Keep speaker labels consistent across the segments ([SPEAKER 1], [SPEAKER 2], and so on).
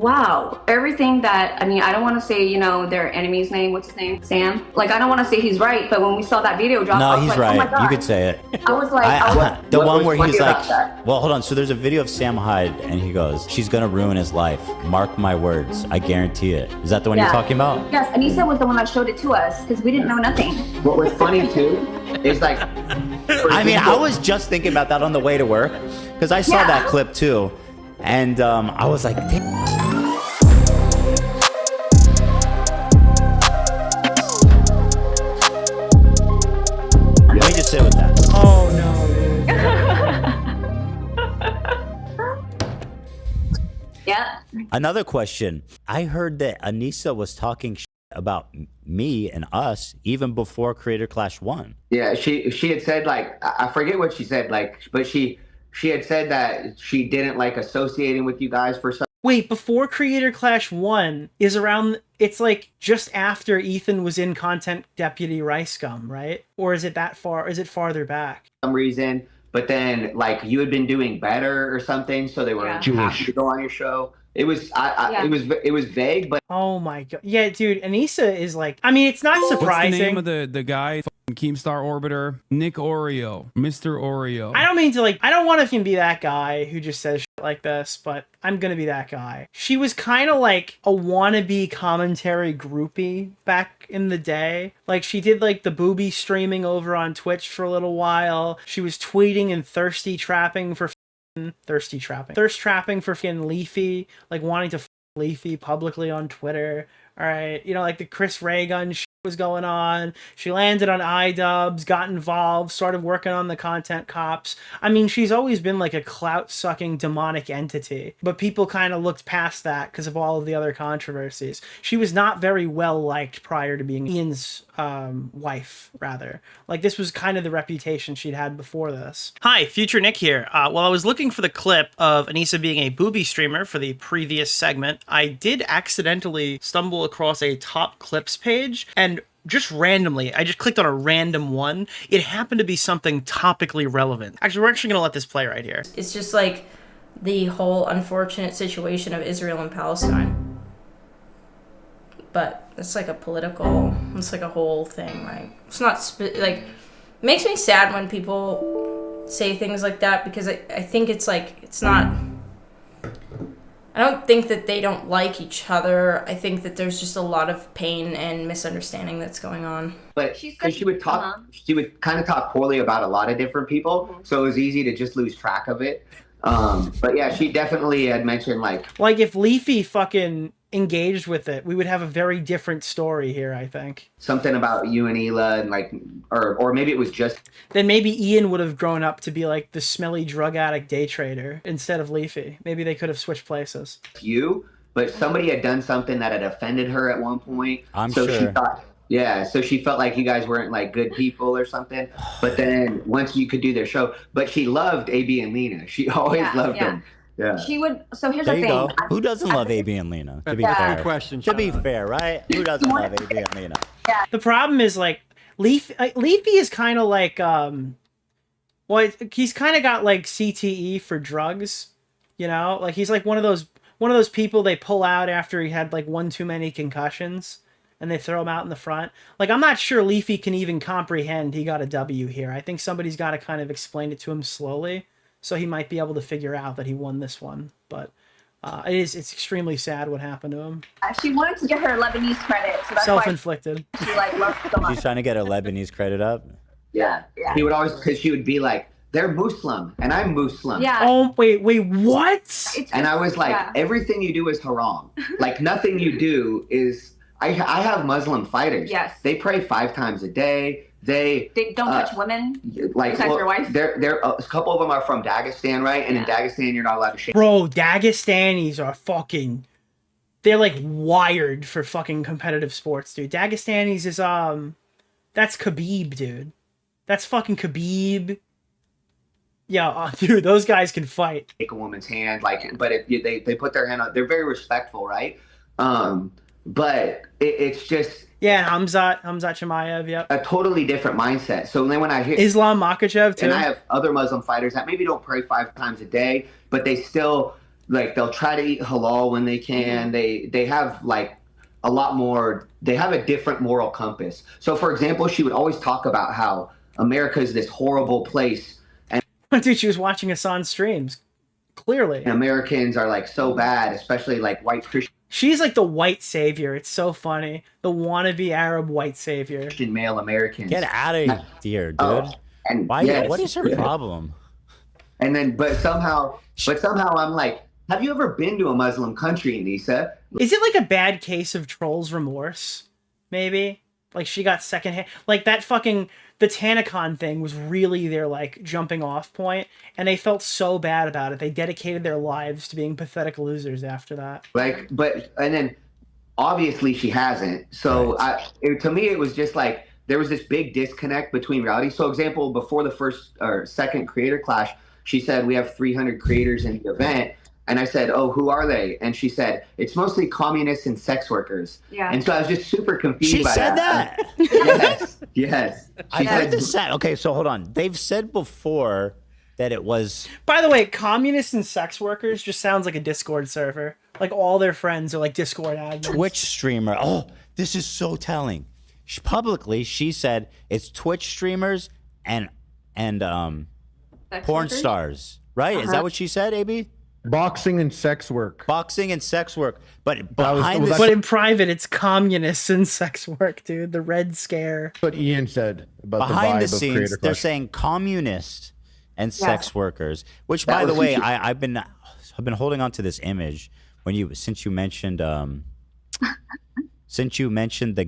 [SPEAKER 1] wow, everything that, I mean, I don't want to say, you know, their enemy's name, what's his name? Sam? Like, I don't want to say he's right, but when we saw that video drop,
[SPEAKER 2] No, he's
[SPEAKER 1] like,
[SPEAKER 2] right.
[SPEAKER 1] oh my God.
[SPEAKER 2] You could say it.
[SPEAKER 1] I was like,
[SPEAKER 2] the one where he's like,
[SPEAKER 1] that?
[SPEAKER 2] well, hold on. So there's a video of Sam Hyde, and he goes, she's going to ruin his life. Mark my words. I guarantee it. Is that the one you're talking about?
[SPEAKER 1] Yes, Anisa was the one that showed it to us, because we didn't know nothing.
[SPEAKER 3] What was funny, too, is like...
[SPEAKER 2] I mean, I was just thinking about that on the way to work, because I saw that clip, too. And I was like... Let me just sit with that.
[SPEAKER 4] Oh no, dude.
[SPEAKER 1] Yeah.
[SPEAKER 2] Another question. I heard that Anisa was talking about me and us even before Creator Clash 1.
[SPEAKER 3] Yeah, she had said, like, I forget what she said, like, but she had said that she didn't like associating with you guys for some.
[SPEAKER 4] Wait, before Creator Clash 1 is around, it's like just after Ethan was in Content Deputy Rice Gum, right? Or is it that far, is it farther back?
[SPEAKER 3] Some reason, but then like you had been doing better or something, so they were happy to go on your show. It was it was vague, but
[SPEAKER 4] oh my God, yeah, dude, Anisa is like, I mean, it's not surprising.
[SPEAKER 5] What's the name of the guy? Keemstar Orbiter, Nick Oreo, Mr. Oreo.
[SPEAKER 4] I don't mean to like, I don't want to be that guy who just says shit like this, but I'm gonna be that guy. She was kind of like a wannabe commentary groupie back in the day. Like she did like the booby streaming over on Twitch for a little while. She was tweeting and thirst trapping for fucking Leafy, like wanting to Leafy publicly on Twitter. All right, you know, like the Chris Ray gun shit was going on. She landed on iDubbbz, got involved, started working on the content cops. I mean, she's always been like a clout-sucking demonic entity, but people kind of looked past that because of all of the other controversies. She was not very well liked prior to being Ian's wife, rather. Like, this was kind of the reputation she'd had before this. Hi, Future Nick here. While I was looking for the clip of Anisa being a booby streamer for the previous segment, I did accidentally stumble across a top clips page, and just randomly, I just clicked on a random one. It happened to be something topically relevant. Actually, we're actually gonna let this play right here.
[SPEAKER 6] It's just like the whole unfortunate situation of Israel and Palestine. But it's like a political, it's like a whole thing, right? It's not, like, it makes me sad when people say things like that, because I think it's like, it's not, I don't think that they don't like each other. I think that there's just a lot of pain and misunderstanding that's going on.
[SPEAKER 3] But because she would talk, she would kind of talk poorly about a lot of different people, so it was easy to just lose track of it. But yeah, she definitely had mentioned like
[SPEAKER 4] if Leafy fucking engaged with it, we would have a very different story here, I think.
[SPEAKER 3] Something about you and Hila, and like, or maybe it was just.
[SPEAKER 4] Then maybe Ian would have grown up to be like the smelly drug addict day trader instead of Leafy. Maybe they could have switched places.
[SPEAKER 3] You, but somebody had done something that had offended her at one point.
[SPEAKER 2] I'm
[SPEAKER 3] so
[SPEAKER 2] sure.
[SPEAKER 3] She thought, yeah, so she felt like you guys weren't like good people or something. But then once you could do their show, but she loved AB and Lena. She always loved them. Yeah.
[SPEAKER 1] She would. So here's
[SPEAKER 2] There
[SPEAKER 1] the
[SPEAKER 2] you
[SPEAKER 1] thing.
[SPEAKER 2] go. Who doesn't love AB and Lena? To be fair.
[SPEAKER 7] Good question.
[SPEAKER 2] To be fair, right? Who doesn't love AB and Lena?
[SPEAKER 1] Yeah.
[SPEAKER 4] The problem is like Leafy is kind of like well, he's kind of got like CTE for drugs, you know? Like he's like one of those people they pull out after he had like one too many concussions, and they throw him out in the front. Like, I'm not sure Leafy can even comprehend he got a W here. I think somebody's got to kind of explain it to him slowly, so he might be able to figure out that he won this one. But it's extremely sad what happened to him.
[SPEAKER 1] She wanted to get her Lebanese credit, so that's
[SPEAKER 4] self-inflicted.
[SPEAKER 1] Why she like loves so much.
[SPEAKER 2] She's trying to get her Lebanese credit up.
[SPEAKER 3] Yeah. He would always, because she would be like, they're Muslim and I'm Muslim.
[SPEAKER 1] Yeah.
[SPEAKER 4] Oh, wait, what?
[SPEAKER 3] And I was like, everything you do is haram. Like nothing you do is. I have Muslim fighters.
[SPEAKER 1] Yes.
[SPEAKER 3] They pray 5 times a day. They
[SPEAKER 1] don't touch women.
[SPEAKER 3] Like,
[SPEAKER 1] besides your wife.
[SPEAKER 3] They're a couple of them are from Dagestan, right? And in Dagestan, you're not allowed to shave.
[SPEAKER 4] Bro, Dagestanis are fucking. They're like wired for fucking competitive sports, dude. Dagestanis is that's Khabib, dude. That's fucking Khabib. Yeah, dude, those guys can fight.
[SPEAKER 3] Take a woman's hand, like, but they put their hand on. They're very respectful, right? But it's just
[SPEAKER 4] Hamzat Chimaev, yep.
[SPEAKER 3] A totally different mindset. So then when I hear
[SPEAKER 4] Islam Makhachev too,
[SPEAKER 3] and I have other Muslim fighters that maybe don't pray 5 times a day, but they still like they'll try to eat halal when they can. They have like a lot more. They have a different moral compass. So, for example, she would always talk about how America is this horrible place, and
[SPEAKER 4] Dude, she was watching us on streams. Clearly,
[SPEAKER 3] Americans are like so bad, especially like white Christian.
[SPEAKER 4] She's like the white savior. It's so funny. The wannabe Arab white savior.
[SPEAKER 3] Male Americans.
[SPEAKER 2] Get out of here, dude.
[SPEAKER 3] Oh, and
[SPEAKER 2] Why?
[SPEAKER 3] yes,
[SPEAKER 2] what is her problem?
[SPEAKER 3] And then, but somehow I'm like, have you ever been to a Muslim country, Anisa?
[SPEAKER 4] Is it like a bad case of trolls remorse? Maybe? Like she got secondhand, like that fucking, the Tanacon thing was really their like jumping off point, and they felt so bad about it. They dedicated their lives to being pathetic losers after that.
[SPEAKER 3] Like, and then obviously she hasn't. So to me, it was just like, there was this big disconnect between reality. So example, before the first or second creator clash, she said, we have 300 creators in the event. And I said, oh, who are they? And she said, it's mostly communists and sex workers.
[SPEAKER 1] Yeah.
[SPEAKER 3] And so I was just super confused by
[SPEAKER 2] that. She said that?
[SPEAKER 3] Yes.
[SPEAKER 2] I heard this. Okay, so hold on. They've said before that it was...
[SPEAKER 4] By the way, communists and sex workers just sounds like a Discord server. Like all their friends are like Discord admins.
[SPEAKER 2] Twitch streamer. Oh, this is so telling. Publicly, she said it's Twitch streamers and porn stars. Right? Is that what she said, AB?
[SPEAKER 7] Boxing and sex work.
[SPEAKER 2] Boxing and sex work. But behind this...
[SPEAKER 4] But in private, it's communists and sex work, dude. The Red Scare.
[SPEAKER 7] That's what Ian said about
[SPEAKER 2] behind
[SPEAKER 7] the
[SPEAKER 2] the
[SPEAKER 7] vibe of
[SPEAKER 2] scenes,
[SPEAKER 7] Creator
[SPEAKER 2] they're
[SPEAKER 7] Clash.
[SPEAKER 2] saying communists and sex workers. Which, by the way, I've been holding on to this image since you mentioned the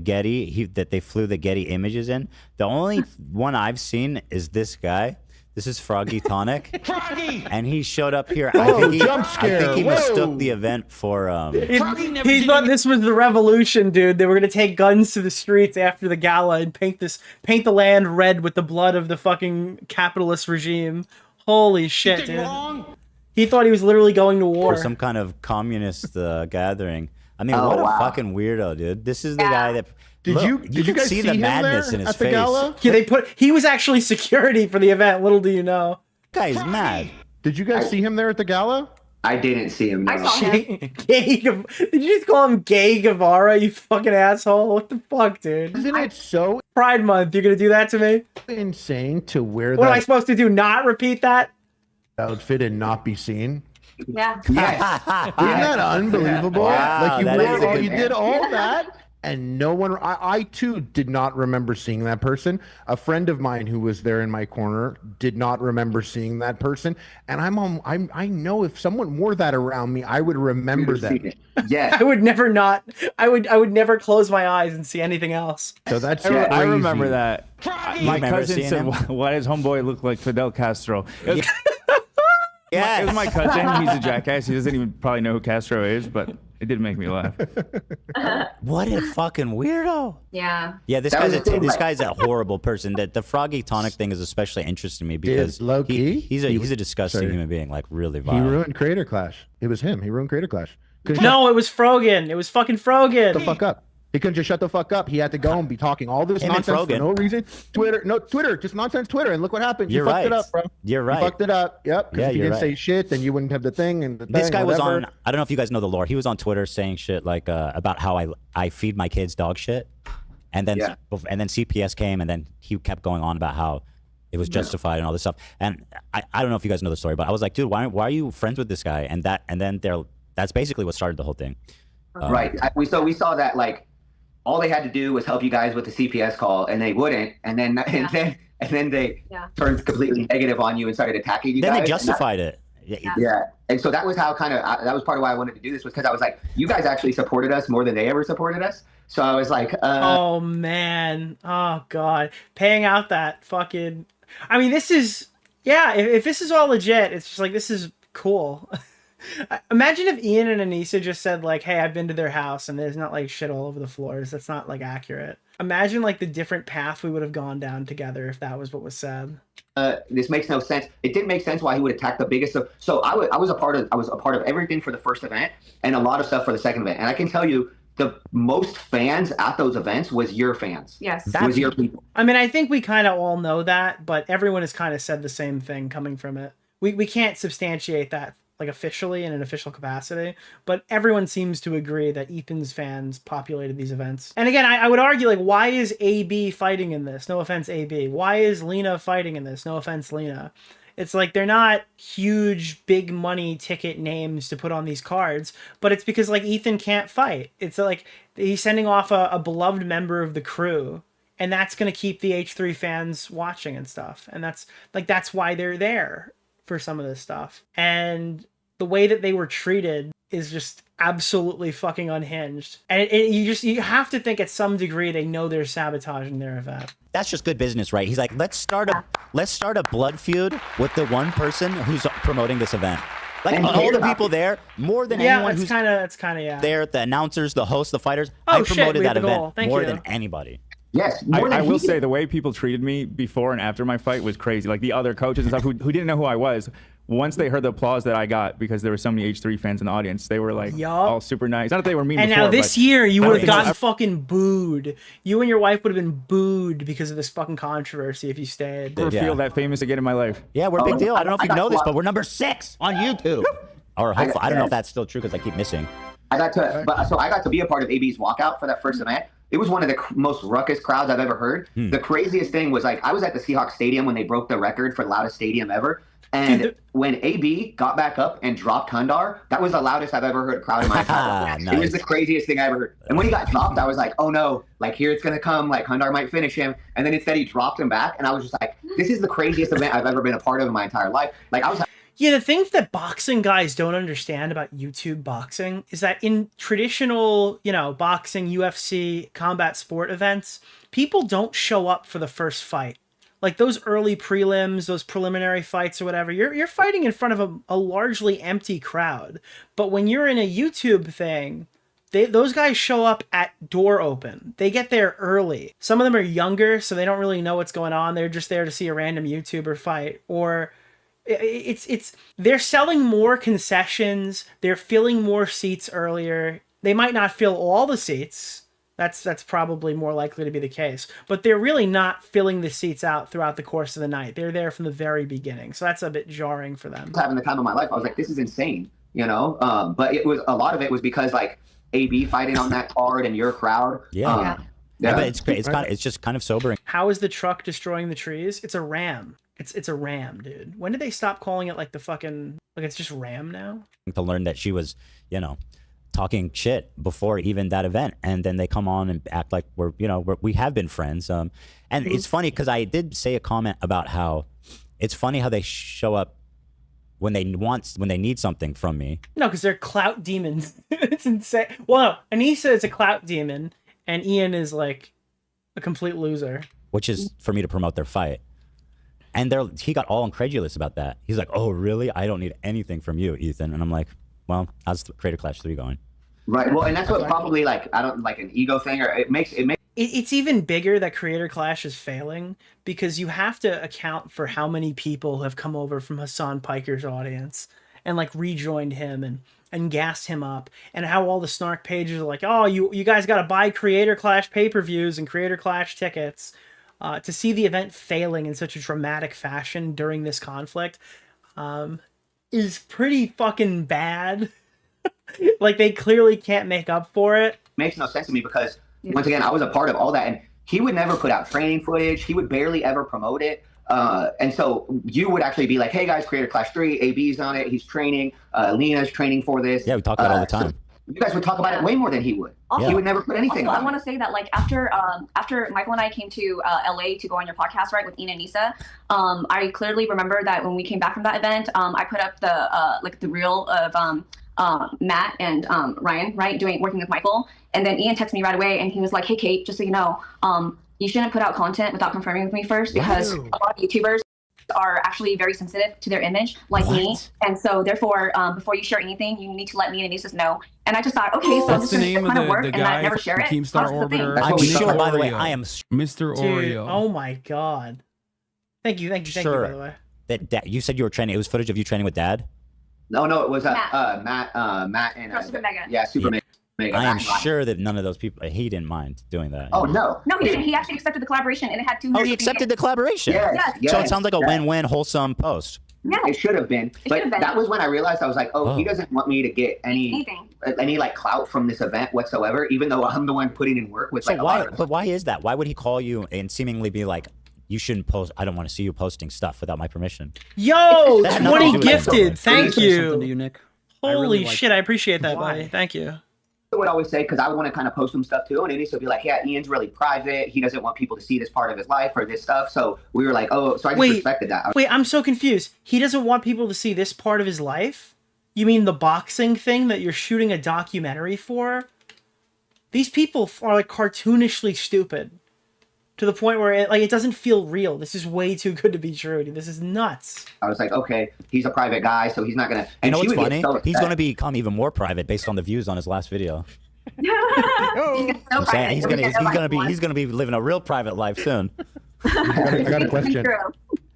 [SPEAKER 2] Getty that they flew the Getty images in. The only one I've seen is this guy. This is Froggy Tonic, and he showed up here.
[SPEAKER 7] Jump scare.
[SPEAKER 2] I think he mistook the event for.
[SPEAKER 4] He thought this was the revolution, dude. They were gonna take guns to the streets after the gala and paint the land red with the blood of the fucking capitalist regime. Holy shit, dude! He thought he was literally going to war
[SPEAKER 2] for some kind of communist gathering. I mean, what a fucking weirdo, dude! This is the guy that.
[SPEAKER 7] Did you guys
[SPEAKER 2] see the madness in his face?
[SPEAKER 7] Gala?
[SPEAKER 4] Yeah, he was actually security for the event. Little do you know.
[SPEAKER 2] Guy's mad.
[SPEAKER 7] Did you guys see him there at the gala?
[SPEAKER 3] I didn't see him. No.
[SPEAKER 1] I saw him.
[SPEAKER 4] Did you just call him Gay Guevara, you fucking asshole? What the fuck, dude?
[SPEAKER 7] Isn't it so
[SPEAKER 4] Pride Month, you're gonna do that to me?
[SPEAKER 7] insane to wear
[SPEAKER 4] What am I
[SPEAKER 7] that
[SPEAKER 4] supposed to do? Not repeat that?
[SPEAKER 7] outfit and not be seen?
[SPEAKER 1] Yeah.
[SPEAKER 3] Yes.
[SPEAKER 7] Isn't that unbelievable?
[SPEAKER 2] Wow,
[SPEAKER 7] like you did all that and no one, I too did not remember seeing that person. A friend of mine who was there in my corner did not remember seeing that person. And I know if someone wore that around me, I would remember them.
[SPEAKER 3] Yeah.
[SPEAKER 4] I would never close my eyes and see anything else.
[SPEAKER 7] So that's
[SPEAKER 8] I remember
[SPEAKER 7] crazy.
[SPEAKER 8] that.
[SPEAKER 2] You
[SPEAKER 8] My
[SPEAKER 2] remember
[SPEAKER 8] cousin
[SPEAKER 2] seeing
[SPEAKER 8] said,
[SPEAKER 2] him?
[SPEAKER 8] "Why does homeboy look like Fidel Castro?" It was,
[SPEAKER 2] Yeah,
[SPEAKER 8] it was my cousin. He's a jackass. He doesn't even probably know who Castro is, but it did make me laugh.
[SPEAKER 2] What a fucking weirdo.
[SPEAKER 1] Yeah.
[SPEAKER 2] Yeah, this guy's a horrible person. The Froggy Tonic thing is especially interesting to me because
[SPEAKER 7] low key,
[SPEAKER 2] he's a disgusting human being, like really
[SPEAKER 7] He
[SPEAKER 2] vile.
[SPEAKER 7] ruined Creator Clash. It was him. He ruined Creator Clash.
[SPEAKER 4] No, it was Frogan. It was fucking Frogan.
[SPEAKER 7] Shut the fuck up. He couldn't just shut the fuck up. He had to go and be talking all this
[SPEAKER 2] Him and
[SPEAKER 7] nonsense for
[SPEAKER 2] Frogan.
[SPEAKER 7] no reason. Twitter, just nonsense Twitter. And look what happened.
[SPEAKER 2] You're
[SPEAKER 7] You fucked
[SPEAKER 2] right.
[SPEAKER 7] it up, bro.
[SPEAKER 2] You're right.
[SPEAKER 7] You fucked it up. Yep. Because
[SPEAKER 2] Yeah,
[SPEAKER 7] if you
[SPEAKER 2] you're
[SPEAKER 7] didn't
[SPEAKER 2] right.
[SPEAKER 7] say shit, then you wouldn't have the thing and the thing.
[SPEAKER 2] This guy was
[SPEAKER 7] whatever.
[SPEAKER 2] on. I don't know if you guys know the lore. He was on Twitter saying shit like about how I feed my kids dog shit, and then CPS came and then he kept going on about how it was justified and all this stuff. And I don't know if you guys know the story, but I was like, dude, why are you friends with this guy? And then that's basically what started the whole thing.
[SPEAKER 3] Right. We saw that like all they had to do was help you guys with the CPS call, and they wouldn't, and then they turned completely negative on you and started attacking you.
[SPEAKER 2] Then
[SPEAKER 3] guys.
[SPEAKER 2] they justified it.
[SPEAKER 3] Yeah, and so that was how that was part of why I wanted to do this, was because I was like, you guys actually supported us more than they ever supported us. So I was like,
[SPEAKER 4] oh man, oh god, paying out that fucking. I mean, this is if this is all legit, it's just like this is cool. Imagine if Ian and Anisa just said like, hey, I've been to their house and there's not like shit all over the floors. That's not like accurate. Imagine like the different path we would have gone down together if that was what was said.
[SPEAKER 3] This makes no sense. It didn't make sense why he would attack the biggest. So I was a part of everything for the first event and a lot of stuff for the second event. And I can tell you, the most fans at those events was your fans.
[SPEAKER 1] Yes.
[SPEAKER 3] Was your people.
[SPEAKER 4] I mean, I think we kind of all know that, but everyone has kind of said the same thing coming from it. We can't substantiate that like officially in an official capacity, but everyone seems to agree that Ethan's fans populated these events. And again, I would argue, like, why is AB fighting in this? No offense, AB. Why is Lena fighting in this? No offense, Lena. It's like they're not huge, big money ticket names to put on these cards, but it's because like Ethan can't fight. It's like he's sending off a beloved member of the crew, and that's going to keep the H3 fans watching and stuff. And that's why they're there for some of this stuff. And the way that they were treated is just absolutely fucking unhinged. And you have to think at some degree they know they're sabotaging their event.
[SPEAKER 2] That's just good business, right? He's like, let's start a blood feud with the one person who's promoting this event. Like all the people there, more than anyone who's
[SPEAKER 4] it's kind of
[SPEAKER 2] there, the announcers, the hosts, the fighters. I promoted that event more than anybody.
[SPEAKER 3] Yes,
[SPEAKER 8] I will say the way people treated me before and after my fight was crazy. Like the other coaches and stuff who didn't know who I was, once they heard the applause that I got because there were so many H3 fans in the audience, they were like all super nice. Not that they were mean
[SPEAKER 4] and
[SPEAKER 8] before,
[SPEAKER 4] now this year you would have gotten fucking booed. You and your wife would have been booed because of this fucking controversy if you stayed.
[SPEAKER 8] I never feel that famous again in my life.
[SPEAKER 2] Yeah, we're a big deal. I don't know if you know this, but we're number 6 on YouTube. Or hopefully, I don't know if that's still true because I keep missing.
[SPEAKER 3] I got to be a part of AB's walkout for that first event. It was one of the most ruckus crowds I've ever heard. The craziest thing was like I was at the Seahawks stadium when they broke the record for the loudest stadium ever. And when AB got back up and dropped Hundar, that was the loudest I've ever heard a crowd in my entire life. Nice. It was the craziest thing I ever heard. And when he got dropped, I was like, oh no, like here it's gonna come, like Hundar might finish him. And then instead he dropped him back, and I was just like, this is the craziest event I've ever been a part of in my entire life. Like I was like,
[SPEAKER 4] yeah, the thing that boxing guys don't understand about YouTube boxing is that in traditional, boxing, UFC, combat sport events, people don't show up for the first fight. Like those early prelims, those preliminary fights or whatever, you're fighting in front of a largely empty crowd. But when you're in a YouTube thing, those guys show up at door open. They get there early. Some of them are younger, so they don't really know what's going on. They're just there to see a random YouTuber fight. Or they're selling more concessions. They're filling more seats earlier. They might not fill all the seats. That's probably more likely to be the case. But they're really not filling the seats out throughout the course of the night. They're there from the very beginning. So that's a bit jarring for them.
[SPEAKER 3] Having the time of my life, I was like, this is insane, But a lot of it was because like AB fighting on that card and your crowd.
[SPEAKER 2] Yeah, but it's great. It's just kind of sobering.
[SPEAKER 4] How is the truck destroying the trees? It's a ram. It's a ram, dude. When did they stop calling it like the fucking it's just ram now?
[SPEAKER 2] To learn that she was, talking shit before even that event, and then they come on and act like we have been friends. And it's funny because I did say a comment about how it's funny how they show up when they need something from me.
[SPEAKER 4] No, because they're clout demons. It's insane. Well, no, Anisa is a clout demon, and Ian is like a complete loser.
[SPEAKER 2] Which is for me to promote their fight. And he got all incredulous about that. He's like, "Oh, really? I don't need anything from you, Ethan." And I'm like, "Well, how's Creator Clash 3 going?"
[SPEAKER 3] Right. Well, and that's what probably I don't like an ego thing, or it makes.
[SPEAKER 4] It's even bigger that Creator Clash is failing because you have to account for how many people have come over from Hassan Piker's audience and rejoined him and gassed him up, and how all the snark pages are like, "Oh, you guys got to buy Creator Clash pay-per-views and Creator Clash tickets." To see the event failing in such a dramatic fashion during this conflict is pretty fucking bad. They clearly can't make up for it.
[SPEAKER 3] Makes no sense to me because, once again, I was a part of all that. And he would never put out training footage. He would barely ever promote it. And so you would actually be like, hey, guys, Creator Clash 3, AB's on it. He's training. Lena's training for this.
[SPEAKER 2] Yeah, we talk about it all the time.
[SPEAKER 3] So you guys would talk about it way more than he would. Also, he would never put anything on
[SPEAKER 1] I want to say that after Michael and I came to LA to go on your podcast, right, with Ian and Anisa, I clearly remember that when we came back from that event, I put up the reel of Matt and Ryan, right, working with Michael, and then Ian texted me right away, and he was like, "Hey Kate, just so you know, you shouldn't put out content without confirming with me first, because a lot of YouTubers are actually very sensitive to their image, like me, and so therefore, before you share anything, you need to let me and Anisa know." And I just thought, okay, so this is kind of work, and I never share it.
[SPEAKER 5] Keemstar Orbiter.
[SPEAKER 2] I'm sure, by the way, I am
[SPEAKER 5] Mr. Oreo.
[SPEAKER 4] Oh my god! Thank you, by the way.
[SPEAKER 2] That you said you were training. It was footage of you training with Dad.
[SPEAKER 3] No, it was Matt and
[SPEAKER 1] Super Mega.
[SPEAKER 3] Yeah, Super Mega.
[SPEAKER 2] I am sure that none of those people, he didn't mind doing that.
[SPEAKER 3] Oh, no.
[SPEAKER 1] No, he didn't. He actually accepted the collaboration, and it had 200.
[SPEAKER 2] Oh, he accepted the collaboration?
[SPEAKER 1] Yes.
[SPEAKER 2] So it sounds like a win-win, wholesome post.
[SPEAKER 1] Yeah.
[SPEAKER 3] It should have been. But that was when I realized, I was like, oh, he doesn't want me to get any like clout from this event whatsoever, even though I'm the one putting in work with like
[SPEAKER 2] But why is that? Why would he call you and seemingly be like, you shouldn't post, I don't want to see you posting stuff without my permission?
[SPEAKER 4] Yo, 20 gifted. Thank you.
[SPEAKER 9] To you, Nick.
[SPEAKER 4] Holy shit, I appreciate that, buddy. Thank you.
[SPEAKER 3] I would always say, because I want to kind of post some stuff too, and Anisa would be like, yeah, Ian's really private. He doesn't want people to see this part of his life or this stuff. So we were like, oh, so I just respected that.
[SPEAKER 4] Wait, I'm so confused. He doesn't want people to see this part of his life? You mean the boxing thing that you're shooting a documentary for? These people are like cartoonishly stupid. To the point where it doesn't feel real. This is way too good to be true. This is nuts.
[SPEAKER 3] I was like, okay, he's a private guy, so he's not gonna.
[SPEAKER 2] And you know what's funny? He's gonna become even more private based on the views on his last video. He's gonna be living a real private life soon.
[SPEAKER 7] I got a question.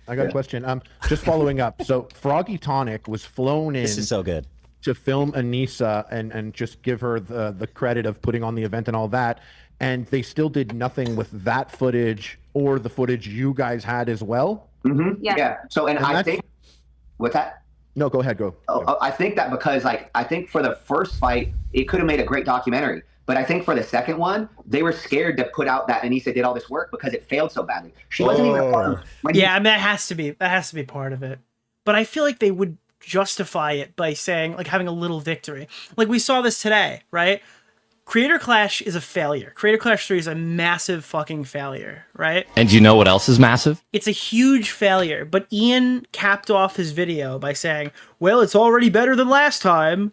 [SPEAKER 7] I got a question. Just following up. So Froggy Tonic was flown in.
[SPEAKER 2] This is so good.
[SPEAKER 7] To film Anisa and just give her the credit of putting on the event and all that. And they still did nothing with that footage or the footage you guys had as well.
[SPEAKER 3] Mm-hmm. Yeah. So, and I think, what's that?
[SPEAKER 7] No, go ahead. Go.
[SPEAKER 3] I think that because, like, I think for the first fight, it could have made a great documentary. But I think for the second one, they were scared to put out that Anisa did all this work because it failed so badly. She wasn't even a part of it.
[SPEAKER 4] Yeah, I mean, that has to be part of it. But I feel like they would justify it by saying, like, having a little victory. Like, we saw this today, right? Creator Clash is a failure. Creator Clash 3 is a massive fucking failure, right?
[SPEAKER 9] And you know what else is massive?
[SPEAKER 4] It's a huge failure, but Ian capped off his video by saying, well, it's already better than last time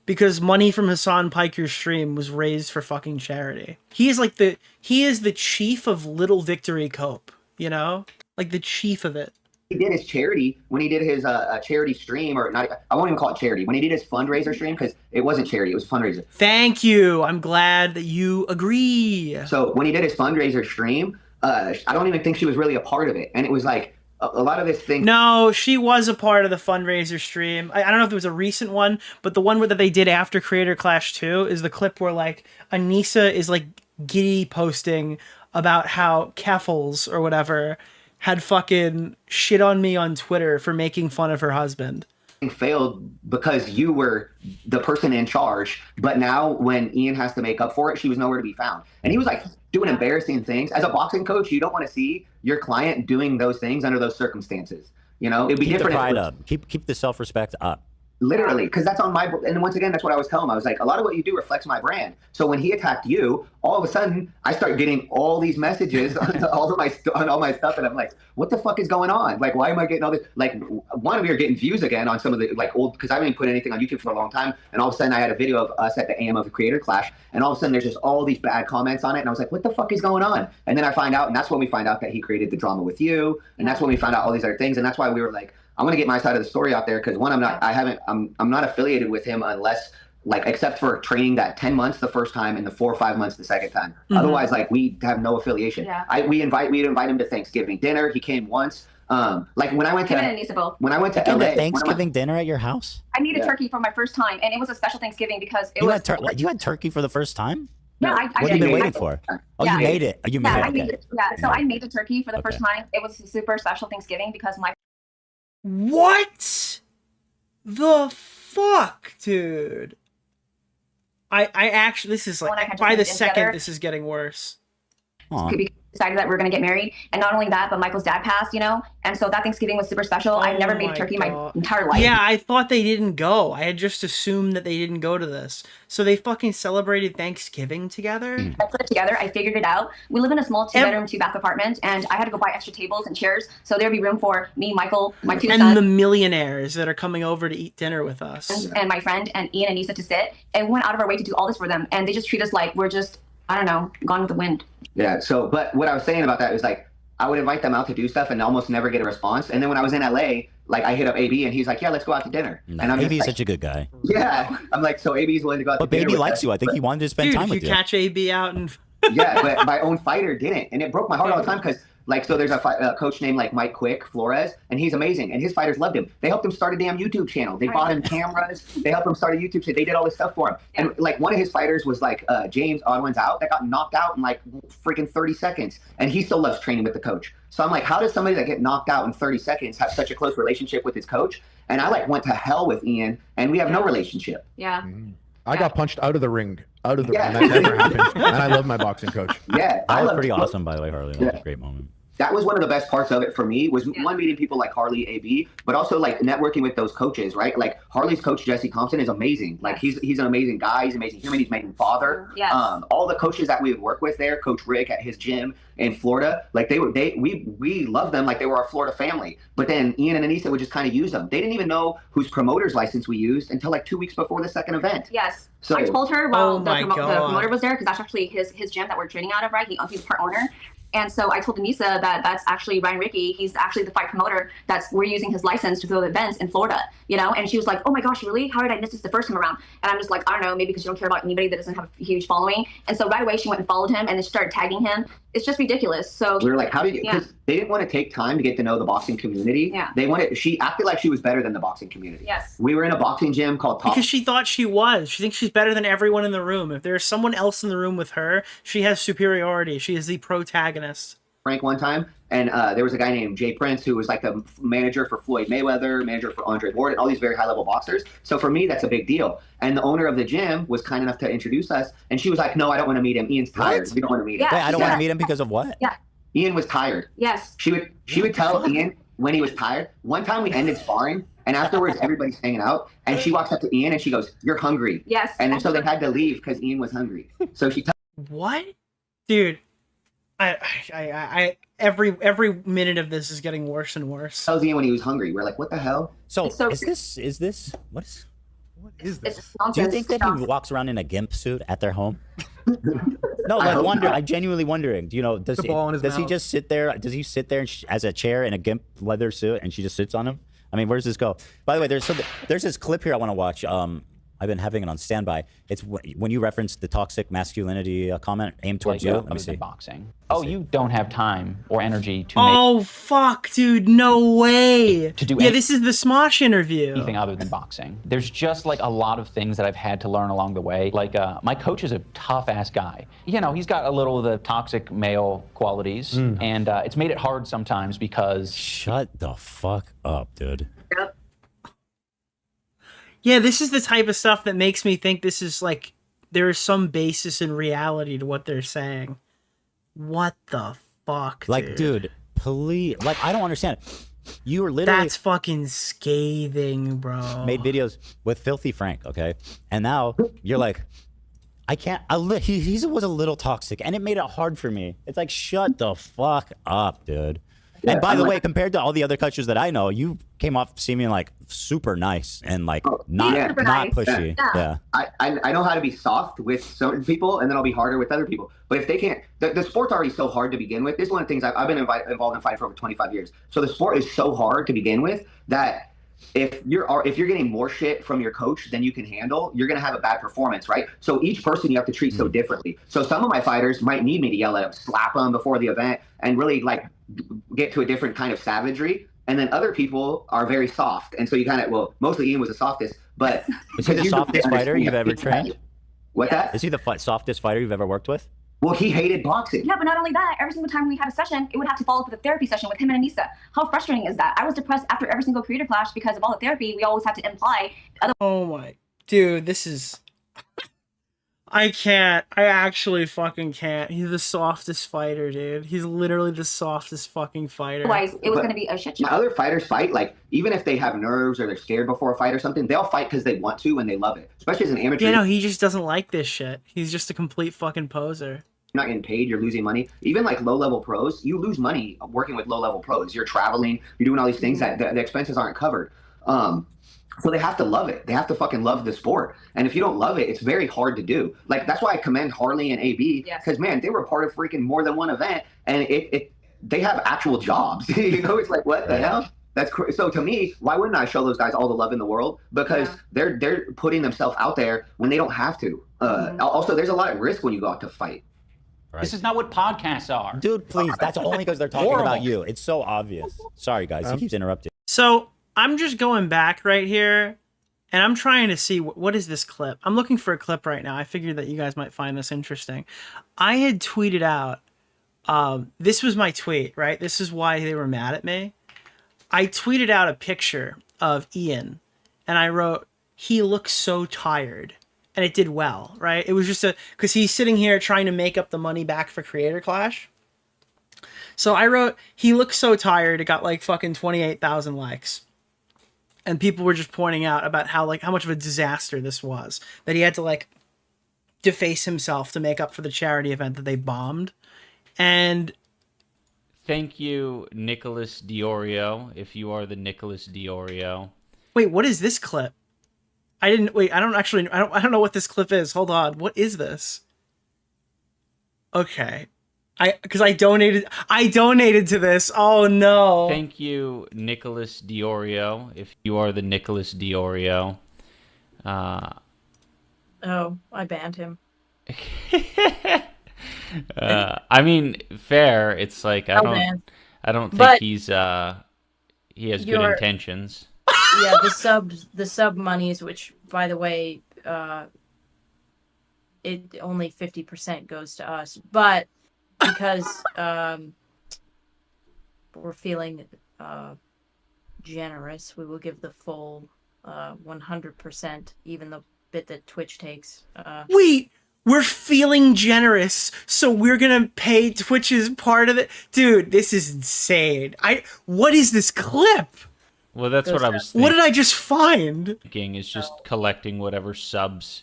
[SPEAKER 4] because money from Hassan Piker's stream was raised for fucking charity. He is the chief of Little Victory Cope, you know? Like the chief of it.
[SPEAKER 3] He did his charity when he did his charity stream, or not, I won't even call it charity, when he did his fundraiser stream, because it wasn't charity, it was a fundraiser.
[SPEAKER 4] Thank you. I'm glad that you agree.
[SPEAKER 3] So when he did his fundraiser stream, I don't even think she was really a part of it. And it was like a lot of this thing.
[SPEAKER 4] No, she was a part of the fundraiser stream. I don't know if it was a recent one, but the one that they did after Creator Clash 2 is the clip where like Anisa is like giddy posting about how Keffels or whatever had fucking shit on me on Twitter for making fun of her husband.
[SPEAKER 3] Failed because you were the person in charge, but now when Ian has to make up for it, she was nowhere to be found. And he was like doing embarrassing things. As a boxing coach, you don't want to see your client doing those things under those circumstances. You know, it'd be different.
[SPEAKER 2] Keep the pride up. Keep the self-respect up.
[SPEAKER 3] Literally, because that's on my, and once again, that's what I was telling him. I was like, a lot of what you do reflects my brand. So when he attacked you, all of a sudden, I start getting all these messages on all my stuff, and I'm like, what the fuck is going on? Like, why am I getting all this? Like, one of you are getting views again on some of the like old, because I haven't put anything on YouTube for a long time, and all of a sudden I had a video of us at the AM of the Creator Clash, and all of a sudden there's just all these bad comments on it, and I was like, what the fuck is going on? And then I find out, and that's when we find out that he created the drama with you, and that's when we found out all these other things, and that's why we were like, I'm gonna get my side of the story out there because one, I'm not affiliated with him unless like except for training that 10 months the first time and the 4 or 5 months the second time. Mm-hmm. Otherwise, like we have no affiliation. Yeah. We'd invite him to Thanksgiving dinner. He came once. Like when I went to LA,
[SPEAKER 2] Thanksgiving dinner at your house.
[SPEAKER 1] I made a turkey for my first time, and it was a special Thanksgiving because
[SPEAKER 2] you had turkey for the first time.
[SPEAKER 1] Yeah,
[SPEAKER 2] what have you been waiting for? Oh, yeah. You made it. You made it.
[SPEAKER 1] Okay. So I made the turkey for the first time. It was a super special Thanksgiving because my.
[SPEAKER 4] What the fuck, dude? I actually, this is like, by the second, this is getting worse.
[SPEAKER 1] We decided that we were going to get married, and not only that, but Michael's dad passed, you know, and so that Thanksgiving was super special. I've never made a turkey my entire life.
[SPEAKER 4] Yeah, I thought they didn't go. I had just assumed that they didn't go to this. So they fucking celebrated Thanksgiving together?
[SPEAKER 1] I put it together. I figured it out. We live in a small 2-bedroom, 2-bath apartment, and I had to go buy extra tables and chairs so there'd be room for me, Michael, my 2 sons.
[SPEAKER 4] And the millionaires that are coming over to eat dinner with us.
[SPEAKER 1] And my friend and Ian and Anisa to sit, and we went out of our way to do all this for them, and they just treat us like we're just, I don't know, gone with the wind.
[SPEAKER 3] Yeah, so, but what I was saying about that is like, I would invite them out to do stuff and almost never get a response. And then when I was in LA, like I hit up AB and he's like, yeah, let's go out to dinner.
[SPEAKER 2] No,
[SPEAKER 3] and I'm
[SPEAKER 2] AB is
[SPEAKER 3] like,
[SPEAKER 2] such a good guy.
[SPEAKER 3] Yeah. I'm like, so AB's willing to go out to dinner.
[SPEAKER 2] But Baby likes you. I think he wanted to spend time with you.
[SPEAKER 4] If you catch AB out and...
[SPEAKER 3] Yeah, but my own fighter didn't. And it broke my heart all the time because Like, so there's a coach named like Mike Quick Flores, and he's amazing, and his fighters loved him. They helped him start a damn YouTube channel. They bought him cameras. They helped him start a YouTube channel. They did all this stuff for him. Yeah. And like one of his fighters was like James Oddwin's out that got knocked out in like freaking 30 seconds, and he still loves training with the coach. So I'm like, how does somebody that get knocked out in 30 seconds have such a close relationship with his coach? And I like went to hell with Ian, and we have no relationship.
[SPEAKER 1] Yeah.
[SPEAKER 7] I got punched out of the ring, and that never happened. And I love my boxing coach.
[SPEAKER 3] Yeah,
[SPEAKER 2] that was pretty awesome, by the way, Harley. That was a great moment.
[SPEAKER 3] That was one of the best parts of it for me was one, meeting people like Harley, AB, but also like networking with those coaches, right? Like Harley's coach, Jesse Thompson, is amazing. Like he's an amazing guy. He's an amazing human. He's an amazing father.
[SPEAKER 1] Yes.
[SPEAKER 3] All the coaches that we would work with there, Coach Rick at his gym in Florida, like we loved them like they were our Florida family. But then Ian and Anisa would just kind of use them. They didn't even know whose promoter's license we used until like 2 weeks before the second event.
[SPEAKER 1] Yes.
[SPEAKER 3] So
[SPEAKER 1] I told her while the promoter was there, because that's actually his gym that we're training out of, right? He's part owner. And so I told Anisa that that's actually Ryan Ricky. He's actually the fight promoter. We're using his license to throw the events in Florida, you know? And she was like, oh my gosh, really? How did I miss this the first time around? And I'm just like, I don't know, maybe because you don't care about anybody that doesn't have a huge following. And so right away she went and followed him and then she started tagging him. It's just ridiculous. So
[SPEAKER 3] we were like, how did you, because they didn't want to take time to get to know the boxing community.
[SPEAKER 1] Yeah.
[SPEAKER 3] She acted like she was better than the boxing community.
[SPEAKER 1] Yes.
[SPEAKER 3] We were in a boxing gym called Top.
[SPEAKER 4] Because she thought she was. She thinks she's better than everyone in the room. If there's someone else in the room with her, she has superiority. She is the protagonist.
[SPEAKER 3] Frank one time, and there was a guy named Jay Prince who was like the manager for Floyd Mayweather, manager for Andre Ward, and all these very high-level boxers. So for me, that's a big deal. And the owner of the gym was kind enough to introduce us, and she was like, no, I don't want to meet him. Ian's tired. We don't want to meet him.
[SPEAKER 1] Yeah.
[SPEAKER 2] Wait, I don't want to meet him because of what?
[SPEAKER 1] Yeah.
[SPEAKER 3] Ian was tired.
[SPEAKER 1] Yes.
[SPEAKER 3] She would tell Ian when he was tired. One time we ended sparring, and afterwards everybody's hanging out, and she walks up to Ian and she goes, you're hungry.
[SPEAKER 1] Yes.
[SPEAKER 3] And so they had to leave because Ian was hungry. So she
[SPEAKER 4] What? Dude. I every minute of this is getting worse and worse.
[SPEAKER 3] tells Ian when he was hungry. We're like, what the hell?
[SPEAKER 2] So,
[SPEAKER 1] So-
[SPEAKER 2] is this what is
[SPEAKER 1] It's
[SPEAKER 2] do
[SPEAKER 1] nonsense.
[SPEAKER 2] you think that he walks around in a gimp suit at their home? No, I'm genuinely wondering. Do you know, does he just sit there? Does he sit there as a chair in a gimp leather suit and she just sits on him? I mean, where does this go? By the way, there's this clip here I want to watch. I've been having it on standby. It's when you reference the toxic masculinity comment aimed towards you. Let me see.
[SPEAKER 9] Boxing. Oh, you don't have time or energy to
[SPEAKER 4] Oh fuck, dude, no way.
[SPEAKER 9] To do
[SPEAKER 4] this is the Smosh interview.
[SPEAKER 9] anything other than boxing. There's just like a lot of things that I've had to learn along the way. Like my coach is a tough ass guy. You know, he's got a little of the toxic male qualities, and it's made it hard sometimes because.
[SPEAKER 2] Shut the fuck up, dude.
[SPEAKER 1] Yep.
[SPEAKER 4] Yeah, this is the type of stuff that makes me think this is like there is some basis in reality to what they're saying. What the fuck,
[SPEAKER 2] like, dude, please, like, I don't understand. You were literally
[SPEAKER 4] that's fucking scathing, bro.
[SPEAKER 2] made videos with Filthy Frank, okay, and now you're like, I can't. He was a little toxic, and it made it hard for me. It's like, shut the fuck up, dude. And by the way, compared to all the other coaches that I know, you came off seeming like super nice and like not pushy. Yeah.
[SPEAKER 3] I know how to be soft with certain people, and then I'll be harder with other people. But if they can't, the sport's already so hard to begin with. This is one of the things I've been involved in fighting for over 25 years. So the sport is so hard to begin with that if you're getting more shit from your coach than you can handle, you're gonna have a bad performance, right? So each person you have to treat so differently. So some of my fighters might need me to yell at them, slap them before the event, and really like get to a different kind of savagery. And then other people are very soft, and so you kind of mostly Ian was the softest, but
[SPEAKER 2] is he the softest fighter you've ever trained?
[SPEAKER 3] What that?
[SPEAKER 2] Is he the softest fighter you've ever worked with?
[SPEAKER 3] Well, he hated boxing.
[SPEAKER 1] Yeah, but not only that, every single time we had a session, it would have to follow up with a therapy session with him and Anisa. How frustrating is that? I was depressed after every single creator clash because of all the therapy. We always had to imply.
[SPEAKER 4] Oh my, dude, this is. I can't. I actually fucking can't. He's the softest fighter, dude. He's literally the softest fucking fighter.
[SPEAKER 1] Otherwise, it was going to be a shit show.
[SPEAKER 3] Other fighters fight, like, even if they have nerves or they're scared before a fight or something, they'll fight because they want to and they love it. Especially as an amateur.
[SPEAKER 4] Yeah, no, he just doesn't like this shit. He's just a complete fucking poser.
[SPEAKER 3] You're not getting paid, you're losing money. Even like low-level pros, you lose money working with low-level pros. You're traveling, you're doing all these things that the expenses aren't covered. So they have to love it. They have to fucking love the sport. And if you don't love it, it's very hard to do. Like, that's why I commend Harley and AB, because man, they were part of freaking more than one event, and they have actual jobs. You know, it's like, what the hell? That's so to me, why wouldn't I show those guys all the love in the world? Because they're putting themselves out there when they don't have to. Also, there's a lot of risk when you go out to fight.
[SPEAKER 9] This is not what podcasts are.
[SPEAKER 2] Dude, please. That's only because they're talking about you. It's so obvious. Sorry, guys. He keeps interrupting.
[SPEAKER 4] So I'm just going back right here, and I'm trying to see what is this clip. I'm looking for a clip right now. I figured that you guys might find this interesting. I had tweeted out, this was my tweet, right? This is why they were mad at me. I tweeted out a picture of Ian, and I wrote, "He looks so tired." And it did well, right? It was just because he's sitting here trying to make up the money back for Creator Clash. So I wrote, "He looks so tired." It got like fucking 28,000 likes. And people were just pointing out about how much of a disaster this was. That he had to like deface himself to make up for the charity event that they bombed. And
[SPEAKER 10] thank you, Nicholas DeOrio, if you are the Nicholas DeOrio.
[SPEAKER 4] Wait, what is this clip? I don't know what this clip is. Hold on. What is this? Okay. Because I donated to this. Oh no.
[SPEAKER 10] Thank you, Nicholas DeOrio, if you are the Nicholas DeOrio.
[SPEAKER 6] Oh, I banned him.
[SPEAKER 10] I mean, fair. It's like I don't think he has good intentions.
[SPEAKER 6] Yeah, the sub monies, which by the way, it only 50% goes to us, but because we're feeling generous, we will give the full 100%, even the bit that Twitch takes.
[SPEAKER 4] Wait, we're feeling generous, so we're gonna pay Twitch's part of it? Dude, this is insane. What is this clip?
[SPEAKER 10] Well, that's what I was thinking.
[SPEAKER 4] What did I just find?
[SPEAKER 10] Is just collecting whatever subs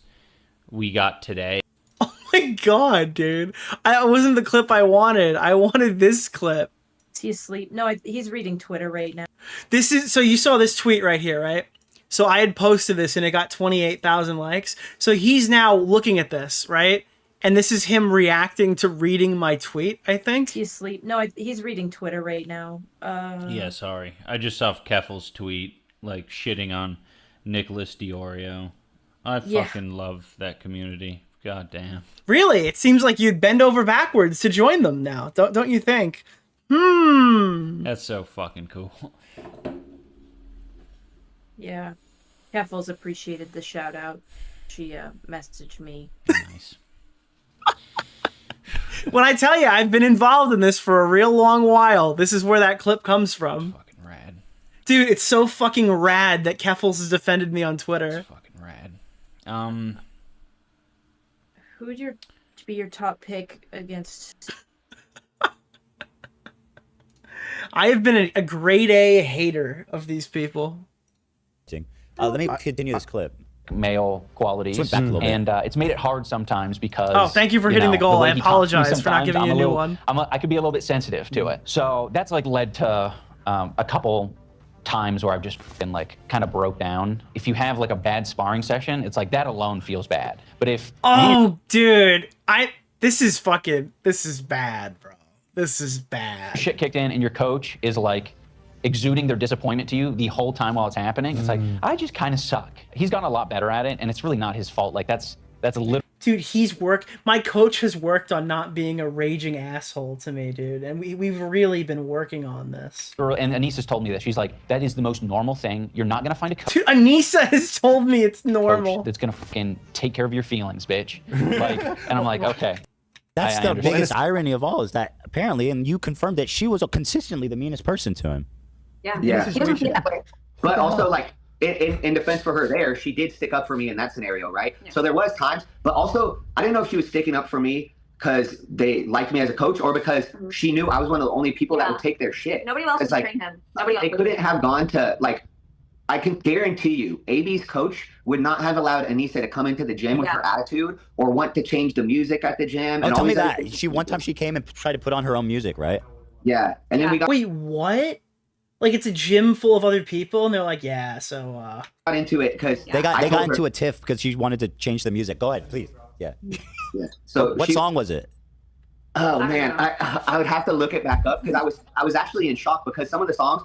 [SPEAKER 10] we got today.
[SPEAKER 4] Oh my god, dude. It wasn't the clip I wanted. I wanted this clip.
[SPEAKER 6] Is he asleep? No, he's reading Twitter right now.
[SPEAKER 4] So you saw this tweet right here, right? So I had posted this and it got 28,000 likes. So he's now looking at this, right? And this is him reacting to reading my tweet, I think.
[SPEAKER 6] He's asleep. No, he's reading Twitter right now.
[SPEAKER 10] Yeah, sorry. I just saw Keffel's tweet, like, shitting on Nicholas DeOrio. I fucking love that community. God damn.
[SPEAKER 4] Really? It seems like you'd bend over backwards to join them now. Don't you think?
[SPEAKER 10] That's so fucking cool.
[SPEAKER 6] Yeah. Keffel's appreciated the shout out. She messaged me.
[SPEAKER 10] Nice.
[SPEAKER 4] When I tell you, I've been involved in this for a real long while. This is where that clip comes from.
[SPEAKER 10] Fucking rad.
[SPEAKER 4] Dude, it's so fucking rad that Keffels has defended me on Twitter.
[SPEAKER 10] It's fucking rad.
[SPEAKER 6] Who would be your top pick against?
[SPEAKER 4] I have been a grade A hater of these people.
[SPEAKER 2] Let me continue this clip.
[SPEAKER 9] Male qualities, and it's made it hard sometimes because.
[SPEAKER 4] Oh, thank you for hitting the goal. I apologize for not giving you a new one.
[SPEAKER 9] I could be a little bit sensitive to it, so that's like led to a couple times where I've just been like kind of broke down. If you have like a bad sparring session, it's like that alone feels bad. But if
[SPEAKER 4] dude, this is bad, bro. This is bad.
[SPEAKER 9] Shit kicked in, and your coach is like exuding their disappointment to you the whole time while it's happening. It's like, I just kind of suck. He's gotten a lot better at it, and it's really not his fault. Like that's a little.
[SPEAKER 4] Dude, my coach has worked on not being a raging asshole to me, dude. And we've really been working on this.
[SPEAKER 9] And Anisa's told me that. She's like, that is the most normal thing. You're not going to find a coach.
[SPEAKER 4] Dude, Anisa has told me it's normal.
[SPEAKER 9] That's going to fucking take care of your feelings, bitch. Like, and I'm like, okay.
[SPEAKER 2] That's the biggest irony of all is that apparently, and you confirmed that she was consistently the meanest person to him.
[SPEAKER 3] Yeah. He doesn't feel that way. But also, like, in defense for her there, she did stick up for me in that scenario, right? Yeah. So there was times, but also, I didn't know if she was sticking up for me because they liked me as a coach or because she knew I was one of the only people that would take their shit.
[SPEAKER 1] Nobody else would train him. Nobody else.
[SPEAKER 3] They couldn't have gone to, like, I can guarantee you, AB's coach would not have allowed Anisa to come into the gym with her attitude or want to change the music at the gym.
[SPEAKER 2] Oh, tell me that. One time she came and tried to put on her own music, right?
[SPEAKER 3] Yeah. And then we got...
[SPEAKER 4] Wait, what? Like, it's a gym full of other people, and they're like, got
[SPEAKER 3] into it because
[SPEAKER 2] they got into a tiff because she wanted to change the music. Go ahead, please. Yeah.
[SPEAKER 3] So
[SPEAKER 2] what song was it?
[SPEAKER 3] Oh man, I would have to look it back up because I was actually in shock because some of the songs,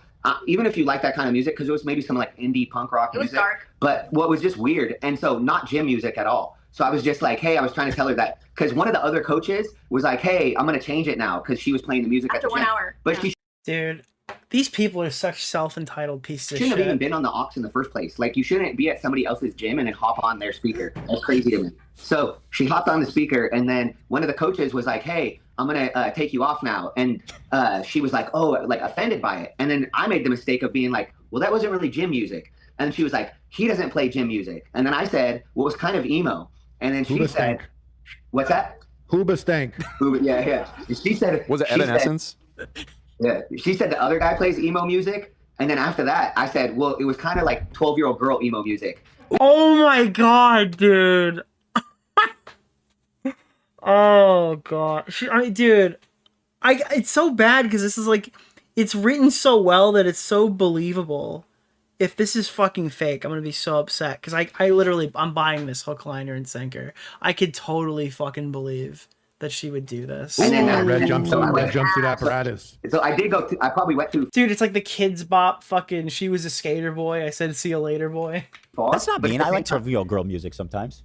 [SPEAKER 3] even if you like that kind of music, because it was maybe some like indie punk rock music. It was dark. But what was just weird, and so not gym music at all. So I was just like, hey, I was trying to tell her that because one of the other coaches was like, hey, I'm going to change it now because she was playing the music
[SPEAKER 1] after
[SPEAKER 3] at the
[SPEAKER 1] 1
[SPEAKER 3] gym.
[SPEAKER 1] hour.
[SPEAKER 3] But she
[SPEAKER 4] Dude, these people are such self-entitled pieces of shit.
[SPEAKER 3] shouldn't have even been on the aux in the first place. Like, you shouldn't be at somebody else's gym and then hop on their speaker. That's crazy to me. So she hopped on the speaker, and then one of the coaches was like, hey, I'm going to take you off now. And she was like, oh, like offended by it. And then I made the mistake of being like, well, that wasn't really gym music. And she was like, he doesn't play gym music. And then I said, well, it was kind of emo. And then she said, what's that?
[SPEAKER 7] Hooba stank.
[SPEAKER 3] Yeah. She said,
[SPEAKER 11] was it Evanescence?
[SPEAKER 3] Yeah. She said the other guy plays emo music. And then after that, I said, well, it was kind of like 12-year-old girl emo music.
[SPEAKER 4] Oh my God, dude. Oh God. Dude, it's so bad because this is like, it's written so well that it's so believable. If this is fucking fake, I'm gonna be so upset because I literally, I'm buying this hook, liner, and sinker. I could totally fucking believe that she would do this.
[SPEAKER 3] And then
[SPEAKER 7] red jumpsuit apparatus.
[SPEAKER 3] So I did go. I probably went too.
[SPEAKER 4] Dude, it's like the Kids Bop fucking. She was a skater boy. I said, "See you later, boy."
[SPEAKER 3] Far.
[SPEAKER 2] That's not mean. I like to reveal girl music sometimes.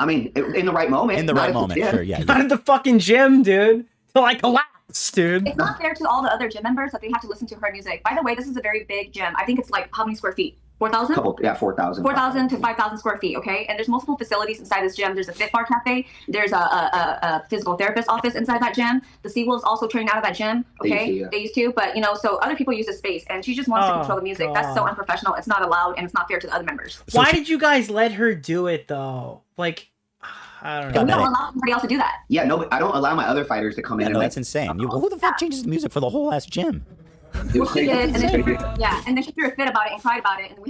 [SPEAKER 3] I mean, in the right moment.
[SPEAKER 2] In the right moment, sure, yeah.
[SPEAKER 4] Not at the fucking gym, dude. Till I collapse, dude.
[SPEAKER 1] It's not fair to all the other gym members that they have to listen to her music. By the way, this is a very big gym. I think it's like how many square feet? 4,000?
[SPEAKER 3] 4,000.
[SPEAKER 1] 4,000 to 5,000 square feet, okay? And there's multiple facilities inside this gym. There's a Fit Bar Cafe. There's a physical therapist office inside that gym. The Seawolves also train out of that gym, okay? They used to, but, you know, so other people use the space, and she just wants to control the music. God. That's so unprofessional. It's not allowed, and it's not fair to the other members.
[SPEAKER 4] Why did you guys let her do it, though? Like, I don't know.
[SPEAKER 1] We don't allow anybody else to do that.
[SPEAKER 3] Yeah, no, I don't allow my other fighters to come in.
[SPEAKER 2] No, that's insane. Who the fuck changes the music for the whole ass gym?
[SPEAKER 1] Well, she did, and then she threw a fit about it and cried about it, and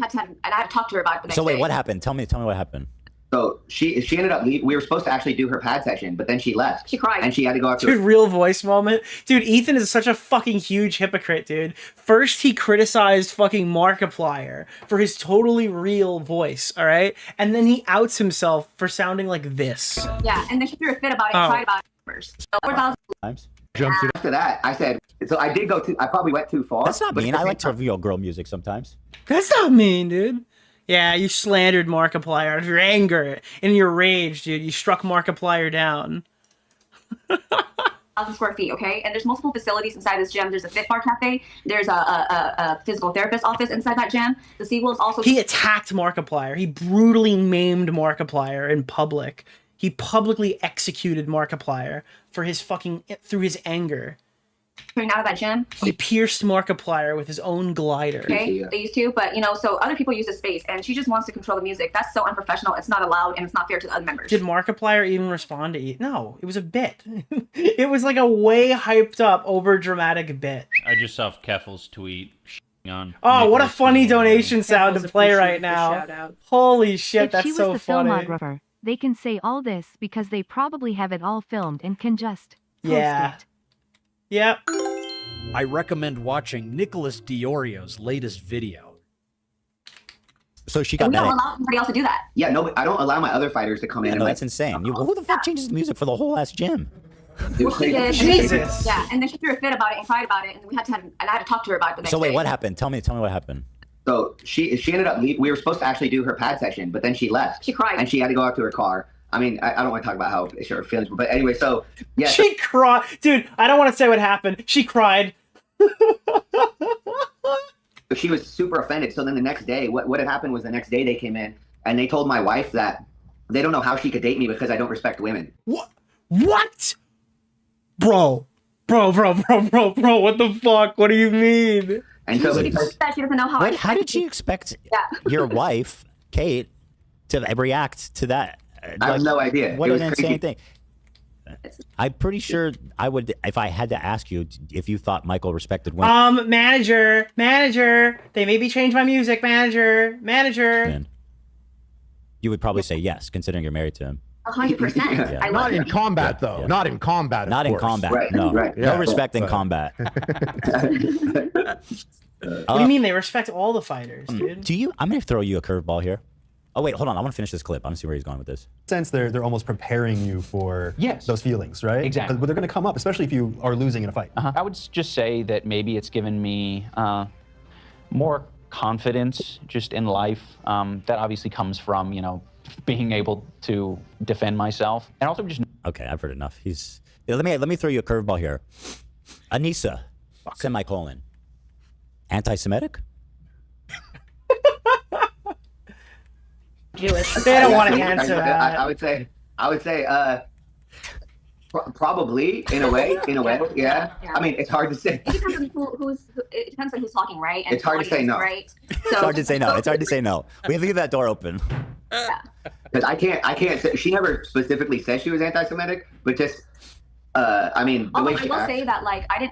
[SPEAKER 1] I had to talk to her about it the next day.
[SPEAKER 2] So wait, what happened? Tell me what happened.
[SPEAKER 3] So she ended up leaving. We were supposed to actually do her pad session, but then she left.
[SPEAKER 1] She cried.
[SPEAKER 3] And she had to go after.
[SPEAKER 4] Dude, real voice moment. Dude, Ethan is such a fucking huge hypocrite, dude. First, he criticized fucking Markiplier for his totally real voice, all right? And then he outs himself for sounding like this.
[SPEAKER 1] Yeah, and then she threw a fit about it and cried about it first. So 4,000
[SPEAKER 2] times.
[SPEAKER 3] After that, I said, so I did go too. I probably went too far.
[SPEAKER 2] That's not mean. I like to reveal girl music sometimes.
[SPEAKER 4] That's not mean, dude. Yeah, you slandered Markiplier out of your anger and your rage, dude. You struck Markiplier down.
[SPEAKER 1] 1,000 square feet, okay? And there's multiple facilities inside this gym. There's a Fit Bar Cafe. There's a physical therapist office inside that gym. The Seawolves also.
[SPEAKER 4] He attacked Markiplier. He brutally maimed Markiplier in public. He publicly executed Markiplier for his through his anger.
[SPEAKER 1] Train out of that gym.
[SPEAKER 4] He pierced Markiplier with his own glider.
[SPEAKER 1] Okay, they used to, but you know, so other people use the space, and she just wants to control the music. That's so unprofessional. It's not allowed, and it's not fair to the other members.
[SPEAKER 4] Did Markiplier even respond to it? No, it was a bit. It was like a way hyped up, over dramatic bit.
[SPEAKER 10] I just saw Keffel's tweet. On
[SPEAKER 4] oh, what a funny donation sound to play right now! Holy shit, that's so funny.
[SPEAKER 12] Filmographer, they can say all this because they probably have it all filmed and can just post it.
[SPEAKER 4] Yep.
[SPEAKER 13] I recommend watching Nicholas DeOrio's latest video.
[SPEAKER 2] So she got
[SPEAKER 1] we don't allow anybody else to do that.
[SPEAKER 3] Yeah, no, I don't allow my other fighters to come in.
[SPEAKER 2] No, that's insane. Who the fuck changes the music for the whole ass gym?
[SPEAKER 1] Well, she did,
[SPEAKER 4] Jesus.
[SPEAKER 1] Yeah, and then she threw a fit about it and cried about it, and I had to talk to her about it the next day.
[SPEAKER 2] So wait, what happened? Tell me what happened.
[SPEAKER 3] So she ended up leaving. We were supposed to actually do her pad session, but then she left.
[SPEAKER 1] She cried.
[SPEAKER 3] And she had to go out to her car. I mean, I don't want to talk about how her feelings were, but anyway, so yeah.
[SPEAKER 4] She cried. Dude, I don't want to say what happened. She cried.
[SPEAKER 3] She was super offended. So then the next day, what had happened was the next day they came in and they told my wife that they don't know how she could date me because I don't respect women.
[SPEAKER 4] What? Bro, what the fuck? What do you mean?
[SPEAKER 3] And so
[SPEAKER 1] she doesn't know how.
[SPEAKER 2] How did she expect your wife, Kate, to react to that?
[SPEAKER 3] I have no idea.
[SPEAKER 2] What an insane thing. I'm pretty sure I would, if I had to ask you if you thought Michael respected women.
[SPEAKER 4] Manager, they maybe change my music, manager.
[SPEAKER 2] Man. You would probably say yes, considering you're married to him.
[SPEAKER 1] 100%.
[SPEAKER 2] Yeah.
[SPEAKER 1] I love
[SPEAKER 7] Not
[SPEAKER 1] it.
[SPEAKER 7] in combat, though. Yeah. Not in combat.
[SPEAKER 2] Not in combat.
[SPEAKER 3] Right,
[SPEAKER 2] no.
[SPEAKER 3] right.
[SPEAKER 2] No respect in combat.
[SPEAKER 4] What do you mean they respect all the fighters, dude?
[SPEAKER 2] I'm going to throw you a curveball here. Oh, wait, hold on. I want to finish this clip. I want to see where he's going with this.
[SPEAKER 14] Sense they're almost preparing you for those feelings, right?
[SPEAKER 9] Exactly.
[SPEAKER 14] But they're going to come up, especially if you are losing in a fight.
[SPEAKER 9] I would just say that maybe it's given me more confidence just in life. That obviously comes from, being able to defend myself, and also just.
[SPEAKER 2] Okay, I've heard enough. Let me throw you a curveball here. Anisa, semicolon, anti-Semitic?
[SPEAKER 4] Jewish. They don't want to answer that.
[SPEAKER 3] I would say, probably in a way, yeah. I mean, it's hard to say.
[SPEAKER 1] It depends on it depends on who's talking, right? And
[SPEAKER 3] it's hard to say no.
[SPEAKER 1] Right? So,
[SPEAKER 2] It's hard to say no. It's hard to say no. We leave that door open.
[SPEAKER 3] Because I can't say, she never specifically said she was anti-Semitic, but just, I mean, the way she
[SPEAKER 1] I will say that, like, I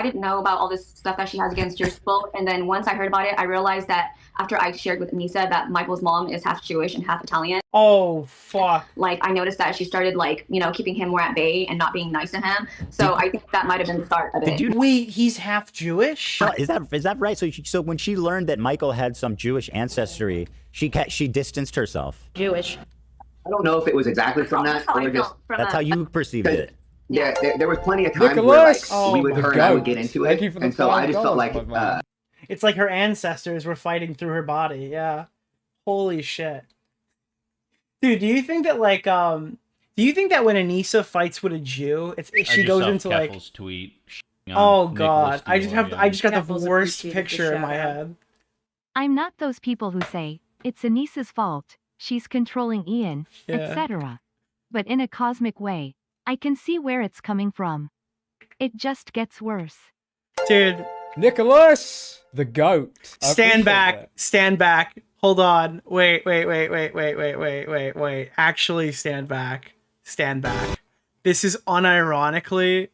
[SPEAKER 1] didn't know about all this stuff that she has against Jewish people, and then once I heard about it, I realized that after I shared with Anisa that Michael's mom is half Jewish and half Italian.
[SPEAKER 4] Oh, fuck.
[SPEAKER 1] Like, I noticed that she started, like, keeping him more at bay and not being nice to him. So I think that might have been the start of it.
[SPEAKER 4] Wait, he's half Jewish?
[SPEAKER 2] Is that right? So when she learned that Michael had some Jewish ancestry, she distanced herself.
[SPEAKER 1] Jewish.
[SPEAKER 3] I don't know if it was exactly from that, or just
[SPEAKER 2] that's how you perceived it.
[SPEAKER 3] Yeah, there was plenty of times where I would get into it, and so I just felt like
[SPEAKER 4] it's like her ancestors were fighting through her body. Yeah, holy shit, dude. Do you think that when Anisa fights with a Jew, she goes into like
[SPEAKER 10] tweet?
[SPEAKER 4] Oh god, I just got the worst picture in my head.
[SPEAKER 12] I'm not those people who say it's Anisa's fault. She's controlling Ian, etc. But in a cosmic way, I can see where it's coming from. It just gets worse.
[SPEAKER 4] Dude.
[SPEAKER 11] Nicholas, the goat.
[SPEAKER 4] Stand back. Hold on. Wait. Actually, stand back. This is unironically.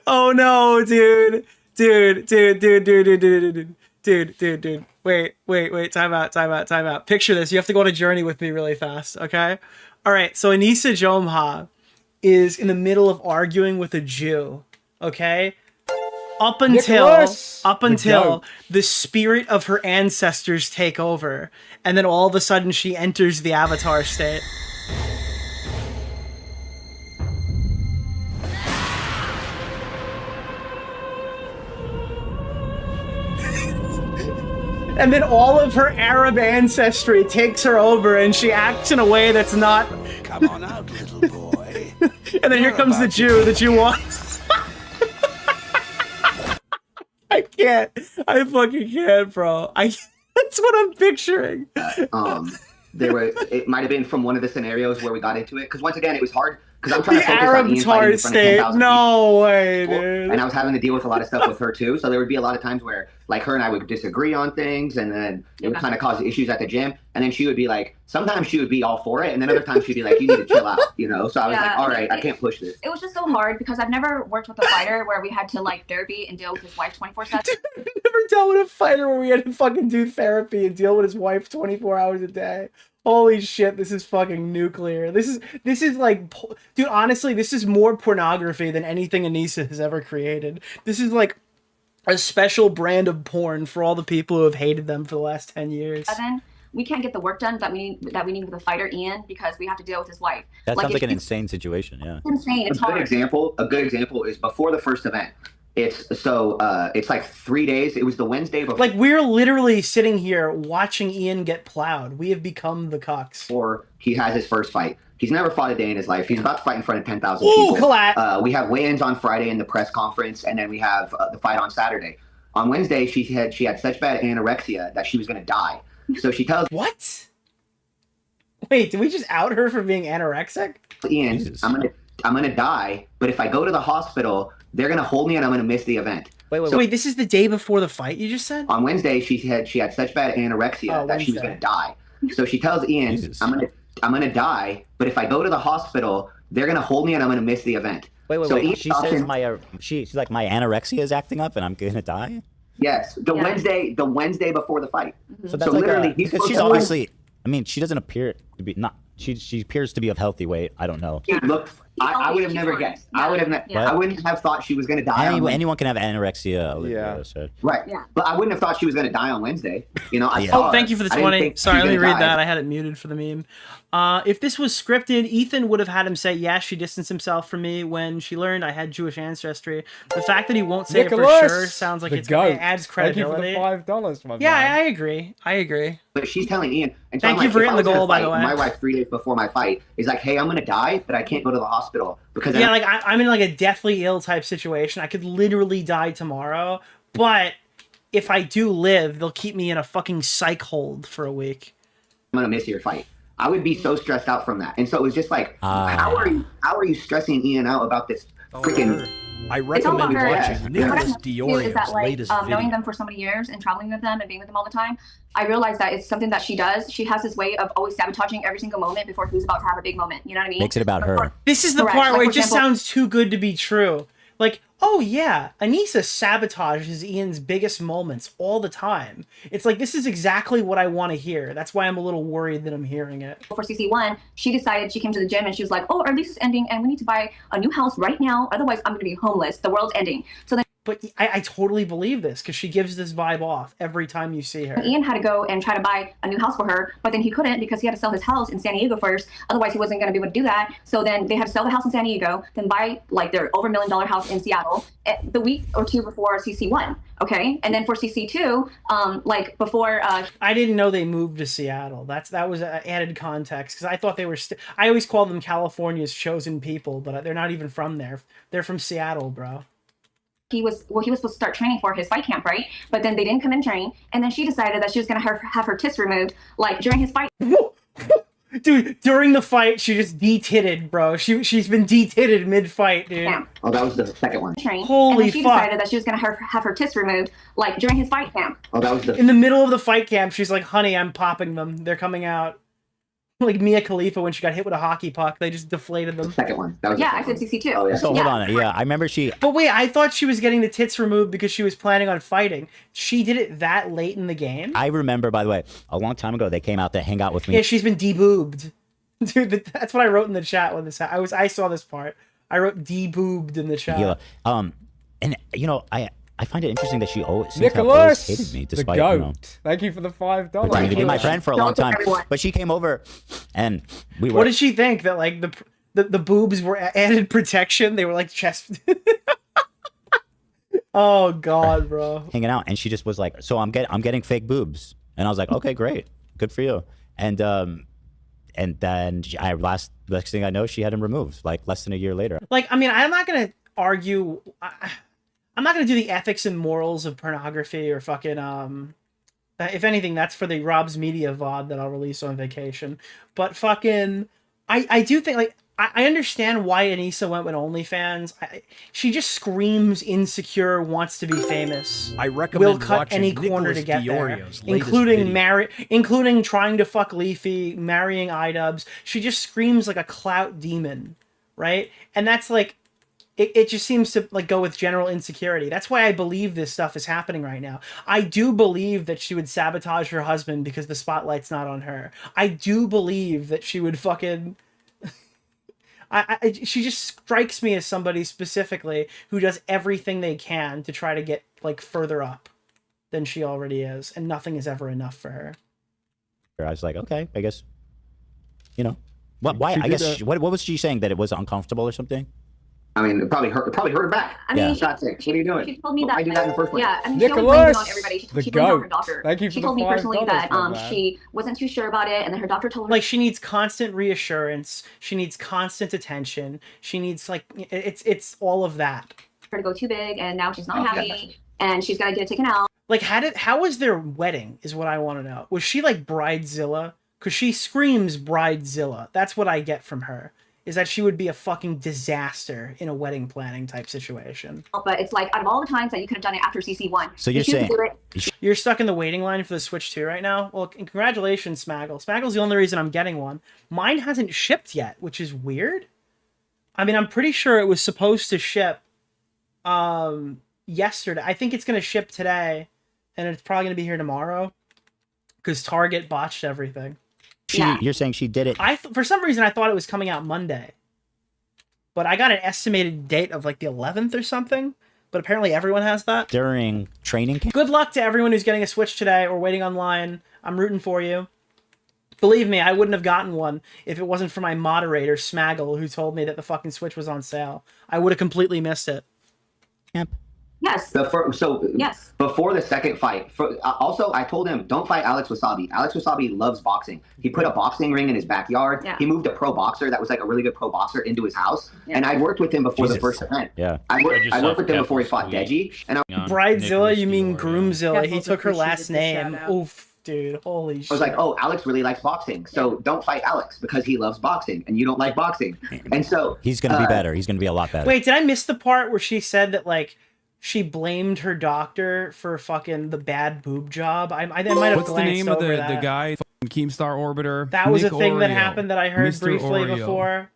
[SPEAKER 4] Oh no, dude. Dude. Wait. Time out. Picture this. You have to go on a journey with me really fast, okay? All right, so Anisa Jomha is in the middle of arguing with a Jew, okay? Up until the spirit of her ancestors take over, and then all of a sudden she enters the avatar state. And then all of her Arab ancestry takes her over, and she acts in a way that's not.
[SPEAKER 15] Come on out, little boy.
[SPEAKER 4] And then here comes the Jew wants. I can't. I fucking can't, bro. That's what I'm picturing.
[SPEAKER 3] It might have been from one of the scenarios where we got into it, because once again, it was hard. Because I'm trying to focus on Ian fighting in front of 10,000
[SPEAKER 4] No way, dude.
[SPEAKER 3] And I was having to deal with a lot of stuff with her too. So there would be a lot of times where, like, her and I would disagree on things, and then it would kind of cause issues at the gym. And then she would be like, sometimes she would be all for it, and then other times she'd be like, you need to chill out, So I was like, all right, I can't push this.
[SPEAKER 1] It was just so hard because I've never worked with a fighter where we had to, like, therapy and deal with his wife 24/7.
[SPEAKER 4] I've never dealt with a fighter where we had to fucking do therapy and deal with his wife 24 hours a day. Holy shit, this is fucking nuclear. This is like, dude, honestly, this is more pornography than anything Anisa has ever created. This is like a special brand of porn for all the people who have hated them for the last 10 years.
[SPEAKER 1] Then we can't get the work done that we need with the fighter Ian because we have to deal with his wife.
[SPEAKER 2] That sounds like an insane situation, yeah.
[SPEAKER 1] It's insane. It's
[SPEAKER 3] hard. A good example is before the first event. It's like 3 days. It was the Wednesday before.
[SPEAKER 4] Like, we're literally sitting here watching Ian get plowed. We have become the cucks.
[SPEAKER 3] Or he has his first fight. He's never fought a day in his life. He's about to fight in front of 10,000 people. We have weigh-ins on Friday in the press conference, and then we have the fight on Saturday. On Wednesday, she had such bad anorexia that she was going to die. So she tells
[SPEAKER 4] What? Wait, did we just out her for being anorexic?
[SPEAKER 3] Ian, Jesus. I'm gonna die, but if I go to the hospital, they're gonna hold me and I'm gonna miss the event.
[SPEAKER 4] Wait, this is the day before the fight you just said?
[SPEAKER 3] On Wednesday, she had such bad anorexia that she was gonna die. So she tells Ian, Jesus. I'm gonna die, but if I go to the hospital, they're gonna hold me and I'm gonna miss the event.
[SPEAKER 2] Wait. She says she's like, my anorexia is acting up and I'm gonna die?
[SPEAKER 3] Yes. The Wednesday before the fight.
[SPEAKER 2] So that's literally because she's obviously, I mean, she doesn't appear to be she appears to be of healthy weight. I don't know.
[SPEAKER 3] I would have never guessed.
[SPEAKER 1] Yeah.
[SPEAKER 3] I wouldn't have thought she was going to die.
[SPEAKER 2] Anyone can have anorexia.
[SPEAKER 3] Yeah. Right. Yeah. But I wouldn't have thought she was going to die on Wednesday. You know.
[SPEAKER 4] Oh, thank you for the 20. Sorry, let me read that. I had it muted for the meme. If this was scripted, Ethan would have had him say, "Yeah, she distanced himself from me when she learned I had Jewish ancestry." The fact that he won't say it for sure sounds like it adds credibility.
[SPEAKER 11] Thank you for the $5,
[SPEAKER 4] yeah, I agree.
[SPEAKER 3] But she's telling Ian. And
[SPEAKER 4] thank you for hitting the goal, by the way.
[SPEAKER 3] My wife 3 days before my fight is like, "Hey, I'm going to die, but I can't go to the hospital because."
[SPEAKER 4] Yeah, like I'm in like a deathly ill type situation. I could literally die tomorrow, but if I do live, they'll keep me in a fucking psych hold for a week.
[SPEAKER 3] I'm going to miss your fight. I would be so stressed out from that. And so it was just like, how are you stressing Ian out about this freaking...
[SPEAKER 13] I recommend watching Nicholas DeOrio's latest video.
[SPEAKER 1] Knowing them for so many years and traveling with them and being with them all the time, I realized that it's something that she does. She has this way of always sabotaging every single moment before who's about to have a big moment. You know what I mean?
[SPEAKER 2] Makes it about her.
[SPEAKER 4] This is the part where it just sounds too good to be true. Like, oh yeah, Anisa sabotages Ian's biggest moments all the time. It's like, this is exactly what I want to hear. That's why I'm a little worried that I'm hearing it.
[SPEAKER 1] For CC1, she decided, she came to the gym and she was like, oh, our lease is ending and we need to buy a new house right now. Otherwise, I'm going to be homeless. The world's ending. So then.
[SPEAKER 4] But I totally believe this because she gives this vibe off every time you see her.
[SPEAKER 1] Ian had to go and try to buy a new house for her, but then he couldn't because he had to sell his house in San Diego first. Otherwise, he wasn't going to be able to do that. So then they had to sell the house in San Diego, then buy like their over $1 million house in Seattle the week or two before CC1. Okay, and then for CC2, like before.
[SPEAKER 4] I didn't know they moved to Seattle. That was added context because I thought they were. I always call them California's chosen people, but they're not even from there. They're from Seattle, bro.
[SPEAKER 1] He was supposed to start training for his fight camp, right? But then they didn't come in train, and then she decided that she was gonna have her tits removed, like during his fight.
[SPEAKER 4] Dude, during the fight, she just de-titted, bro. She's been de-titted mid-fight, dude.
[SPEAKER 1] Yeah.
[SPEAKER 3] Oh, that was the second one.
[SPEAKER 4] Holy
[SPEAKER 1] and then she
[SPEAKER 4] fuck.
[SPEAKER 1] decided that she was gonna have her tits removed, like during his fight camp.
[SPEAKER 3] Oh, that was
[SPEAKER 4] in the middle of the fight camp. She's like, "Honey, I'm popping them. They're coming out." Like Mia Khalifa when she got hit with a hockey puck, they just deflated them.
[SPEAKER 3] Second one. That was
[SPEAKER 1] I said CC2.
[SPEAKER 3] Oh, yeah.
[SPEAKER 2] So hold on. Yeah, I remember she.
[SPEAKER 4] But wait, I thought she was getting the tits removed because she was planning on fighting. She did it that late in the game.
[SPEAKER 2] I remember, by the way, a long time ago they came out to hang out with me.
[SPEAKER 4] Yeah, she's been deboobed. Dude, that's what I wrote in the chat when this I saw this part. I wrote deboobed in the chat.
[SPEAKER 2] Yeah. And you know, I find it interesting that she always
[SPEAKER 11] Nicholas,
[SPEAKER 2] hated me,
[SPEAKER 11] the
[SPEAKER 2] despite
[SPEAKER 11] goat.
[SPEAKER 2] You know,
[SPEAKER 11] thank you for the $5.
[SPEAKER 2] Pretending to be my friend for a long time. But she came over, and we were.
[SPEAKER 4] What did she think that like the boobs were added protection? They were like chest. Oh God, bro.
[SPEAKER 2] Hanging out, and she just was like, "So I'm getting fake boobs," and I was like, "Okay, great, good for you." And then next thing I know, she had him removed like less than a year later.
[SPEAKER 4] Like, I mean, I'm not gonna argue. I'm not gonna do the ethics and morals of pornography or fucking if anything, that's for the Rob's Media VOD that I'll release on vacation. But fucking, I do think like I understand why Anisa went with OnlyFans. She just screams insecure, wants to be famous.
[SPEAKER 13] I recommend
[SPEAKER 4] will cut
[SPEAKER 13] watching
[SPEAKER 4] any corner
[SPEAKER 13] Nicholas
[SPEAKER 4] to get
[SPEAKER 13] DeOrio's
[SPEAKER 4] there,
[SPEAKER 13] latest
[SPEAKER 4] including trying to fuck Leafy, marrying iDubbbz. She just screams like a clout demon, right? And that's like. It just seems to like go with general insecurity. That's why I believe this stuff is happening right now. I do believe that she would sabotage her husband because the spotlight's not on her. I do believe that she would fucking... she just strikes me as somebody specifically who does everything they can to try to get like further up than she already is, and nothing is ever enough for her.
[SPEAKER 2] I was like, okay, I guess, you know, why? I guess what was she saying, that it was uncomfortable or something?
[SPEAKER 3] I mean, it probably hurt her back.
[SPEAKER 1] I mean,
[SPEAKER 3] what are you doing?
[SPEAKER 1] She told me that.
[SPEAKER 3] I do that in the first place.
[SPEAKER 1] Yeah, I mean, she always blames it on everybody. She blamed it on her doctor.
[SPEAKER 11] Thank you for
[SPEAKER 1] she told me
[SPEAKER 11] $5,
[SPEAKER 1] personally that she wasn't too sure about it, and then her doctor told her
[SPEAKER 4] like she needs constant reassurance. She needs constant attention. She needs like it's all of that.
[SPEAKER 1] Her to go too big, and now she's not happy, and she's got to get it taken out.
[SPEAKER 4] Like, how was their wedding? Is what I want to know. Was she like Bridezilla? Because she screams Bridezilla. That's what I get from her. Is that she would be a fucking disaster in a wedding planning type situation.
[SPEAKER 1] But it's like, out of all the times that you could have done it after CC1.
[SPEAKER 2] So you're saying...
[SPEAKER 4] You're stuck in the waiting line for the Switch 2 right now? Well, congratulations, Smaggle. Smaggle's the only reason I'm getting one. Mine hasn't shipped yet, which is weird. I mean, I'm pretty sure it was supposed to ship yesterday. I think it's going to ship today, and it's probably going to be here tomorrow. Because Target botched everything.
[SPEAKER 2] You're saying she did it.
[SPEAKER 4] For some reason I thought it was coming out Monday, but I got an estimated date of like the 11th or something. But apparently everyone has that.
[SPEAKER 2] During training camp?
[SPEAKER 4] Good luck to everyone who's getting a Switch today or waiting online. I'm rooting for you. Believe me, I wouldn't have gotten one if it wasn't for my moderator, Smaggle, who told me that the fucking Switch was on sale. I would have completely missed it.
[SPEAKER 2] Yep.
[SPEAKER 1] Yes.
[SPEAKER 3] Yes. Before the second fight, also I told him don't fight Alex Wasabi. Alex Wasabi loves boxing. He put a boxing ring in his backyard. Yeah. He moved a pro boxer that was like a really good pro boxer into his house. Yeah. And I worked with him before the first event.
[SPEAKER 2] Yeah.
[SPEAKER 3] I worked with him before he fought Deji. And
[SPEAKER 4] Bridezilla, you mean Groomzilla? He took her last name. Oof. Dude, holy shit.
[SPEAKER 3] I was like, oh, Alex really likes boxing, so don't fight Alex because he loves boxing and you don't like boxing. And so
[SPEAKER 2] he's gonna be better. He's gonna be a lot better.
[SPEAKER 4] Wait, did I miss the part where she said that like she blamed her doctor for fucking the bad boob job? I might have
[SPEAKER 5] What's the name of the guy? Keemstar Orbiter.
[SPEAKER 4] That was
[SPEAKER 5] Nick
[SPEAKER 4] a thing
[SPEAKER 5] Oreo.
[SPEAKER 4] that happened that I heard
[SPEAKER 5] Mr.
[SPEAKER 4] briefly
[SPEAKER 5] Oreo.
[SPEAKER 4] before.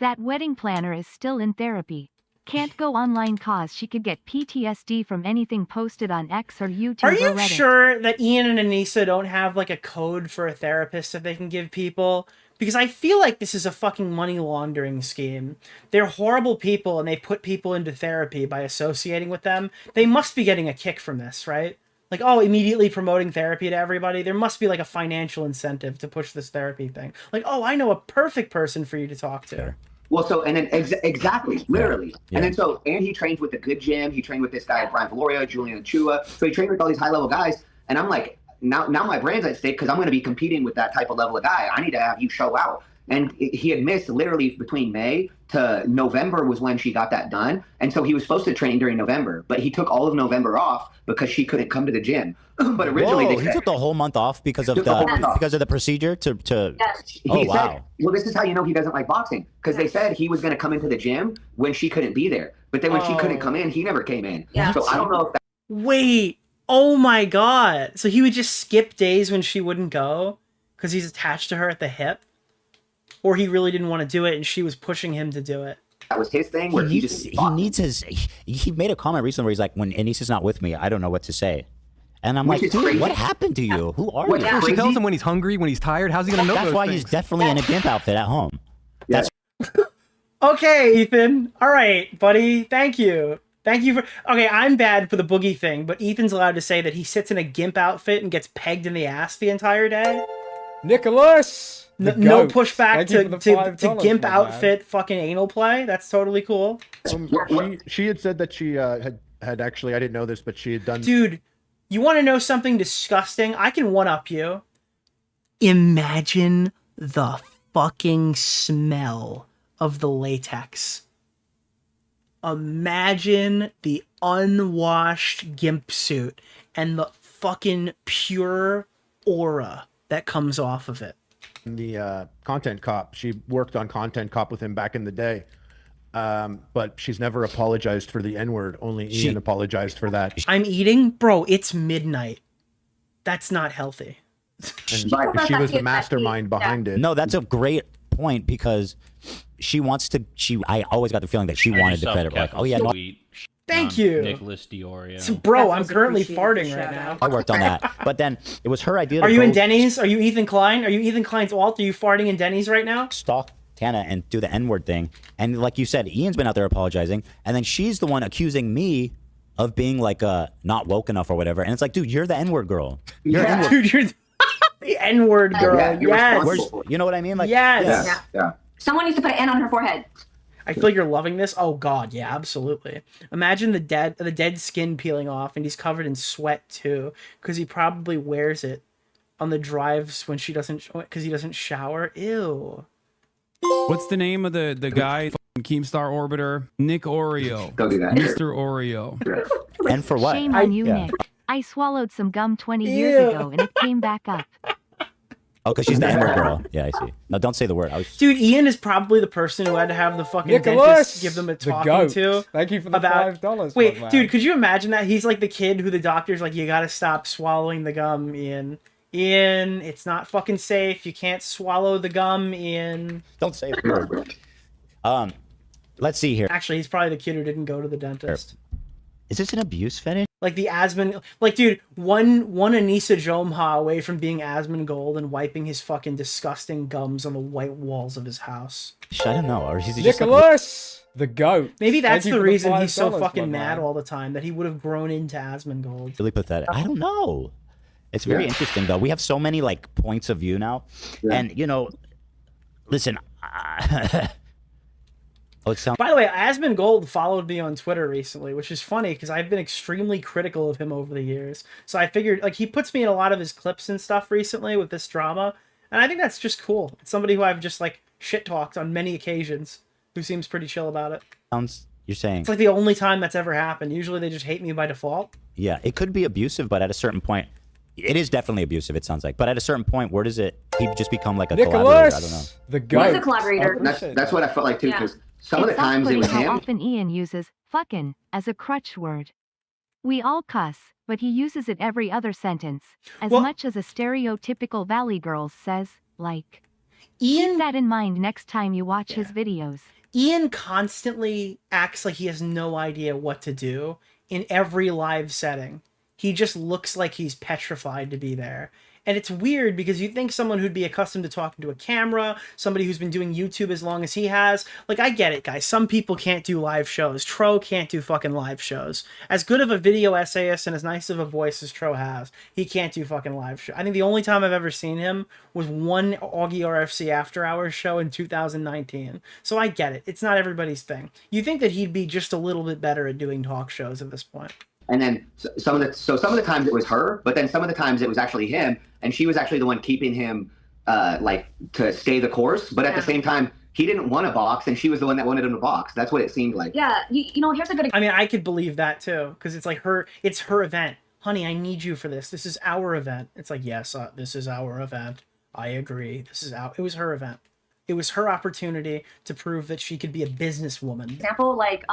[SPEAKER 12] That wedding planner is still in therapy. Can't go online cause she could get PTSD from anything posted on X or YouTube
[SPEAKER 4] Are you
[SPEAKER 12] or Reddit.
[SPEAKER 4] sure that Ian and Anisa don't have like a code for a therapist that they can give people? Because I feel like this is a fucking money laundering scheme. They're horrible people and they put people into therapy by associating with them. They must be getting a kick from this, right? Like, oh, immediately promoting therapy to everybody. There must be like a financial incentive to push this therapy thing. Like, oh, I know a perfect person for you to talk to.
[SPEAKER 2] Sure.
[SPEAKER 3] Well, so, and then exactly, literally. Yeah. And then and he trains with the good gym. He trained with this guy, Brian Valorio, Julian Chua. So he trained with all these high level guys. And I'm like, now my brand's at stake because I'm going to be competing with that type of level of guy. I need to have you show out. And he had missed literally between May to November was when she got that done. And so he was supposed to train during November, but he took all of November off because she couldn't come to the gym. But originally
[SPEAKER 2] he took the whole month off because of the procedure to
[SPEAKER 3] Yes.
[SPEAKER 2] Oh,
[SPEAKER 3] he
[SPEAKER 2] wow.
[SPEAKER 3] said, well, this is how you know he doesn't like boxing, because they said he was going to come into the gym when she couldn't be there. But then when she couldn't come in, he never came in.
[SPEAKER 1] Yeah.
[SPEAKER 3] So I don't know if that.
[SPEAKER 4] Wait. Oh my god. So he would just skip days when she wouldn't go because he's attached to her at the hip? Or he really didn't want to do it and she was pushing him to do it?
[SPEAKER 3] That was his thing where he
[SPEAKER 2] needs his. He made a comment recently where he's like, when Anisa's not with me, I don't know what to say. And I'm like, dude, what happened to you? Who are you?
[SPEAKER 14] She tells him when he's hungry, when he's tired. How's he gonna know?
[SPEAKER 2] That's
[SPEAKER 14] those
[SPEAKER 2] why
[SPEAKER 14] things?
[SPEAKER 2] he's definitely in a gimp outfit at home. That's
[SPEAKER 4] Okay, Ethan. All right, buddy. Thank you. Thank you for... Okay, I'm bad for the boogie thing, but Ethan's allowed to say that he sits in a gimp outfit and gets pegged in the ass the entire day.
[SPEAKER 11] Nicholas!
[SPEAKER 4] No pushback to gimp outfit fucking anal play. That's totally cool.
[SPEAKER 7] She had said that she had actually, I didn't know this, but she had done...
[SPEAKER 4] Dude, you want to know something disgusting? I can one-up you. Imagine the fucking smell of the latex. Imagine the unwashed gimp suit and the fucking pure aura that comes off of it.
[SPEAKER 7] The Content Cop, she worked on Content Cop with him back in the day, but she's never apologized for the N-word. Only Ian apologized for that.
[SPEAKER 4] I'm eating? Bro, it's midnight. That's not healthy.
[SPEAKER 7] And she was the mastermind behind it.
[SPEAKER 2] No, that's a great point because she wants to. I always got the feeling that she wanted to credit. Like, oh yeah, no,
[SPEAKER 4] thank you,
[SPEAKER 10] Nicholas DeOrio.
[SPEAKER 4] So, bro, I'm currently farting right now.
[SPEAKER 2] I worked on that, but then it was her idea.
[SPEAKER 4] Are you in Denny's? Are you Ethan Klein? Are you Ethan Klein's alt? Are you farting in Denny's right now?
[SPEAKER 2] Stalk Tana and do the N-word thing, and like you said, Ian's been out there apologizing, and then she's the one accusing me of being like not woke enough or whatever, and it's like, dude, you're the N-word girl. You're N-word.
[SPEAKER 4] Dude, you're the N-word girl. Yes.
[SPEAKER 2] You know what I mean? Like,
[SPEAKER 4] yes.
[SPEAKER 3] Yeah.
[SPEAKER 1] Someone needs to put an N on her forehead.
[SPEAKER 4] I feel like you're loving this. Oh god, yeah, absolutely. Imagine the dead skin peeling off, and he's covered in sweat too, because he probably wears it on the drives when she doesn't, because he doesn't shower. Ew.
[SPEAKER 5] What's the name of the guy? Keemstar Orbiter, Nick Oreo.
[SPEAKER 3] Go do that.
[SPEAKER 5] Mr. Oreo.
[SPEAKER 2] And for what?
[SPEAKER 12] Shame on you, Nick. I swallowed some gum 20 years ago and it came back up.
[SPEAKER 2] Oh, because she's the N-word girl. Yeah, I see. No, don't say the word.
[SPEAKER 4] Dude, Ian is probably the person who had to have the fucking
[SPEAKER 11] Nicholas,
[SPEAKER 4] dentist give them a talking to.
[SPEAKER 11] Thank you for the $5.
[SPEAKER 4] Wait, dude, could you imagine that? He's like the kid who the doctor's like, you gotta stop swallowing the gum, Ian. Ian, it's not fucking safe. You can't swallow the gum, Ian.
[SPEAKER 2] Don't say the word. Let's see here.
[SPEAKER 4] Actually, he's probably the kid who didn't go to the dentist.
[SPEAKER 2] Is this an abuse fetish?
[SPEAKER 4] Like the Asmon, like dude, one Anisa Jomha away from being Asmongold and wiping his fucking disgusting gums on the white walls of his house.
[SPEAKER 2] I don't know. Or is he
[SPEAKER 11] Nicholas, the goat.
[SPEAKER 4] Maybe that's
[SPEAKER 11] Thank you
[SPEAKER 4] the
[SPEAKER 11] for the
[SPEAKER 4] reason he's so
[SPEAKER 11] $5,
[SPEAKER 4] fucking
[SPEAKER 11] my
[SPEAKER 4] mad
[SPEAKER 11] man.
[SPEAKER 4] all the time, that he would have grown into Asmongold.
[SPEAKER 2] Really pathetic. I don't know. It's very interesting though. We have so many like points of view now, and you know, listen.
[SPEAKER 4] By the way, Asmongold followed me on Twitter recently, which is funny because I've been extremely critical of him over the years. So I figured, like, he puts me in a lot of his clips and stuff recently with this drama, and I think that's just cool. It's somebody who I've just like shit talked on many occasions, who seems pretty chill about it.
[SPEAKER 2] You're saying
[SPEAKER 4] It's like the only time that's ever happened. Usually they just hate me by default.
[SPEAKER 2] yeah, it could be abusive, but at a certain point, it is definitely abusive. It sounds like, but at a certain point, where does it? He just become like a collaborator. I don't know.
[SPEAKER 11] The goat.
[SPEAKER 1] He's a collaborator.
[SPEAKER 3] That's what I felt like too, because some of the times it was
[SPEAKER 12] how
[SPEAKER 3] him.
[SPEAKER 12] often Ian uses "fucking" as a crutch word. We all cuss, but he uses it every other sentence, as much as a stereotypical Valley Girls says, like.
[SPEAKER 4] Ian,
[SPEAKER 12] keep that in mind next time you watch his videos.
[SPEAKER 4] Ian constantly acts like he has no idea what to do in every live setting. He just looks like he's petrified to be there. And it's weird because you think someone who'd be accustomed to talking to a camera, somebody who's been doing YouTube as long as he has, like, I get it, guys. Some people can't do live shows. Tro can't do fucking live shows. As good of a video essayist and as nice of a voice as Tro has, he can't do fucking live show. I think the only time I've ever seen him was one Augie RFC After Hours show in 2019. So I get it. It's not everybody's thing. You think that he'd be just a little bit better at doing talk shows at this point.
[SPEAKER 3] And then some of the times it was her, but then some of the times it was actually him, and she was actually the one keeping him like to stay the course. But at the same time, he didn't want to box, and she was the one that wanted him to box. That's what it seemed like.
[SPEAKER 1] Yeah, you know, here's a good.
[SPEAKER 4] I mean, I could believe that too, because it's like it's her event. Honey, I need you for this. This is our event. It's like, yes, this is our event. I agree. It was her event. It was her opportunity to prove that she could be a businesswoman.
[SPEAKER 1] Example, like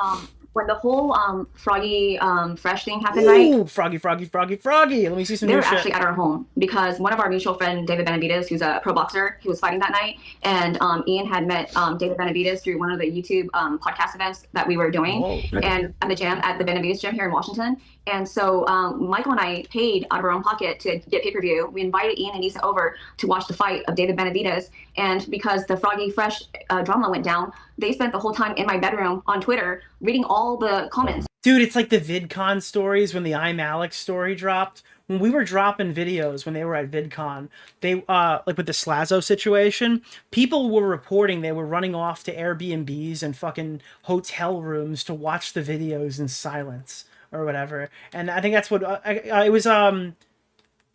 [SPEAKER 1] when the whole Froggy Fresh thing happened,
[SPEAKER 4] Ooh,
[SPEAKER 1] right?
[SPEAKER 4] Froggy. Let me see some
[SPEAKER 1] They
[SPEAKER 4] new
[SPEAKER 1] were
[SPEAKER 4] shit.
[SPEAKER 1] actually at our home because one of our mutual friend, David Benavides, who's a pro boxer, he was fighting that night. And Ian had met David Benavides through one of the YouTube podcast events that we were doing.
[SPEAKER 3] Whoa.
[SPEAKER 1] And at the gym, at the Benavides gym here in Washington. And so Michael and I paid out of our own pocket to get pay-per-view. We invited Ian and Anisa over to watch the fight of David Benavides. And because the Froggy Fresh drama went down, they spent the whole time in my bedroom on Twitter reading all the comments.
[SPEAKER 4] Dude, it's like the VidCon stories when the I'm Alex story dropped. When we were dropping videos when they were at VidCon, they like with the Slazo situation, people were reporting they were running off to Airbnbs and fucking hotel rooms to watch the videos in silence or whatever. And I think that's what it was.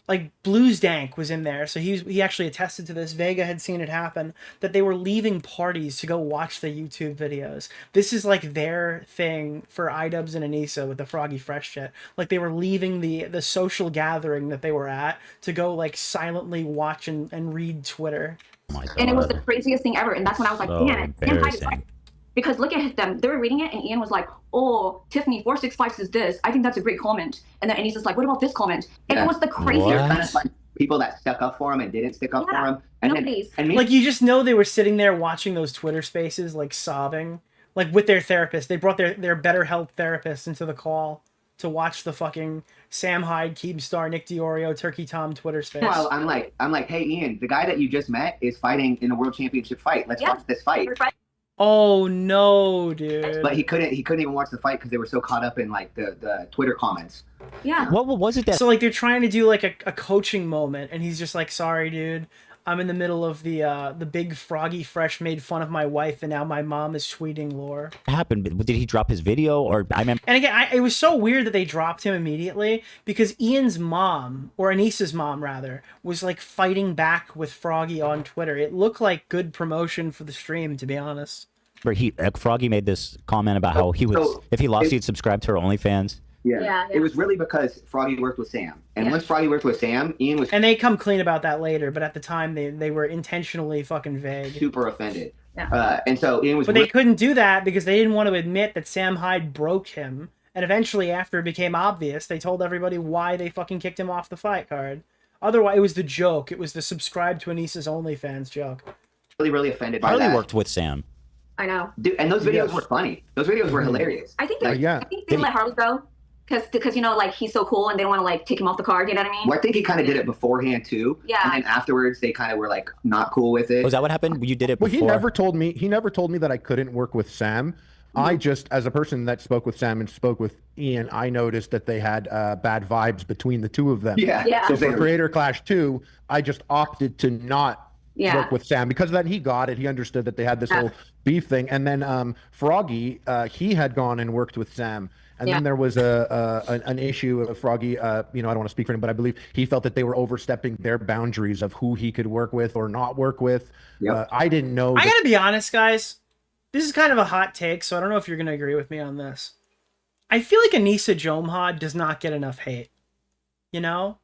[SPEAKER 4] Like Blues Dank was in there, so he actually attested to this. Vega had seen it happen, that they were leaving parties to go watch the YouTube videos. This is like their thing for iDubbbz and Anisa with the Froggy Fresh shit. Like they were leaving the social gathering that they were at to go like silently watch and read Twitter.
[SPEAKER 2] Oh
[SPEAKER 1] and it was the craziest thing ever. And that's when I was like,
[SPEAKER 2] So
[SPEAKER 1] man, Sam Hyde is right. Because look at them, they were reading it, and Ian was like, "Oh, Tiffany 465 says this. I think that's a great comment." And then Anissa's like, "What about this comment?" And it was the craziest.
[SPEAKER 3] Kind of like people that stuck up for him and didn't stick up for him. And
[SPEAKER 4] like you just know they were sitting there watching those Twitter spaces, like sobbing, like with their therapist. They brought their BetterHelp therapist into the call to watch the fucking Sam Hyde, Keemstar, Nick DeOrio, Turkey Tom Twitter space.
[SPEAKER 3] Well, I'm like, hey Ian, the guy that you just met is fighting in a world championship fight. Let's watch this fight.
[SPEAKER 4] Oh no, dude!
[SPEAKER 3] But he couldn't even watch the fight because they were so caught up in like the Twitter comments.
[SPEAKER 1] Yeah.
[SPEAKER 2] What was it that?
[SPEAKER 4] So like they're trying to do like a coaching moment, and he's just like, "Sorry, dude, I'm in the middle of the big Froggy Fresh made fun of my wife, and now my mom is tweeting lore."
[SPEAKER 2] What happened? Did he drop his video, or I remember?
[SPEAKER 4] And again, it was so weird that they dropped him immediately because Ian's mom, or Anisa's mom rather, was like fighting back with Froggy on Twitter. It looked like good promotion for the stream, to be honest.
[SPEAKER 2] Where Froggy made this comment about how he would, if he lost, he'd subscribe to her OnlyFans.
[SPEAKER 3] Yeah. It was really because Froggy worked with Sam, and once Froggy worked with Sam, Ian was.
[SPEAKER 4] And they come clean about that later, but at the time they were intentionally fucking vague.
[SPEAKER 3] Super offended. And so Ian was.
[SPEAKER 4] But they couldn't do that because they didn't want to admit that Sam Hyde broke him. And eventually, after it became obvious, they told everybody why they fucking kicked him off the fight card. Otherwise, it was the joke. It was the subscribe to Anissa's OnlyFans joke.
[SPEAKER 3] Really offended by
[SPEAKER 2] Harley
[SPEAKER 3] that.
[SPEAKER 2] worked with Sam.
[SPEAKER 1] I know.
[SPEAKER 3] Dude, and those videos were funny. Those videos were hilarious.
[SPEAKER 1] I think
[SPEAKER 3] Like,
[SPEAKER 1] I think they let Harley go. Because you know, like he's so cool and they don't want to like take him off the card. You know what I mean?
[SPEAKER 3] Well, I think he kind of did it beforehand too.
[SPEAKER 1] Yeah.
[SPEAKER 3] And then afterwards, they kind of were like not cool with it.
[SPEAKER 2] Was that what happened? You did it before?
[SPEAKER 7] Well, he never told me. He never told me that I couldn't work with Sam. I just, as a person that spoke with Sam and spoke with Ian, I noticed that they had bad vibes between the two of them.
[SPEAKER 1] Yeah.
[SPEAKER 7] So for Creator Clash 2, I just opted to not work with Sam because then he got it. He understood that they had this whole beef thing. And then Froggy, he had gone and worked with Sam. And then there was an issue of Froggy, you know, I don't want to speak for him, but I believe he felt that they were overstepping their boundaries of who he could work with or not work with. I didn't know.
[SPEAKER 4] I gotta be honest, guys. This is kind of a hot take, so I don't know if you're going to agree with me on this. I feel like Anisa Jomhad does not get enough hate. You know?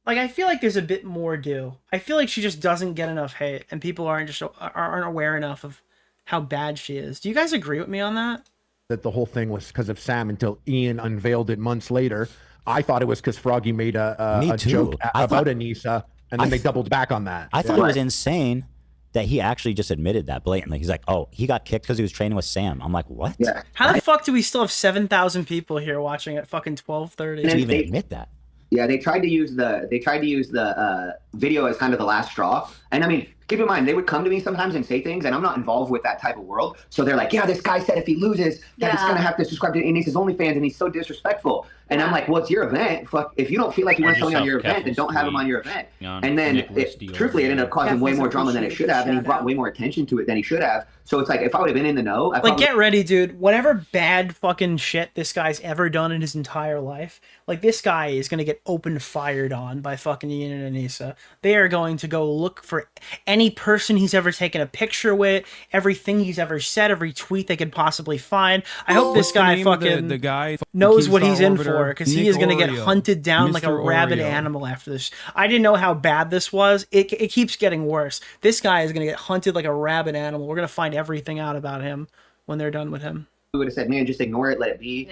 [SPEAKER 4] Like, I feel like there's a bit more due. I feel like she just doesn't get enough hate, and people aren't aware enough of how bad she is. Do you guys agree with me on that?
[SPEAKER 7] That the whole thing was because of Sam until Ian unveiled it months later. I thought it was because Froggy made a joke about Anisa, and then they doubled back on that.
[SPEAKER 2] I thought it was insane that he actually just admitted that blatantly. He's like, oh, he got kicked because he was training with Sam. I'm like, what?
[SPEAKER 3] Yeah.
[SPEAKER 4] How the fuck do we still have 7,000 people here watching at fucking 12:30?
[SPEAKER 2] To even admit that.
[SPEAKER 3] Yeah, they tried to use the video as kind of the last straw. And I mean, keep in mind, they would come to me sometimes and say things, and I'm not involved with that type of world. So they're like, yeah, this guy said if he loses, that he's gonna have to subscribe to Anisa's OnlyFans, and he's so disrespectful. And I'm like, well, it's your event. Fuck, if you don't feel like you want something on your event, then don't have him on your event. And then, truthfully, it ended up causing way more drama than it should have, and he brought way more attention to it than he should have. So it's like, if I would have been in the know,
[SPEAKER 4] like, get ready, dude. Whatever bad fucking shit this guy's ever done in his entire life, like, this guy is gonna get open fired on by fucking Ian and Anisa. They are going to go look for any person he's ever taken a picture with, everything he's ever said, every tweet they could possibly find. I hope this guy fucking
[SPEAKER 5] the guy
[SPEAKER 4] knows what he's in for, because he is going to get hunted down like a rabid animal after this. I didn't know how bad this was. It keeps getting worse. This guy is going to get hunted like a rabid animal. We're going to find everything out about him when they're done with him.
[SPEAKER 3] We would have said, man, just ignore it, let it be.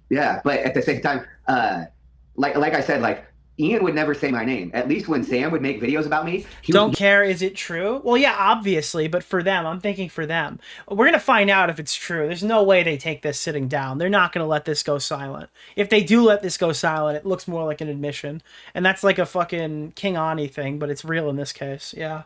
[SPEAKER 1] Yeah.
[SPEAKER 3] But at the same time, like I said, like, Ian would never say my name. At least when Sam would make videos about me, he
[SPEAKER 4] don't care. Is it true? Well, yeah, obviously, but for them, I'm thinking for them. We're going to find out if it's true. There's no way they take this sitting down. They're not going to let this go silent. If they do let this go silent, it looks more like an admission. And that's like a fucking King Ani thing, but it's real in this case. Yeah.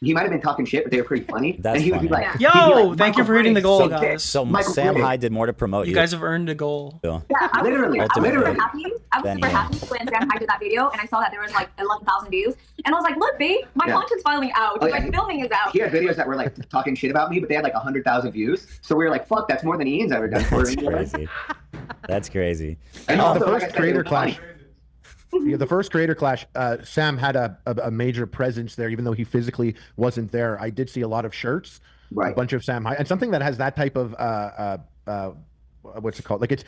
[SPEAKER 3] He might have been talking shit, but they were pretty funny.
[SPEAKER 2] That's
[SPEAKER 3] and he
[SPEAKER 2] funny.
[SPEAKER 3] would be like,
[SPEAKER 4] yo, thank you for hitting the goal, guys.
[SPEAKER 2] So Sam Hyde did more to promote you.
[SPEAKER 4] You guys have earned a goal.
[SPEAKER 1] Yeah, I was super happy. I was super happy when Sam Hyde did that video, and I saw that there was like 11,000 views, and I was like, look, babe, my content's finally out. My filming is out.
[SPEAKER 3] He had videos that were like talking shit about me, but they had like 100,000 views. So we were like, fuck, that's more than Ian's ever done for me.
[SPEAKER 2] That's crazy. That's crazy.
[SPEAKER 7] And the first Creator Clash. Yeah, the first Creator Clash, Sam had a major presence there, even though he physically wasn't there. I did see a lot of shirts, a bunch of Sam Hyde, and something that has that type of what's it called? Like it's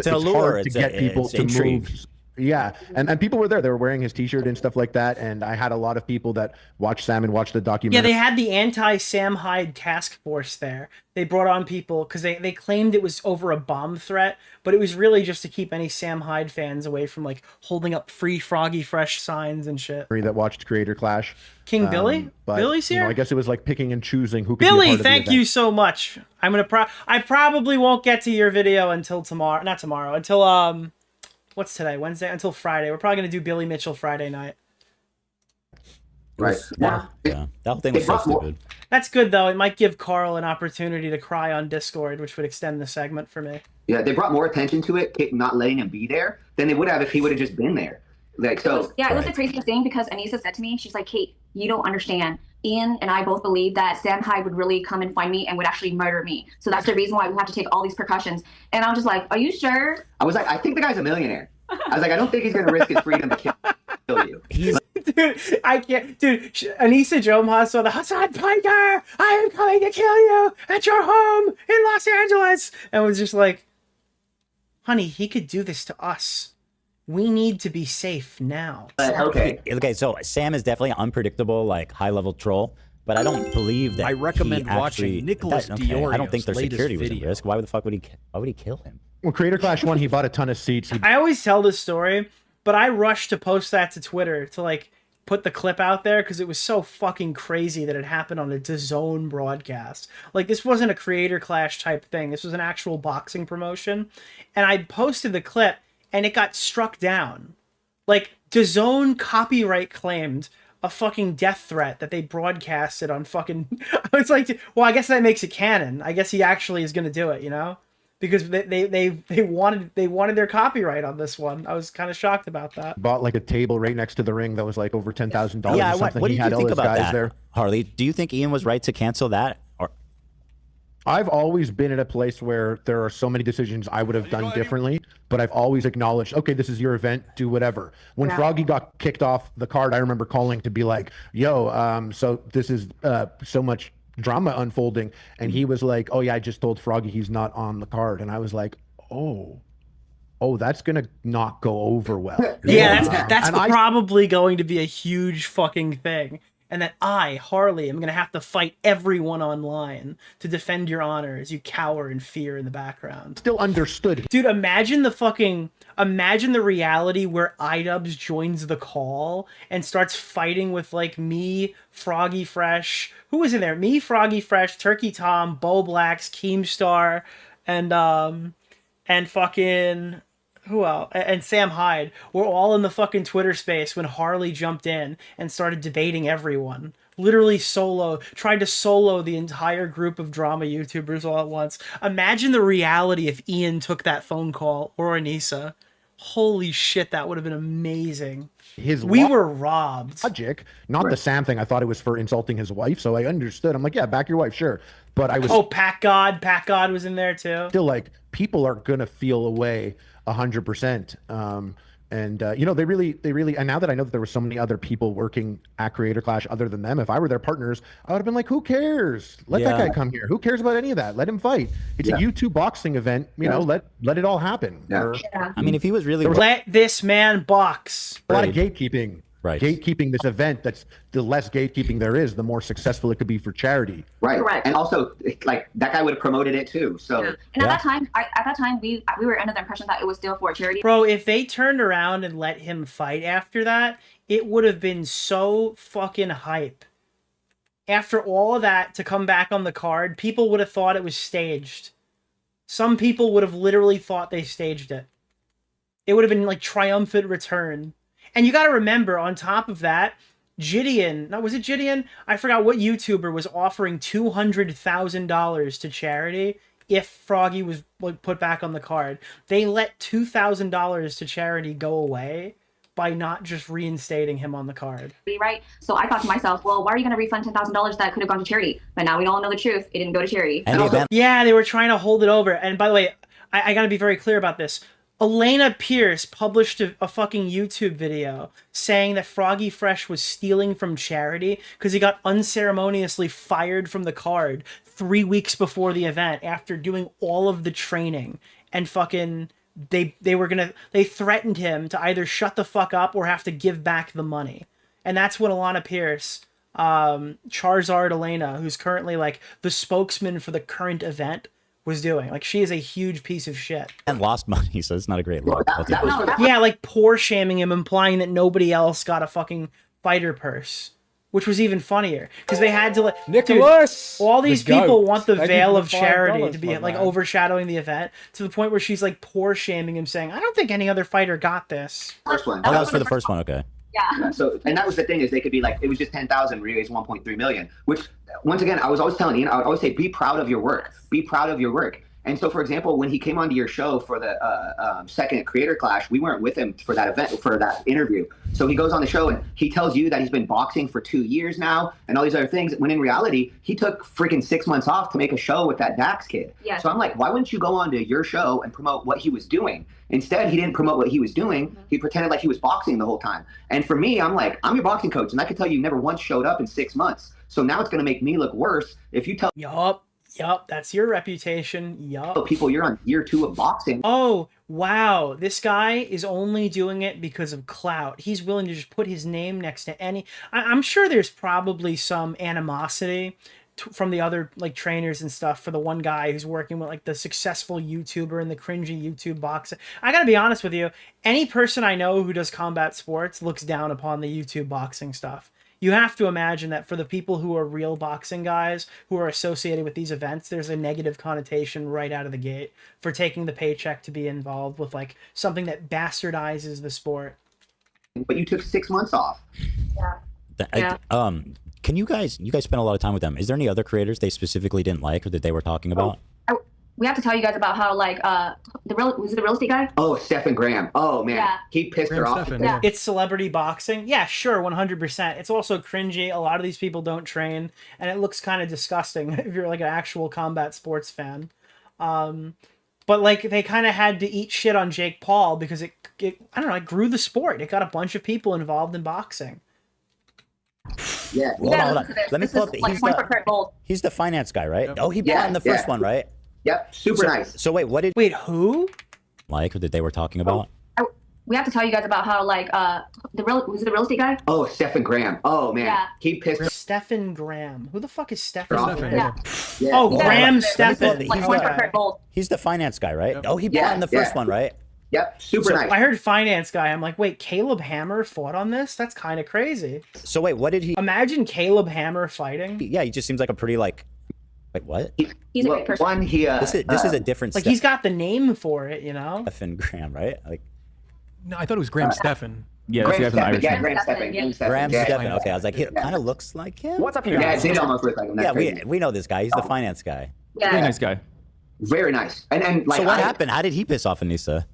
[SPEAKER 7] hard to get people to move. Yeah, and people were there. They were wearing his T-shirt and stuff like that. And I had a lot of people that watched Sam and watched the documentary.
[SPEAKER 4] Yeah, they had the anti-Sam Hyde task force there. They brought on people because they claimed it was over a bomb threat, but it was really just to keep any Sam Hyde fans away from like holding up free Froggy Fresh signs and shit.
[SPEAKER 7] That watched Creator Clash.
[SPEAKER 4] King Billy?
[SPEAKER 7] But,
[SPEAKER 4] Billy's here?
[SPEAKER 7] I guess it was like picking and choosing who could
[SPEAKER 4] Billy,
[SPEAKER 7] be a part of
[SPEAKER 4] thank
[SPEAKER 7] the
[SPEAKER 4] you so much. I'm gonna I probably won't get to your video until tomorrow. Not tomorrow. Until what's today? Wednesday? Until Friday. We're probably gonna do Billy Mitchell Friday night.
[SPEAKER 3] Right.
[SPEAKER 2] Yeah. That whole thing was so stupid.
[SPEAKER 4] That's good though. It might give Carl an opportunity to cry on Discord, which would extend the segment for me.
[SPEAKER 3] Yeah, they brought more attention to it, not letting him be there, than they would have if he would have just been there. Like so.
[SPEAKER 1] It was the craziest thing because Anisa said to me, she's like, Kate, you don't understand. Ian and I both believe that Sam Hyde would really come and find me and would actually murder me. So that's the reason why we have to take all these precautions. And I was just like, are you sure?
[SPEAKER 3] I was like, I think the guy's a millionaire. I was like, I don't think he's going to risk his freedom to kill you.
[SPEAKER 4] Dude, I can't. Dude, Anisa Jomhad saw the Hassan Piker. I am coming to kill you at your home in Los Angeles. And was just like, honey, he could do this to us. We need to be safe now.
[SPEAKER 3] Okay,
[SPEAKER 2] so Sam is definitely an unpredictable, like high-level troll, but I don't believe that.
[SPEAKER 13] I recommend watching Nicholas DeOrio's
[SPEAKER 2] I don't think their security was
[SPEAKER 13] video.
[SPEAKER 2] at risk. Why would he kill him?
[SPEAKER 7] Well, Creator Clash 1, he bought a ton of seats.
[SPEAKER 4] I always tell this story, but I rushed to post that to Twitter to like put the clip out there because it was so fucking crazy that it happened on a DAZN broadcast. Like, this wasn't a creator clash type thing. This was an actual boxing promotion. And I posted the clip and it got struck down. Like, DAZN copyright claimed a fucking death threat that they broadcasted on fucking... I was like, well, I guess that makes it canon. I guess he actually is going to do it, you know? Because they wanted their copyright on this one. I was kind of shocked about that.
[SPEAKER 7] Bought like a table right next to the ring that was like over $10,000
[SPEAKER 2] Yeah,
[SPEAKER 7] or something.
[SPEAKER 2] what do you think about that,
[SPEAKER 7] there.
[SPEAKER 2] Harley? Do you think Ian was right to cancel that? Or
[SPEAKER 7] I've always been at a place where there are so many decisions I would have done differently, but I've always acknowledged, okay, this is your event, do whatever. When Froggy got kicked off the card, I remember calling to be like, yo, so this is so much drama unfolding. And he was like, oh yeah, I just told Froggy he's not on the card. And I was like, oh, that's going to not go over well.
[SPEAKER 4] Yeah, that's probably going to be a huge fucking thing. And that I, Harley, am going to have to fight everyone online to defend your honor as you cower in fear in the background.
[SPEAKER 7] Still understood.
[SPEAKER 4] Dude, imagine the reality where iDubbbz joins the call and starts fighting with, like, me, Froggy Fresh. Who was in there? Me, Froggy Fresh, Turkey Tom, Bo Blacks, Keemstar, and fucking... who else? And Sam Hyde were all in the fucking Twitter space when Harley jumped in and started debating everyone. Literally tried to solo the entire group of drama YouTubers all at once. Imagine the reality if Ian took that phone call, or Anisa. Holy shit, that would have been amazing. We were robbed.
[SPEAKER 7] Logic, not the Sam thing. I thought it was for insulting his wife, so I understood. I'm like, yeah, back your wife, sure. But I was...
[SPEAKER 4] Oh, Pac God was in there too.
[SPEAKER 7] Still, like, people are gonna feel away 100%. You know, they really, and now that I know that there were so many other people working at Creator Clash other than them, if I were their partners, I would have been like, who cares? Let that guy come here. Who cares about any of that? Let him fight. It's a YouTube boxing event. You know, let it all happen.
[SPEAKER 2] I mean, if he was really...
[SPEAKER 4] Let this man box.
[SPEAKER 7] A lot of gatekeeping.
[SPEAKER 2] Right.
[SPEAKER 7] Gatekeeping this event, that's the less gatekeeping there is, the more successful it could be for charity.
[SPEAKER 3] Right. Correct. And also, like, that guy would have promoted it too. So
[SPEAKER 1] and at that time we were under the impression that it was still for charity.
[SPEAKER 4] Bro, if they turned around and let him fight after that, it would have been so fucking hype. After all of that, to come back on the card, people would have thought it was staged. Some people would have literally thought they staged it. It would have been like triumphant return. And you got to remember, on top of that, was it Gideon? I forgot what YouTuber was offering $200,000 to charity if Froggy was, like, put back on the card. They let $2,000 to charity go away by not just reinstating him on the card.
[SPEAKER 1] Right? So I thought to myself, well, why are you going to refund $10,000 that could have gone to charity? But now we all know the truth. It didn't go to charity.
[SPEAKER 4] Yeah, they were trying to hold it over. And by the way, I got to be very clear about this. Elena Pierce published a fucking YouTube video saying that Froggy Fresh was stealing from charity because he got unceremoniously fired from the card 3 weeks before the event after doing all of the training. And fucking they threatened him to either shut the fuck up or have to give back the money. And that's what Elena Pierce, Charizard Elena, who's currently like the spokesman for the current event, was doing. Like, she is a huge piece of shit.
[SPEAKER 2] And lost money, so it's not a great look.
[SPEAKER 4] Yeah, like poor shaming him, implying that nobody else got a fucking fighter purse. Which was even funnier. Because they had to, like,
[SPEAKER 11] Nicholas!
[SPEAKER 4] Dude, all these people want the veil of
[SPEAKER 11] $5
[SPEAKER 4] charity to be, like,
[SPEAKER 11] man.
[SPEAKER 4] overshadowing the event to the point where she's, like, poor shaming him, saying, I don't think any other fighter got this.
[SPEAKER 3] First one.
[SPEAKER 2] Oh, that was for the first one, okay.
[SPEAKER 1] Yeah.
[SPEAKER 3] So, and that was the thing, is they could be like, it was just 10,000, we raised 1.3 million, which, once again, I was always telling Ian, I would always say, be proud of your work. Be proud of your work. And so, for example, when he came onto your show for the second Creator Clash, we weren't with him for that event, for that interview. So he goes on the show and he tells you that he's been boxing for 2 years now and all these other things, when in reality, he took freaking 6 months off to make a show with that Dax kid.
[SPEAKER 1] Yeah.
[SPEAKER 3] So I'm like, why wouldn't you go onto your show and promote what he was doing? Instead, he didn't promote what he was doing. He pretended like he was boxing the whole time. And for me, I'm like, I'm your boxing coach, and I can tell you never once showed up in 6 months. So now it's going to make me look worse if you tell
[SPEAKER 4] Yup, that's your reputation. Yup.
[SPEAKER 3] people you're on year 2 of boxing.
[SPEAKER 4] Oh, wow. This guy is only doing it because of clout. He's willing to just put his name next to any... I'm sure there's probably some animosity from the other like trainers and stuff for the one guy who's working with like the successful YouTuber and the cringy YouTube boxer. I gotta be honest with you. Any person I know who does combat sports looks down upon the YouTube boxing stuff. You have to imagine that for the people who are real boxing guys who are associated with these events, there's a negative connotation right out of the gate for taking the paycheck to be involved with like something that bastardizes the sport.
[SPEAKER 3] But you took 6 months off.
[SPEAKER 1] Yeah.
[SPEAKER 2] Can you guys spent a lot of time with them? Is there any other creators they specifically didn't like or that they were talking about?
[SPEAKER 1] We have to tell you guys about how like was it the real estate guy?
[SPEAKER 3] Oh, Stephen Graham. Oh man,
[SPEAKER 1] Yeah.
[SPEAKER 3] he pissed her off.
[SPEAKER 4] Yeah. It's celebrity boxing. Yeah, sure, 100%. It's also cringy. A lot of these people don't train, and it looks kind of disgusting if you're like an actual combat sports fan. But like they kind of had to eat shit on Jake Paul because it I don't know, it grew the sport. It got a bunch of people involved in boxing.
[SPEAKER 3] Yeah.
[SPEAKER 2] Hold on. Let me pull up. He's the finance guy, right? Oh, he bought in the first one, right?
[SPEAKER 3] Yep. Super nice.
[SPEAKER 2] So wait, what did
[SPEAKER 4] who?
[SPEAKER 2] Like that they were talking about?
[SPEAKER 1] We have to tell you guys about how like was it the real estate guy?
[SPEAKER 3] Oh, Stephen Graham. Oh man, he pissed.
[SPEAKER 4] Stephen Graham. Who the fuck is Stephen Graham?
[SPEAKER 1] Yeah.
[SPEAKER 4] Oh, Graham Stephen.
[SPEAKER 2] He's the finance guy, right? Oh, he bought in the first one, right?
[SPEAKER 3] Yep. Super nice.
[SPEAKER 4] I heard finance guy. I'm like, wait, Caleb Hammer fought on this? That's kind of crazy.
[SPEAKER 2] So wait, what did he?
[SPEAKER 4] Imagine Caleb Hammer fighting.
[SPEAKER 2] Yeah, he just seems like a pretty like. Wait, what?
[SPEAKER 1] He's a great person.
[SPEAKER 2] This is a different.
[SPEAKER 4] Like he's got the name for it, you know.
[SPEAKER 2] Stephen Graham, right? Like.
[SPEAKER 11] No, I thought it was Graham Stephan.
[SPEAKER 8] Yeah,
[SPEAKER 3] Graham
[SPEAKER 8] that's the Irish
[SPEAKER 3] Stephan.
[SPEAKER 8] name.
[SPEAKER 3] Graham Stephan.
[SPEAKER 2] Graham Stephan. Okay, I was like, he kind of looks like him.
[SPEAKER 3] What's up here? Yeah, it did almost look like him.
[SPEAKER 2] Yeah, we know this guy. He's the finance guy.
[SPEAKER 1] Yeah.
[SPEAKER 8] Very nice guy.
[SPEAKER 3] Very nice. And like,
[SPEAKER 2] so what happened? How did he piss off Anisa?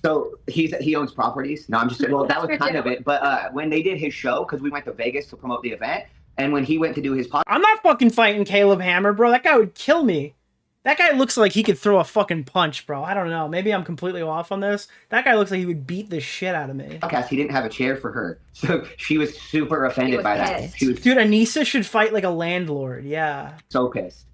[SPEAKER 3] So he owns properties. No, I'm just well, that was kind of it. But when they did his show, because we went to Vegas to promote the event, and when he went to do his podcast,
[SPEAKER 4] I'm not fucking fighting Caleb Hammer, bro. That guy would kill me. That guy looks like he could throw a fucking punch, bro. I don't know. Maybe I'm completely off on this. That guy looks like he would beat the shit out of me.
[SPEAKER 3] he didn't have a chair for her, so she was super offended by that. She was
[SPEAKER 4] Dude, Anisa should fight like a landlord. Yeah.
[SPEAKER 3] so pissed.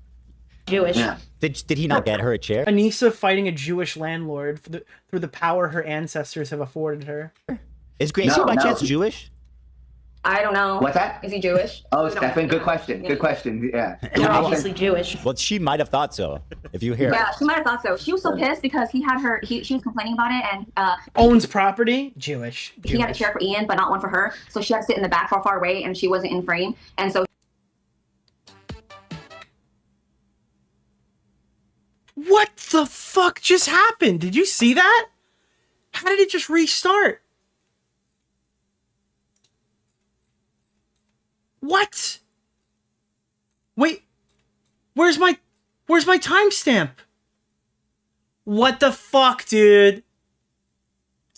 [SPEAKER 6] Jewish.
[SPEAKER 3] Yeah.
[SPEAKER 2] Did he not get her a chair?
[SPEAKER 4] Anisa fighting a Jewish landlord through the power her ancestors have afforded her.
[SPEAKER 2] Is Gracie by chance Jewish?
[SPEAKER 1] I don't know.
[SPEAKER 3] What's that?
[SPEAKER 1] Is he Jewish?
[SPEAKER 3] Oh, Stephan, good question. Good question. Yeah.
[SPEAKER 6] You're obviously Jewish.
[SPEAKER 2] Well, she might have thought so. If you hear.
[SPEAKER 1] Yeah, she might have thought so. She was so pissed because he had her. She was complaining about it, and
[SPEAKER 4] owns property. Jewish.
[SPEAKER 1] He had a chair for Ian, but not one for her. So she had to sit in the back far away, and she wasn't in frame. And so.
[SPEAKER 4] What the fuck just happened? Did you see that? How did it just restart? What? Wait. Where's my timestamp? What the fuck, dude?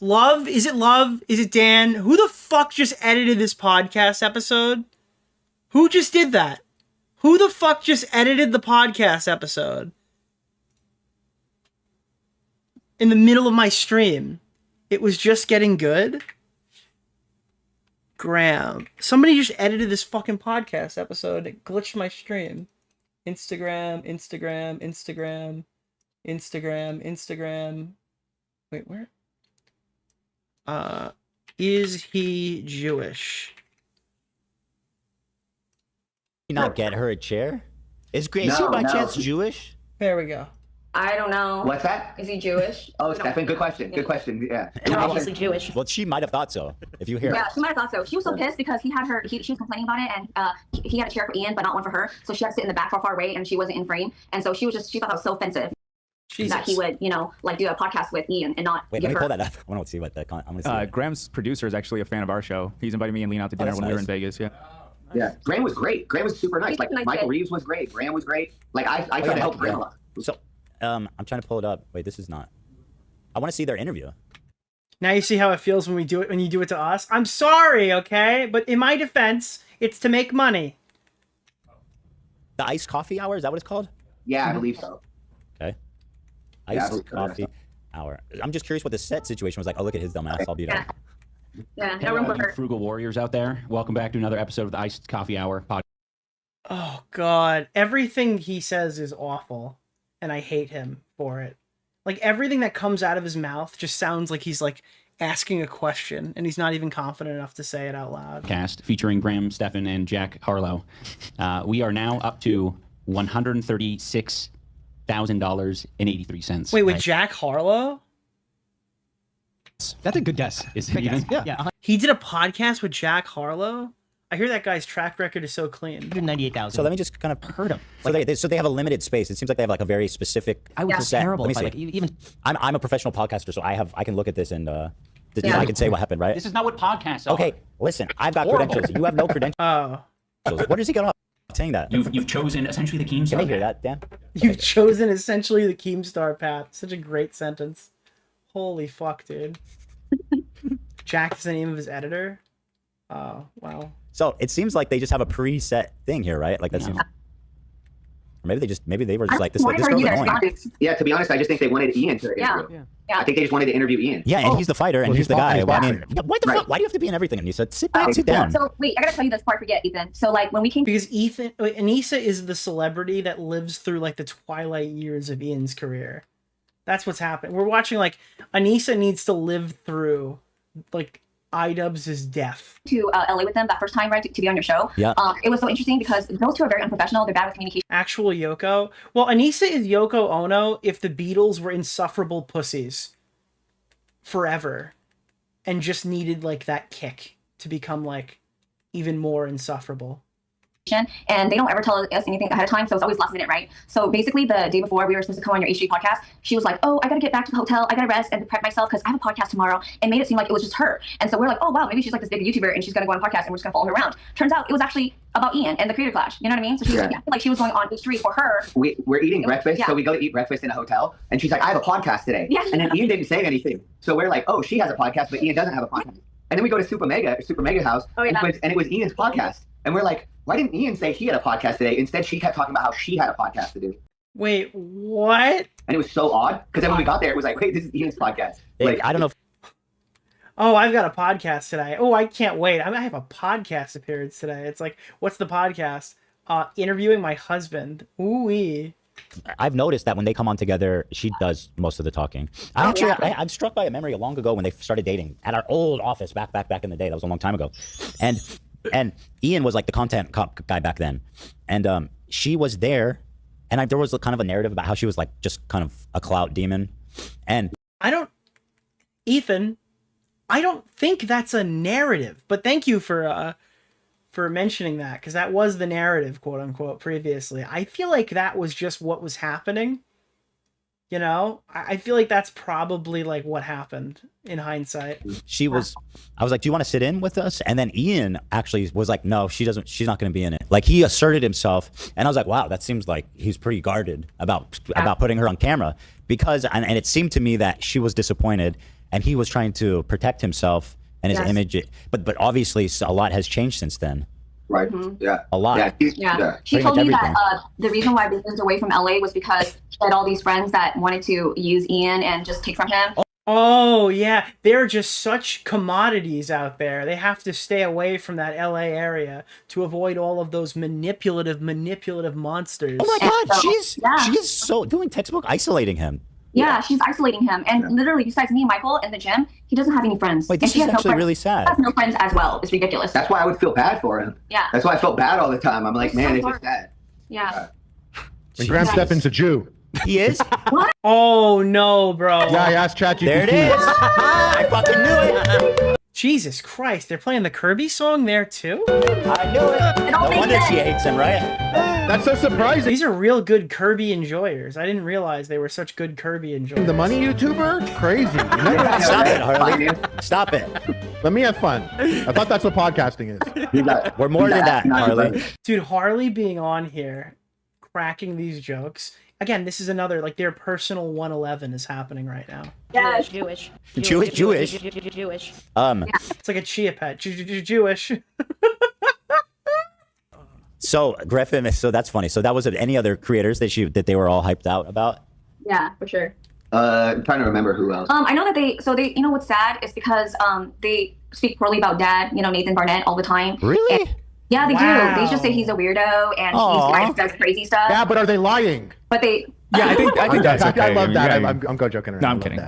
[SPEAKER 4] Love? Is it Love? Is it Dan? Who the fuck just edited this podcast episode? Who just did that? Who the fuck just edited the podcast episode? In the middle of my stream. It was just getting good. Graham. Somebody just edited this fucking podcast episode. It glitched my stream. Instagram. Wait, where? Is he Jewish?
[SPEAKER 2] Did he not get her a chair? Is Gracie by chance Jewish?
[SPEAKER 4] There we go.
[SPEAKER 1] I don't know.
[SPEAKER 3] What's that?
[SPEAKER 1] Is he Jewish?
[SPEAKER 3] Oh, Stephan, good question. Good question. Yeah.
[SPEAKER 6] You're obviously Jewish.
[SPEAKER 2] Well, she might have thought so. If you hear.
[SPEAKER 1] Yeah, she might have thought so. She was so pissed because he had her. She was complaining about it, and he had a chair for Ian, but not one for her. So she had to sit in the back far away, and she wasn't in frame. And so she thought that was so offensive.
[SPEAKER 4] Jesus.
[SPEAKER 1] That he would, like do a podcast with Ian and not.
[SPEAKER 2] Wait, let me pull that up. I want to see what the. I'm gonna see.
[SPEAKER 8] Graham's producer is actually a fan of our show. He's invited me and Lean out to dinner when we were in Vegas. Yeah.
[SPEAKER 3] Yeah, Graham was great. Graham was super nice. Like Michael Reeves was great. Graham was great. Like I tried to help Graham a lot.
[SPEAKER 2] So, I'm trying to pull it up. Wait, this is not. I want to see their interview.
[SPEAKER 4] Now you see how it feels when we do it. When you do it to us. I'm sorry, okay, but in my defense, it's to make money.
[SPEAKER 2] The iced coffee hour, is that what it's called?
[SPEAKER 3] Yeah, I believe so.
[SPEAKER 2] Okay. Iced coffee hour. I'm just curious what the set situation was like. Oh, look at his dumb ass. I'll beat up.
[SPEAKER 1] Yeah,
[SPEAKER 16] no room for her. Frugal warriors out there. Welcome back to another episode of the Iced Coffee Hour podcast.
[SPEAKER 4] Oh God, everything he says is awful, and I hate him for it. Like everything that comes out of his mouth just sounds like he's like asking a question, and he's not even confident enough to say it out loud.
[SPEAKER 16] Cast featuring Graham Stephan and Jack Harlow. We are now up to
[SPEAKER 9] $136,000.83.
[SPEAKER 4] Wait, with Jack Harlow?
[SPEAKER 11] That's a good guess.
[SPEAKER 9] Is it even?
[SPEAKER 11] Yeah.
[SPEAKER 4] He did a podcast with Jack Harlow? I hear that guy's track record is so clean.
[SPEAKER 13] 198,000.
[SPEAKER 2] So let me just kind of
[SPEAKER 13] heard him.
[SPEAKER 2] So they have a limited space. It seems like they have like a very specific.
[SPEAKER 13] I was
[SPEAKER 2] set.
[SPEAKER 13] terrible.
[SPEAKER 2] Let me
[SPEAKER 13] Like,
[SPEAKER 2] see.
[SPEAKER 13] even
[SPEAKER 2] I'm a professional podcaster, so I can look at this and I can say what happened, right?
[SPEAKER 9] This is not what podcasts are.
[SPEAKER 2] Okay, listen, I've got
[SPEAKER 9] Horrible.
[SPEAKER 2] credentials. You have no credentials.
[SPEAKER 4] Oh.
[SPEAKER 2] What does he get off saying that?
[SPEAKER 9] You've chosen essentially the Keemstar.
[SPEAKER 2] Can I hear that, Dan?
[SPEAKER 4] You've chosen essentially the Keemstar path. Such a great sentence. Holy fuck, dude. Jack is the name of his editor? Oh, wow.
[SPEAKER 2] So it seems like they just have a preset thing here, right? Like that seems. Or maybe they were just like this. This girl's annoying.
[SPEAKER 3] Yeah, to be honest, I just think they wanted Ian to interview. I think they just wanted to interview Ian.
[SPEAKER 2] Yeah, and he's the fighter, and he's the guy. I mean, what the
[SPEAKER 3] Right.
[SPEAKER 2] fuck? Why do you have to be in everything? And you said, sit back, sit down.
[SPEAKER 1] So wait, I gotta tell you this part. Forget Ethan. So like when we came,
[SPEAKER 4] because Anisa is the celebrity that lives through like the twilight years of Ian's career. That's what's happening. We're watching like Anisa needs to live through like iDubbbz's death.
[SPEAKER 1] To LA with them that first time, right, to be on your show.
[SPEAKER 2] Yeah.
[SPEAKER 1] It was so interesting because those two are very unprofessional. They're bad with communication.
[SPEAKER 4] Actual Yoko. Well, Anisa is Yoko Ono if the Beatles were insufferable pussies forever and just needed like that kick to become like even more insufferable.
[SPEAKER 1] And they don't ever tell us anything ahead of time, so it's always last minute, right? So basically, the day before we were supposed to come on your HD podcast, she was like, "Oh, I gotta get back to the hotel. I gotta rest and prep myself because I have a podcast tomorrow." And made it seem like it was just her. And so we're like, "Oh wow, maybe she's like this big YouTuber and she's gonna go on a podcast and we're just gonna follow her around." Turns out it was actually about Ian and the Creator Clash. You know what I mean? So she was like she was going on H3 for her.
[SPEAKER 3] We're eating breakfast, so we go to eat breakfast in a hotel, and she's like, "I have a podcast today."
[SPEAKER 1] Yeah.
[SPEAKER 3] And then Ian didn't say anything, so we're like, "Oh, she has a podcast, but Ian doesn't have a podcast." And then we go to Super Mega house, and it was Ian's podcast, and we're like, why didn't Ian say he had a podcast today? Instead, she kept talking about how she had a podcast to do.
[SPEAKER 4] Wait, what?
[SPEAKER 3] And it was so odd because then when we got there, it was like, wait, this is Ian's podcast. Like,
[SPEAKER 2] I don't know.
[SPEAKER 4] Oh, I've got a podcast today. Oh, I can't wait. I have a podcast appearance today. It's like, what's the podcast? Interviewing my husband.
[SPEAKER 2] I've noticed that when they come on together, she does most of the talking. I'm struck by a memory long ago when they started dating at our old office back in the day. That was a long time ago. And Ian was like the content guy back then. And she was there. And there was kind of a narrative about how she was like just kind of a clout demon. And
[SPEAKER 4] Ethan, I don't think that's a narrative. But thank you for mentioning that, because that was the narrative, quote unquote, previously. I feel like that was just what was happening. You know, I feel like that's probably like what happened in hindsight.
[SPEAKER 2] I was like, do you want to sit in with us? And then Ian actually was like, no, she's not going to be in it. Like he asserted himself. And I was like, wow, that seems like he's pretty guarded about putting her on camera because, and it seemed to me that she was disappointed and he was trying to protect himself and his image. But obviously a lot has changed since then.
[SPEAKER 3] Right. Yeah.
[SPEAKER 2] A lot.
[SPEAKER 1] Yeah. She told me that the reason why we moved away from LA was because she had all these friends that wanted to use Ian and just take from him.
[SPEAKER 4] Oh, yeah. They're just such commodities out there. They have to stay away from that LA area to avoid all of those manipulative monsters.
[SPEAKER 2] Oh my God. She's so doing textbook isolating him.
[SPEAKER 1] Yeah, she's isolating him. And literally, besides me and Michael in the gym, he doesn't have any friends.
[SPEAKER 2] Wait, this is actually really sad.
[SPEAKER 1] He has no friends as well. It's ridiculous.
[SPEAKER 3] That's why I would feel bad for him.
[SPEAKER 1] Yeah.
[SPEAKER 3] That's why I felt bad all the time. I'm like, man,
[SPEAKER 1] so
[SPEAKER 3] it's just sad.
[SPEAKER 1] Yeah.
[SPEAKER 7] And Graham Stefan's a Jew.
[SPEAKER 2] He is?
[SPEAKER 1] What?
[SPEAKER 4] Oh, no, bro.
[SPEAKER 7] Yeah, I asked ChatGPT.
[SPEAKER 2] There it is. I fucking knew it.
[SPEAKER 4] Jesus Christ, they're playing the Kirby song there too?
[SPEAKER 2] I knew it. No wonder she hates him, right?
[SPEAKER 7] That's so surprising.
[SPEAKER 4] These are real good Kirby enjoyers. I didn't realize they were such good Kirby enjoyers.
[SPEAKER 7] The money YouTuber? Crazy.
[SPEAKER 2] Stop it, Harley. Stop it.
[SPEAKER 7] Let me have fun. I thought that's what podcasting is.
[SPEAKER 2] We're more than that, Harley.
[SPEAKER 4] Dude, Harley being on here, cracking these jokes. Again, this is another, like, their personal 111 is happening right now.
[SPEAKER 1] Yeah,
[SPEAKER 2] Jewish.
[SPEAKER 4] It's like a chia pet. Jewish.
[SPEAKER 2] So Griffin, so that's funny. So that was any other creators that they were all hyped out about?
[SPEAKER 1] Yeah, for sure.
[SPEAKER 3] I'm trying to remember who else.
[SPEAKER 1] I know that they you know what's sad is because they speak poorly about Dad, you know, Nathan Barnett all the time.
[SPEAKER 2] Really?
[SPEAKER 1] And, yeah, they do. They just say he's a weirdo and he does crazy stuff.
[SPEAKER 7] Yeah, but are they lying?
[SPEAKER 1] But they.
[SPEAKER 8] Yeah, I think that's okay.
[SPEAKER 7] I love that. I'm joking around.
[SPEAKER 8] No, I'm kidding.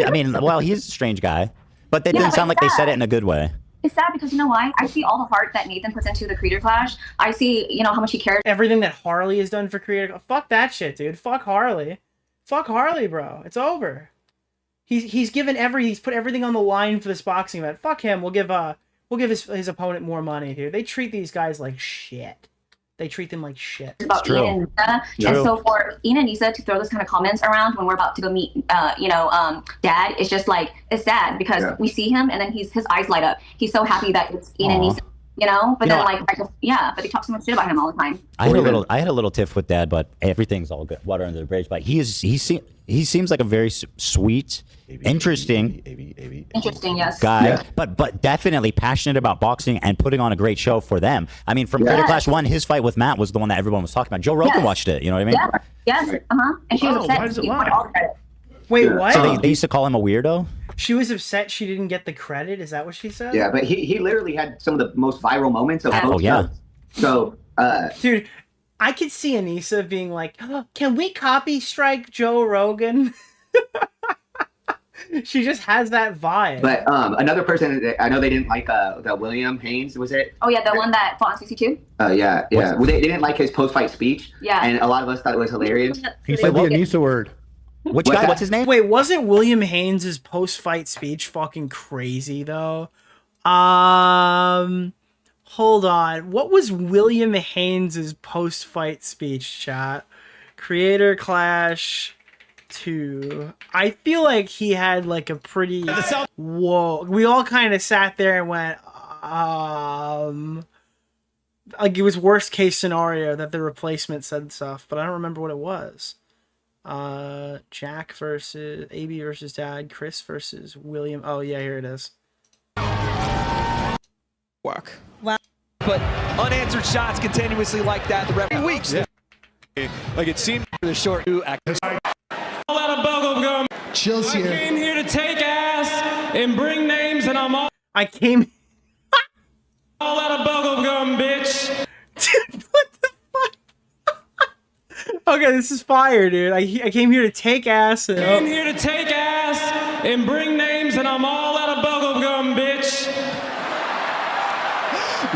[SPEAKER 2] I mean, well, he's a strange guy, but they didn't sound like they said it in a good way.
[SPEAKER 1] It's sad because you know why? I see all the heart that Nathan puts into the Creator Clash. I see, you know, how much he cares.
[SPEAKER 4] Everything that Harley has done for Creator. Fuck that shit, dude. Fuck Harley. Fuck Harley, bro. It's over. He's put everything on the line for this boxing event. Fuck him. We'll give his opponent more money, dude. They treat these guys like shit. They treat them like shit.
[SPEAKER 1] It's about Ian and Anisa. And so for Ian and Anisa to throw those kind of comments around when we're about to go meet, Dad, it's just like, it's sad because we see him and then his eyes light up. He's so happy that it's Ian and Anisa, you know? But but they talk so much shit about him all the time.
[SPEAKER 2] I had a little tiff with Dad, but everything's all good. Water under the bridge. But he seems like a very sweet, interesting
[SPEAKER 1] yes,
[SPEAKER 2] guy, but definitely passionate about boxing and putting on a great show for them. I mean, from Creator Clash 1, his fight with Matt was the one that everyone was talking about. Joe Rogan watched it. You know what I mean?
[SPEAKER 1] Yes. And she was upset.
[SPEAKER 4] Why does it
[SPEAKER 1] All the credit.
[SPEAKER 4] Wait, what?
[SPEAKER 2] So they used to call him a weirdo?
[SPEAKER 4] She was upset she didn't get the credit? Is that what she said?
[SPEAKER 3] Yeah, but he literally had some of the most viral moments of both shows. So,
[SPEAKER 4] dude, I could see Anisa being like, oh, can we copy strike Joe Rogan? She just has that vibe.
[SPEAKER 3] But another person that I know they didn't like the William Haynes, was it?
[SPEAKER 1] Oh yeah, the one that fought on 62.
[SPEAKER 3] Yeah. Well, they didn't like his post-fight speech.
[SPEAKER 1] Yeah.
[SPEAKER 3] And a lot of us thought it was hilarious.
[SPEAKER 7] He said the Anisa word.
[SPEAKER 2] Which guy? What's his name?
[SPEAKER 4] Wait, wasn't William Haynes' post-fight speech fucking crazy though? Hold on. What was William Haynes' post-fight speech, chat? Creator Clash 2. I feel like he had like a pretty whoa. We all kind of sat there and went, like it was worst case scenario that the replacement said stuff, but I don't remember what it was. Jack versus AB versus Dad, Chris versus William. Oh yeah, here it is.
[SPEAKER 17] Work. Wow. But unanswered shots continuously like that the rep weeks. Yeah. Like it seemed for the short
[SPEAKER 18] All out of bubblegum.
[SPEAKER 17] Chills here.
[SPEAKER 18] I came here to take ass and bring names, and I'm all.
[SPEAKER 4] I came.
[SPEAKER 18] All out of bubblegum, bitch.
[SPEAKER 4] Dude, what the fuck? Okay, this is fire, dude. I came here to take ass. And,
[SPEAKER 18] came here to take ass and bring names, and I'm all out of bubblegum, bitch.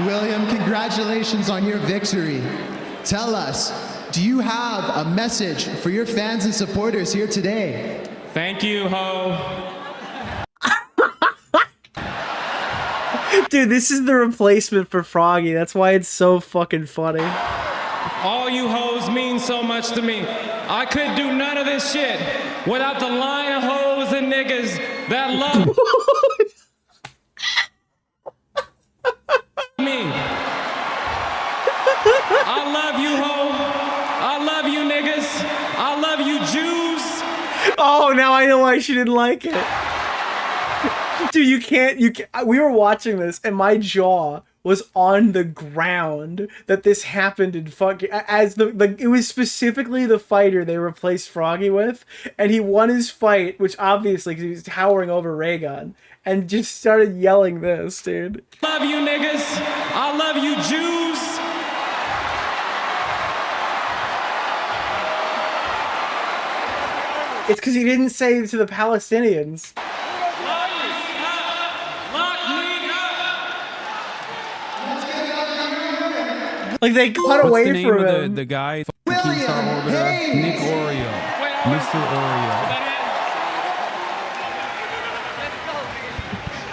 [SPEAKER 19] William, congratulations on your victory. Tell us, do you have a message for your fans and supporters here today?
[SPEAKER 18] Thank you, ho.
[SPEAKER 4] Dude, this is the replacement for Froggy. That's why it's so fucking funny.
[SPEAKER 18] All you hoes mean so much to me. I could do none of this shit without the line of hoes and niggas that love me. I love you, ho. I love you, niggas. I love you, Jews.
[SPEAKER 4] Oh, now I know why she didn't like it. Dude, you can't. We were watching this, and my jaw was on the ground that this happened in fucking. As it was specifically the fighter they replaced Froggy with, and he won his fight, which obviously because he was towering over Raygun, and just started yelling this, dude.
[SPEAKER 18] Love you, niggas. I love you, Jews.
[SPEAKER 4] It's because he didn't say to the Palestinians. Like they cut away
[SPEAKER 5] the name
[SPEAKER 4] from
[SPEAKER 5] of
[SPEAKER 4] him.
[SPEAKER 5] The guy, Keemstar Orbiter, Nick Oreo, Mr.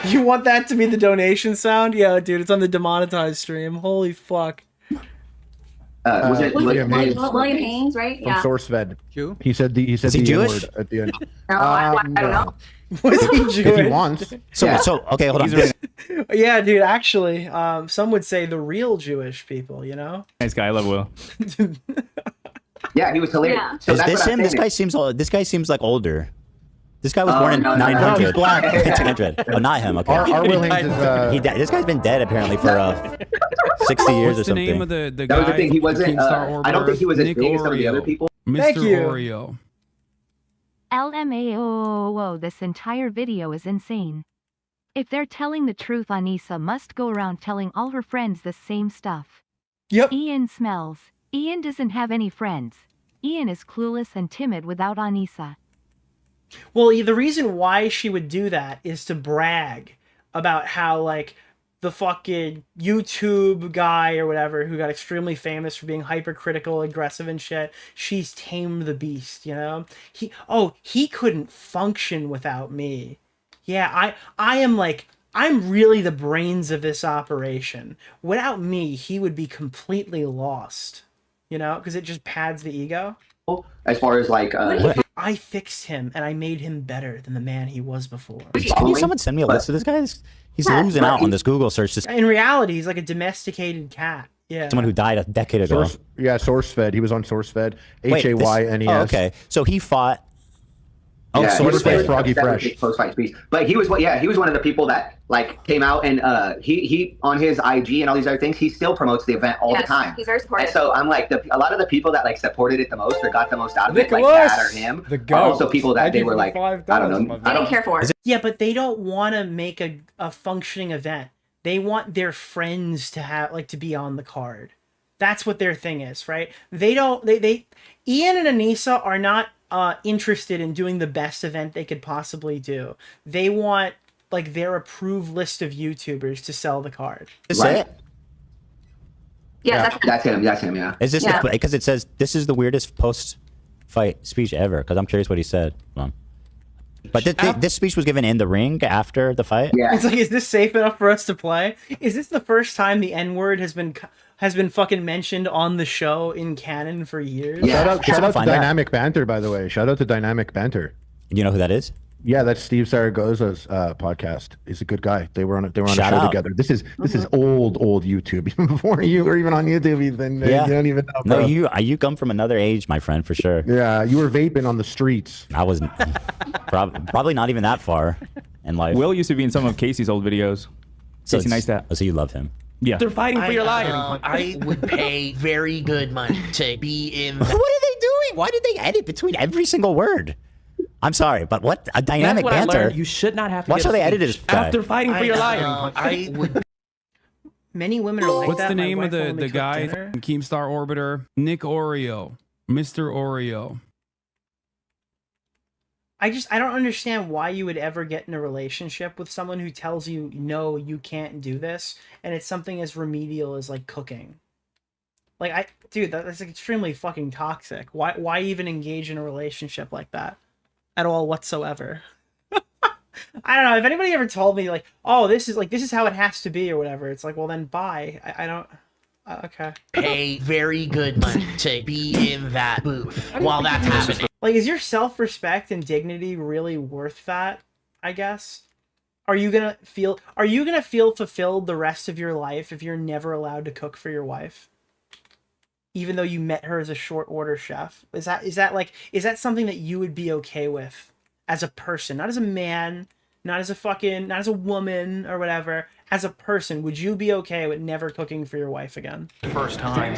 [SPEAKER 5] Oreo.
[SPEAKER 4] You want that to be the donation sound? Yeah, dude, it's on the demonetized stream. Holy fuck.
[SPEAKER 3] Was it
[SPEAKER 1] William Haynes, right?
[SPEAKER 7] From
[SPEAKER 1] Yeah.
[SPEAKER 7] SourceFed. He said the
[SPEAKER 2] he
[SPEAKER 7] N
[SPEAKER 2] Jewish?
[SPEAKER 7] word at the end.
[SPEAKER 1] No, I don't know.
[SPEAKER 4] Was he Jewish?
[SPEAKER 7] If he wants.
[SPEAKER 2] So okay, hold on.
[SPEAKER 4] Yeah, dude, actually, some would say the real Jewish people, you know?
[SPEAKER 8] Nice guy, I love Will.
[SPEAKER 3] Yeah, he was hilarious.
[SPEAKER 1] Yeah.
[SPEAKER 3] So
[SPEAKER 2] Is
[SPEAKER 3] that's
[SPEAKER 2] this
[SPEAKER 3] what I'm
[SPEAKER 2] him? This
[SPEAKER 3] saying.
[SPEAKER 2] guy seems like older. This guy was born in 900.
[SPEAKER 7] he's black.
[SPEAKER 2] 1900. Oh, not him. Okay.
[SPEAKER 7] Our Will Haynes is
[SPEAKER 2] He died. This guy's been dead apparently for 60 years
[SPEAKER 5] What's
[SPEAKER 2] or
[SPEAKER 5] the
[SPEAKER 2] something.
[SPEAKER 5] name of the
[SPEAKER 3] That
[SPEAKER 5] guy?
[SPEAKER 3] was the thing. He wasn't.
[SPEAKER 5] Keemstar Orbiter,
[SPEAKER 3] I don't think he was as
[SPEAKER 5] Nick
[SPEAKER 3] big as some of the other
[SPEAKER 5] Oreo,
[SPEAKER 3] people.
[SPEAKER 5] Mr.
[SPEAKER 4] Thank you.
[SPEAKER 5] Oreo.
[SPEAKER 12] LMAO, this entire video is insane. If they're telling the truth, Anisa must go around telling all her friends the same stuff.
[SPEAKER 4] Yep.
[SPEAKER 12] Ian smells. Ian doesn't have any friends. Ian is clueless and timid without Anisa.
[SPEAKER 4] Well, the reason why she would do that is to brag about how, like, the fucking YouTube guy or whatever who got extremely famous for being hypercritical, aggressive and shit. She's tamed the beast, you know? He couldn't function without me. Yeah, I'm really the brains of this operation. Without me, he would be completely lost. You know, because it just pads the ego.
[SPEAKER 3] As far as like,
[SPEAKER 4] I fixed him and I made him better than the man he was before.
[SPEAKER 2] Can you someone send me a list of this guy? He's losing out on this Google search.
[SPEAKER 4] In reality, he's like a domesticated cat. Yeah.
[SPEAKER 2] Someone who died a decade ago.
[SPEAKER 7] SourceFed. He was on SourceFed. HAYNES.
[SPEAKER 2] Oh, okay, so he fought. Oh,
[SPEAKER 3] yeah,
[SPEAKER 2] SourceFed.
[SPEAKER 7] Froggy Fresh.
[SPEAKER 3] Post-fight speech. But he was one of the people that like came out and he on his IG and all these other things, he still promotes the event all the time.
[SPEAKER 1] He's very supportive.
[SPEAKER 3] And so I'm like, a lot of the people that like supported it the most or got the most out of it, like that or him, are also people that they were like, I don't know, I don't care for.
[SPEAKER 4] Yeah, but they don't want to make a functioning event. They want their friends to have to be on the card. That's what their thing is, right? Ian and Anisa are not interested in doing the best event they could possibly do. They want like their approved list of YouTubers to sell the card.
[SPEAKER 2] Is it?
[SPEAKER 1] Yeah,
[SPEAKER 3] that's him. That's him. Yeah.
[SPEAKER 2] Is this because it says this is the weirdest post-fight speech ever? Because I'm curious what he said. But this speech was given in the ring after the fight.
[SPEAKER 3] Yeah.
[SPEAKER 4] It's like, is this safe enough for us to play? Is this the first time the N-word has been fucking mentioned on the show in canon for years?
[SPEAKER 7] Yeah. Shout out to Dynamic Banter, by the way. Shout out to Dynamic Banter.
[SPEAKER 2] You know who that is?
[SPEAKER 7] Yeah, that's Steve Zaragoza's podcast. He's a good guy. They were on a show together. This is old YouTube. Even before you were even on YouTube, Ethan. You don't even know.
[SPEAKER 2] Bro. No, you come from another age, my friend, for sure.
[SPEAKER 7] Yeah, you were vaping on the streets.
[SPEAKER 2] I wasn't. Probably not even that far in life.
[SPEAKER 8] Will used to be in some of Casey's old videos.
[SPEAKER 2] So
[SPEAKER 8] Casey Neistat.
[SPEAKER 2] So you love him.
[SPEAKER 8] Yeah.
[SPEAKER 20] They're fighting for your life. I would pay very good money to be in.
[SPEAKER 2] What are they doing? Why did they edit between every single word? I'm sorry, but what a dynamic
[SPEAKER 20] That's what
[SPEAKER 2] banter.
[SPEAKER 20] I learned. You should not have to.
[SPEAKER 2] Watch how they edited this guy.
[SPEAKER 20] After fighting for your life. I would.
[SPEAKER 4] Many women are like
[SPEAKER 5] What's
[SPEAKER 4] that.
[SPEAKER 5] the
[SPEAKER 4] My
[SPEAKER 5] name of
[SPEAKER 4] wife
[SPEAKER 5] the guy?
[SPEAKER 4] dinner.
[SPEAKER 5] Keemstar Orbiter. Nick Oreo. Mr. Oreo.
[SPEAKER 4] I don't understand why you would ever get in a relationship with someone who tells you, no, you can't do this. And it's something as remedial as like cooking. Dude, that's extremely fucking toxic. Why even engage in a relationship like that at all whatsoever? I don't know. If anybody ever told me like, oh, this is how it has to be or whatever, it's like, well then bye. I don't. Okay.
[SPEAKER 20] Pay very good money to be in that booth while that's happening.
[SPEAKER 4] Like, is your self-respect and dignity really worth that? I guess. Are you gonna feel fulfilled the rest of your life if you're never allowed to cook for your wife? Even though you met her as a short order chef? Is that something that you would be okay with as a person, not as a man, not as a woman or whatever, as a person? Would you be okay with never cooking for your wife again?
[SPEAKER 20] First time.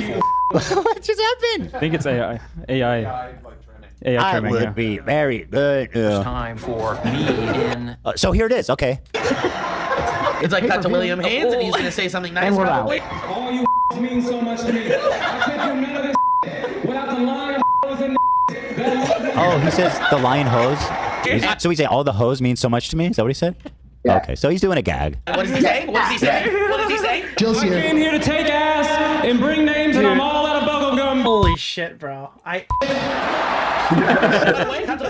[SPEAKER 2] What just happened?
[SPEAKER 8] I think it's AI trimming.
[SPEAKER 2] Would be very good.
[SPEAKER 20] First time for me in.
[SPEAKER 2] So here it is. Okay.
[SPEAKER 20] It's like cut to William Haynes and he's gonna say something nice.
[SPEAKER 18] And we're out. All you mean so much to me. I could do none of this without the line of and
[SPEAKER 2] Oh, he says the lion hose. So he's saying all the hose means so much to me? Is that what he said? Yeah. Okay, so he's doing a gag.
[SPEAKER 20] What does he say? What does he say? What does he say?
[SPEAKER 18] I came here to take ass and bring names, and I'm all out of bubblegum.
[SPEAKER 4] Holy shit, bro.
[SPEAKER 20] Cut to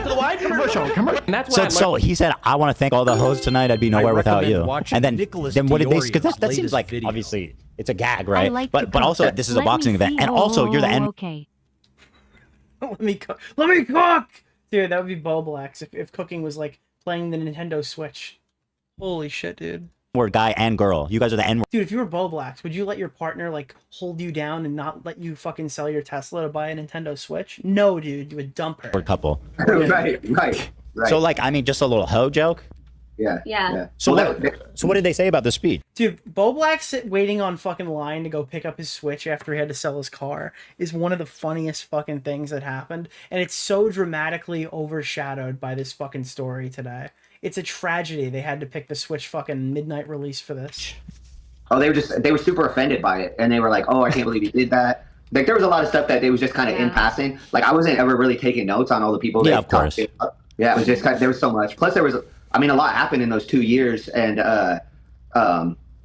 [SPEAKER 20] the wide. Commercial.
[SPEAKER 2] So he said, I want to thank all the hoes tonight. I'd be nowhere without you. And then what did they? Because that seems like obviously it's a gag, right? But also this is a boxing event, and also you're the end.
[SPEAKER 12] Okay.
[SPEAKER 4] Let me cook. Dude, that would be Boblax if cooking was like playing the Nintendo Switch. Holy shit, dude.
[SPEAKER 2] Word guy and girl. You guys are the N-word.
[SPEAKER 4] Dude, if you were Boblax, would you let your partner like hold you down and not let you fucking sell your Tesla to buy a Nintendo Switch? No, dude, you would dump her.
[SPEAKER 2] Word couple.
[SPEAKER 3] Right.
[SPEAKER 2] So like, I mean, just a little hoe joke.
[SPEAKER 3] Yeah.
[SPEAKER 2] So what did they say about the speed?
[SPEAKER 4] Dude, Boblax waiting on fucking line to go pick up his Switch after he had to sell his car is one of the funniest fucking things that happened, and it's so dramatically overshadowed by this fucking story today. It's a tragedy they had to pick the Switch fucking midnight release for this.
[SPEAKER 3] Oh, they were super offended by it, and they were like, oh, I can't believe he did that. Like, there was a lot of stuff that they was just kind of in passing. Like, I wasn't ever really taking notes on all the people.
[SPEAKER 2] Yeah, of course.
[SPEAKER 3] Yeah, it was just there was so much. Plus, there was, I mean, a lot happened in those 2 years, and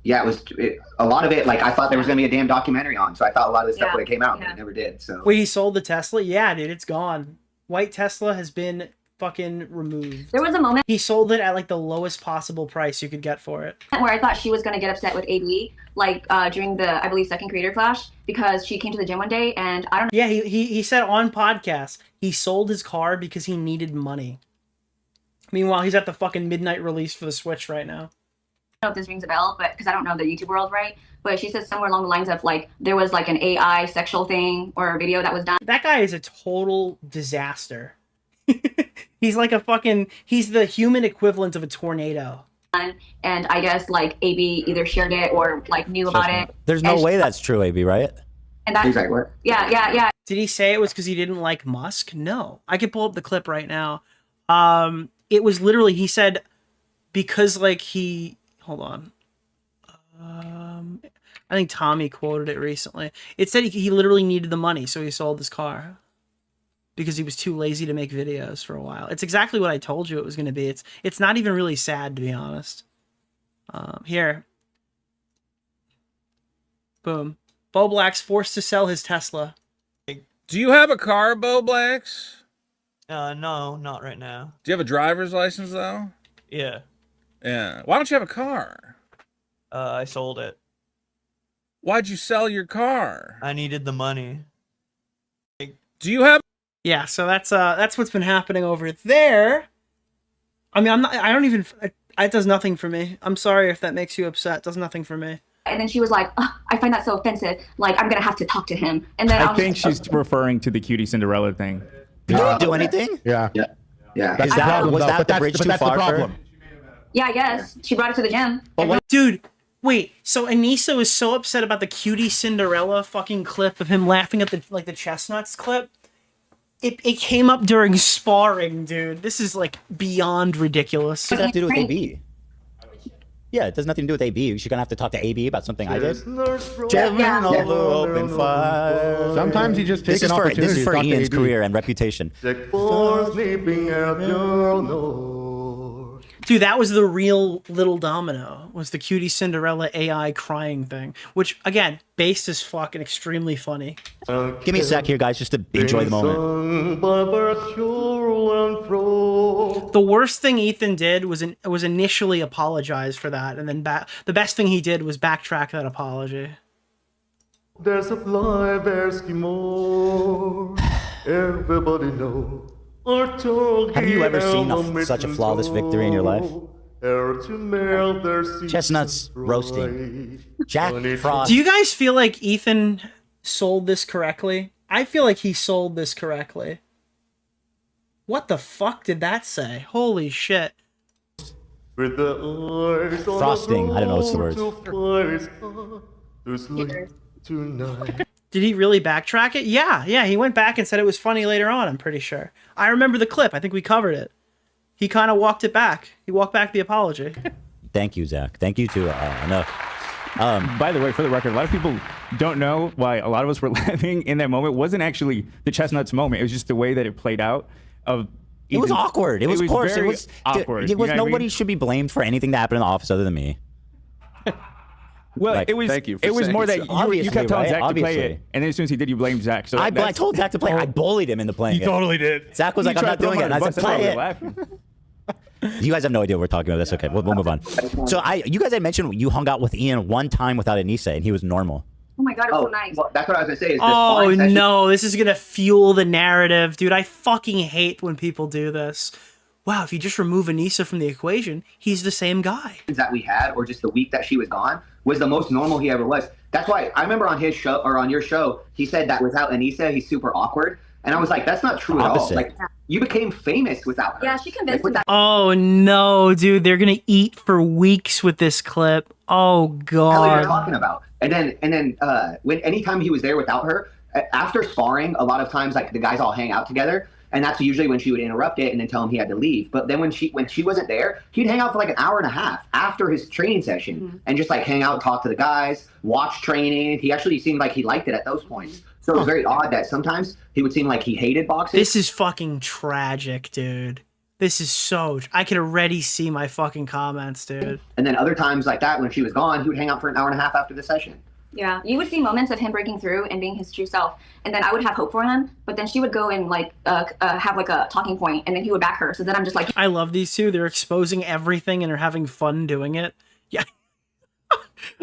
[SPEAKER 3] yeah, a lot of it. Like I thought there was gonna be a damn documentary on, so I thought a lot of this stuff would have came out, but it never did. So
[SPEAKER 4] wait, he sold the Tesla? Yeah, dude, it's gone. White Tesla has been fucking removed.
[SPEAKER 1] There was a moment
[SPEAKER 4] he sold it at like the lowest possible price you could get for it.
[SPEAKER 1] Where I thought she was gonna get upset with AB, like during the, I believe, second Creator Clash, because she came to the gym one day and I don't know.
[SPEAKER 4] Yeah, he said on podcast he sold his car because he needed money. Meanwhile, he's at the fucking midnight release for the Switch right now.
[SPEAKER 1] I don't know if this rings a bell, but because I don't know the YouTube world, right? But she said somewhere along the lines of like there was like an AI sexual thing or a video that was done.
[SPEAKER 4] That guy is a total disaster. He's like he's the human equivalent of a tornado.
[SPEAKER 1] And I guess like AB either shared it or like knew about it.
[SPEAKER 2] There's no way that's true, AB, right?
[SPEAKER 1] And that's
[SPEAKER 3] like what?
[SPEAKER 1] Yeah.
[SPEAKER 4] Did he say it was because he didn't like Musk? No. I could pull up the clip right now. It was literally, he said, because like hold on. I think Tommy quoted it recently. It said he literally needed the money, so he sold his car. Because he was too lazy to make videos for a while. It's exactly what I told you it was going to be. It's not even really sad, to be honest. Here. Boom. Bo Black's forced to sell his Tesla.
[SPEAKER 21] Do you have a car, Bo Blacks?
[SPEAKER 22] No, not right now.
[SPEAKER 21] Do you have a driver's license, though?
[SPEAKER 22] Yeah.
[SPEAKER 21] Yeah. Why don't you have a car?
[SPEAKER 22] I sold it.
[SPEAKER 21] Why'd you sell your car?
[SPEAKER 22] I needed the money.
[SPEAKER 21] Do you have...
[SPEAKER 4] Yeah, so that's what's been happening over there. I mean, it does nothing for me. I'm sorry if that makes you upset. It does nothing for me.
[SPEAKER 1] And then she was like, I find that so offensive. Like, I'm going to have to talk to him. And then
[SPEAKER 8] I think she's referring to the cutie Cinderella thing.
[SPEAKER 2] Did you do anything?
[SPEAKER 7] Yeah.
[SPEAKER 2] Is that, was that the bridge too far for her?
[SPEAKER 1] Yeah, I guess. She brought it to the gym.
[SPEAKER 4] Dude, wait. So Anisa was so upset about the cutie Cinderella fucking clip of him laughing at the chestnuts clip. It came up during sparring, dude. This is like beyond ridiculous.
[SPEAKER 2] What does that have to do with AB? Yeah, it has nothing to do with AB. You're gonna have to talk to AB about something I did. Gentlemen over open fire.
[SPEAKER 7] Sometimes you just take an opportunity.
[SPEAKER 2] This is for
[SPEAKER 7] to talk to
[SPEAKER 2] Ian's
[SPEAKER 7] AB.
[SPEAKER 2] career and reputation.
[SPEAKER 4] Dude, that was the real Little Domino. Was the cutie Cinderella AI crying thing, which again, based as fuck and extremely funny.
[SPEAKER 2] Give me a sec here, guys, just to enjoy the moment.
[SPEAKER 4] The worst thing Ethan did was initially apologize for that, and then the best thing he did was backtrack that apology.
[SPEAKER 23] There's a live Eskimo. Everybody know.
[SPEAKER 2] Have you ever seen such a flawless victory in your life? Chestnuts roasting. Jack Frost.
[SPEAKER 4] Do you guys feel like Ethan sold this correctly? I feel like he sold this correctly. What the fuck did that say? Holy shit.
[SPEAKER 2] Frosting. I don't know what's the
[SPEAKER 23] words.
[SPEAKER 4] Did he really backtrack it? Yeah, he went back and said it was funny later on, I'm pretty sure. I remember the clip. I think we covered it. He kind of walked it back. He walked back the apology.
[SPEAKER 2] Thank you, Zach. Thank you to
[SPEAKER 8] by the way, for the record, a lot of people don't know why a lot of us were laughing in that moment. It wasn't actually the chestnuts moment. It was just the way that it played out.
[SPEAKER 2] It was awkward. It was coarse. It was
[SPEAKER 8] awkward.
[SPEAKER 2] Nobody should be blamed for anything that happened in the office other than me.
[SPEAKER 8] Well,
[SPEAKER 2] Like,
[SPEAKER 8] it was.
[SPEAKER 2] thank you for
[SPEAKER 8] It was
[SPEAKER 2] saying
[SPEAKER 8] more
[SPEAKER 2] so.
[SPEAKER 8] that you
[SPEAKER 2] Obviously,
[SPEAKER 8] kept telling
[SPEAKER 2] right?
[SPEAKER 8] Zach to play
[SPEAKER 2] Obviously.
[SPEAKER 8] it, and then as soon as he did, you blamed Zach. So
[SPEAKER 2] I told Zach to play. I bullied him into playing it.
[SPEAKER 8] You totally did.
[SPEAKER 2] Zach was
[SPEAKER 8] You
[SPEAKER 2] like, "I'm
[SPEAKER 8] tried
[SPEAKER 2] not
[SPEAKER 8] to throw
[SPEAKER 2] doing it."
[SPEAKER 8] him
[SPEAKER 2] And I
[SPEAKER 8] under
[SPEAKER 2] said,
[SPEAKER 8] the bus.
[SPEAKER 2] "Play
[SPEAKER 8] That's why
[SPEAKER 2] it."
[SPEAKER 8] we're laughing.
[SPEAKER 2] You guys have no idea what we're talking about. That's okay. We'll move on. So you guys had mentioned you hung out with Ian one time without Anisa, and he was normal.
[SPEAKER 1] Oh my god, it was so nice.
[SPEAKER 3] Well, that's what I was gonna say. Is
[SPEAKER 4] Oh no, this is gonna fuel the narrative. Dude, I fucking hate when people do this. Wow, if you just remove Anisa from the equation, he's the same guy.
[SPEAKER 3] That we had, or just the week that she was gone, was the most normal he ever was. That's why I remember on his show, or on your show, he said that without Anisa, he's super awkward. And I was like, that's not true at all.
[SPEAKER 2] Opposite.
[SPEAKER 3] Like, you became famous without her.
[SPEAKER 1] Yeah, she convinced him that.
[SPEAKER 4] Oh no, dude, they're gonna eat for weeks with this clip. Oh
[SPEAKER 3] That's what you're
[SPEAKER 4] god.
[SPEAKER 3] talking about. And then when anytime he was there without her, after sparring, a lot of times like the guys all hang out together, and that's usually when she would interrupt it and then tell him he had to leave. But then when she wasn't there, he'd hang out for like an hour and a half after his training session and just like hang out, talk to the guys, watch training. He actually seemed like he liked it at those points. So it was very odd that sometimes he would seem like he hated boxing.
[SPEAKER 4] This is fucking tragic, dude. This is so... I could already see my fucking comments, dude.
[SPEAKER 3] And then other times like that, when she was gone, he would hang out for an hour and a half after the session.
[SPEAKER 1] Yeah, you would see moments of him breaking through and being his true self, and then I would have hope for him. But then she would go and like have like a talking point, and then he would back her. So then I'm just like,
[SPEAKER 4] I love these two. They're exposing everything and are having fun doing it. Yeah,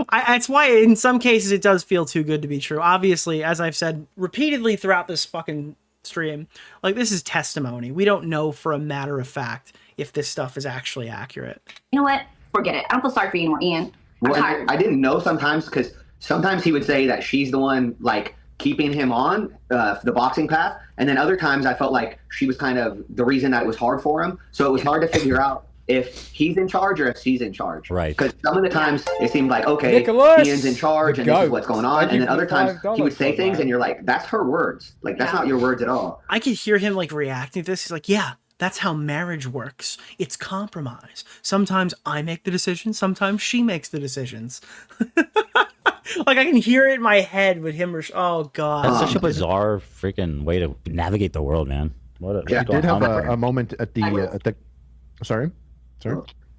[SPEAKER 4] that's why in some cases it does feel too good to be true. Obviously, as I've said repeatedly throughout this fucking stream, like this is testimony. We don't know for a matter of fact if this stuff is actually accurate.
[SPEAKER 1] You know what? Forget it. I don't feel sorry for you anymore, Ian. I'm tired.
[SPEAKER 3] I didn't know sometimes because sometimes he would say that she's the one like keeping him on the boxing path, and then other times I felt like she was kind of the reason that it was hard for him. So it was hard to figure out if he's in charge or if she's in charge.
[SPEAKER 2] Right.
[SPEAKER 3] Because some of the times it seemed like, okay,
[SPEAKER 10] Nicholas,
[SPEAKER 3] Ian's in charge and this is what's going on, and then other times he would say things and you're like, that's her words. Like that's not your words at all.
[SPEAKER 4] I could hear him like reacting to this. He's like, yeah, that's how marriage works. It's compromise. Sometimes I make the decisions. Sometimes she makes the decisions. Like I can hear it in my head with him. Oh god,
[SPEAKER 2] that's such a bizarre freaking way to navigate the world, man. What
[SPEAKER 7] I did have a moment at the sorry. I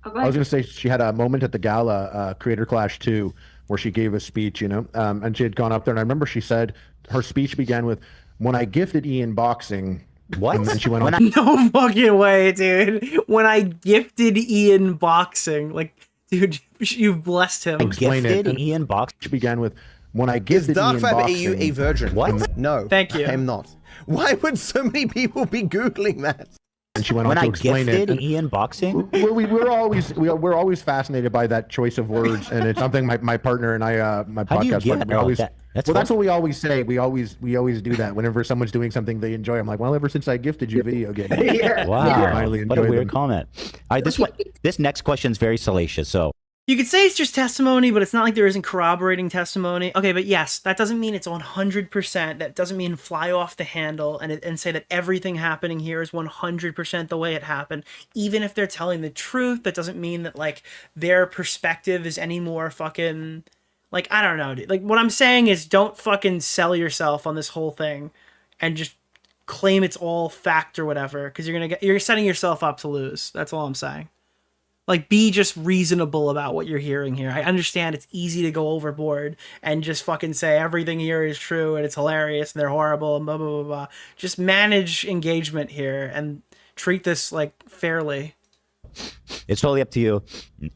[SPEAKER 7] was gonna say she had a moment at the gala, Creator Clash 2, where she gave a speech, you know, and she had gone up there, and I remember she said her speech began with, "When I gifted Ian boxing."
[SPEAKER 2] What?
[SPEAKER 7] And then she went on.
[SPEAKER 4] No fucking way, dude. When I gifted Ian boxing, like, dude, you've blessed him.
[SPEAKER 2] Gifted Ian boxing.
[SPEAKER 7] She began with, "When I gifted Ian boxing."
[SPEAKER 10] Is Dark a virgin?
[SPEAKER 2] What?
[SPEAKER 10] No.
[SPEAKER 4] Thank you.
[SPEAKER 10] I am not. Why would so many people be googling that?
[SPEAKER 7] And she went on to explain it.
[SPEAKER 2] Ian boxing.
[SPEAKER 7] We're always fascinated by that choice of words, and it's something my partner and I, my
[SPEAKER 2] How do you
[SPEAKER 7] podcast
[SPEAKER 2] get
[SPEAKER 7] partner, we always.
[SPEAKER 2] That's
[SPEAKER 7] what we always say. We always do that whenever someone's doing something they enjoy. I'm like, well, ever since I gifted you video games,
[SPEAKER 2] Wow,
[SPEAKER 7] finally
[SPEAKER 2] what a
[SPEAKER 7] enjoy
[SPEAKER 2] weird
[SPEAKER 7] them.
[SPEAKER 2] comment. All right, this next question is very salacious. So
[SPEAKER 4] you could say it's just testimony, but it's not like there isn't corroborating testimony. Okay, but yes, that doesn't mean it's 100%. That doesn't mean fly off the handle and say that everything happening here is 100% the way it happened. Even if they're telling the truth, that doesn't mean that like their perspective is any more fucking like, I don't know, dude. Like what I'm saying is don't fucking sell yourself on this whole thing and just claim it's all fact or whatever, because you're setting yourself up to lose. That's all I'm saying. Like, be just reasonable about what you're hearing here. I understand it's easy to go overboard and just fucking say everything here is true and it's hilarious and they're horrible and blah, blah, blah, blah. Just manage engagement here and treat this, like, fairly.
[SPEAKER 2] it's totally up to you.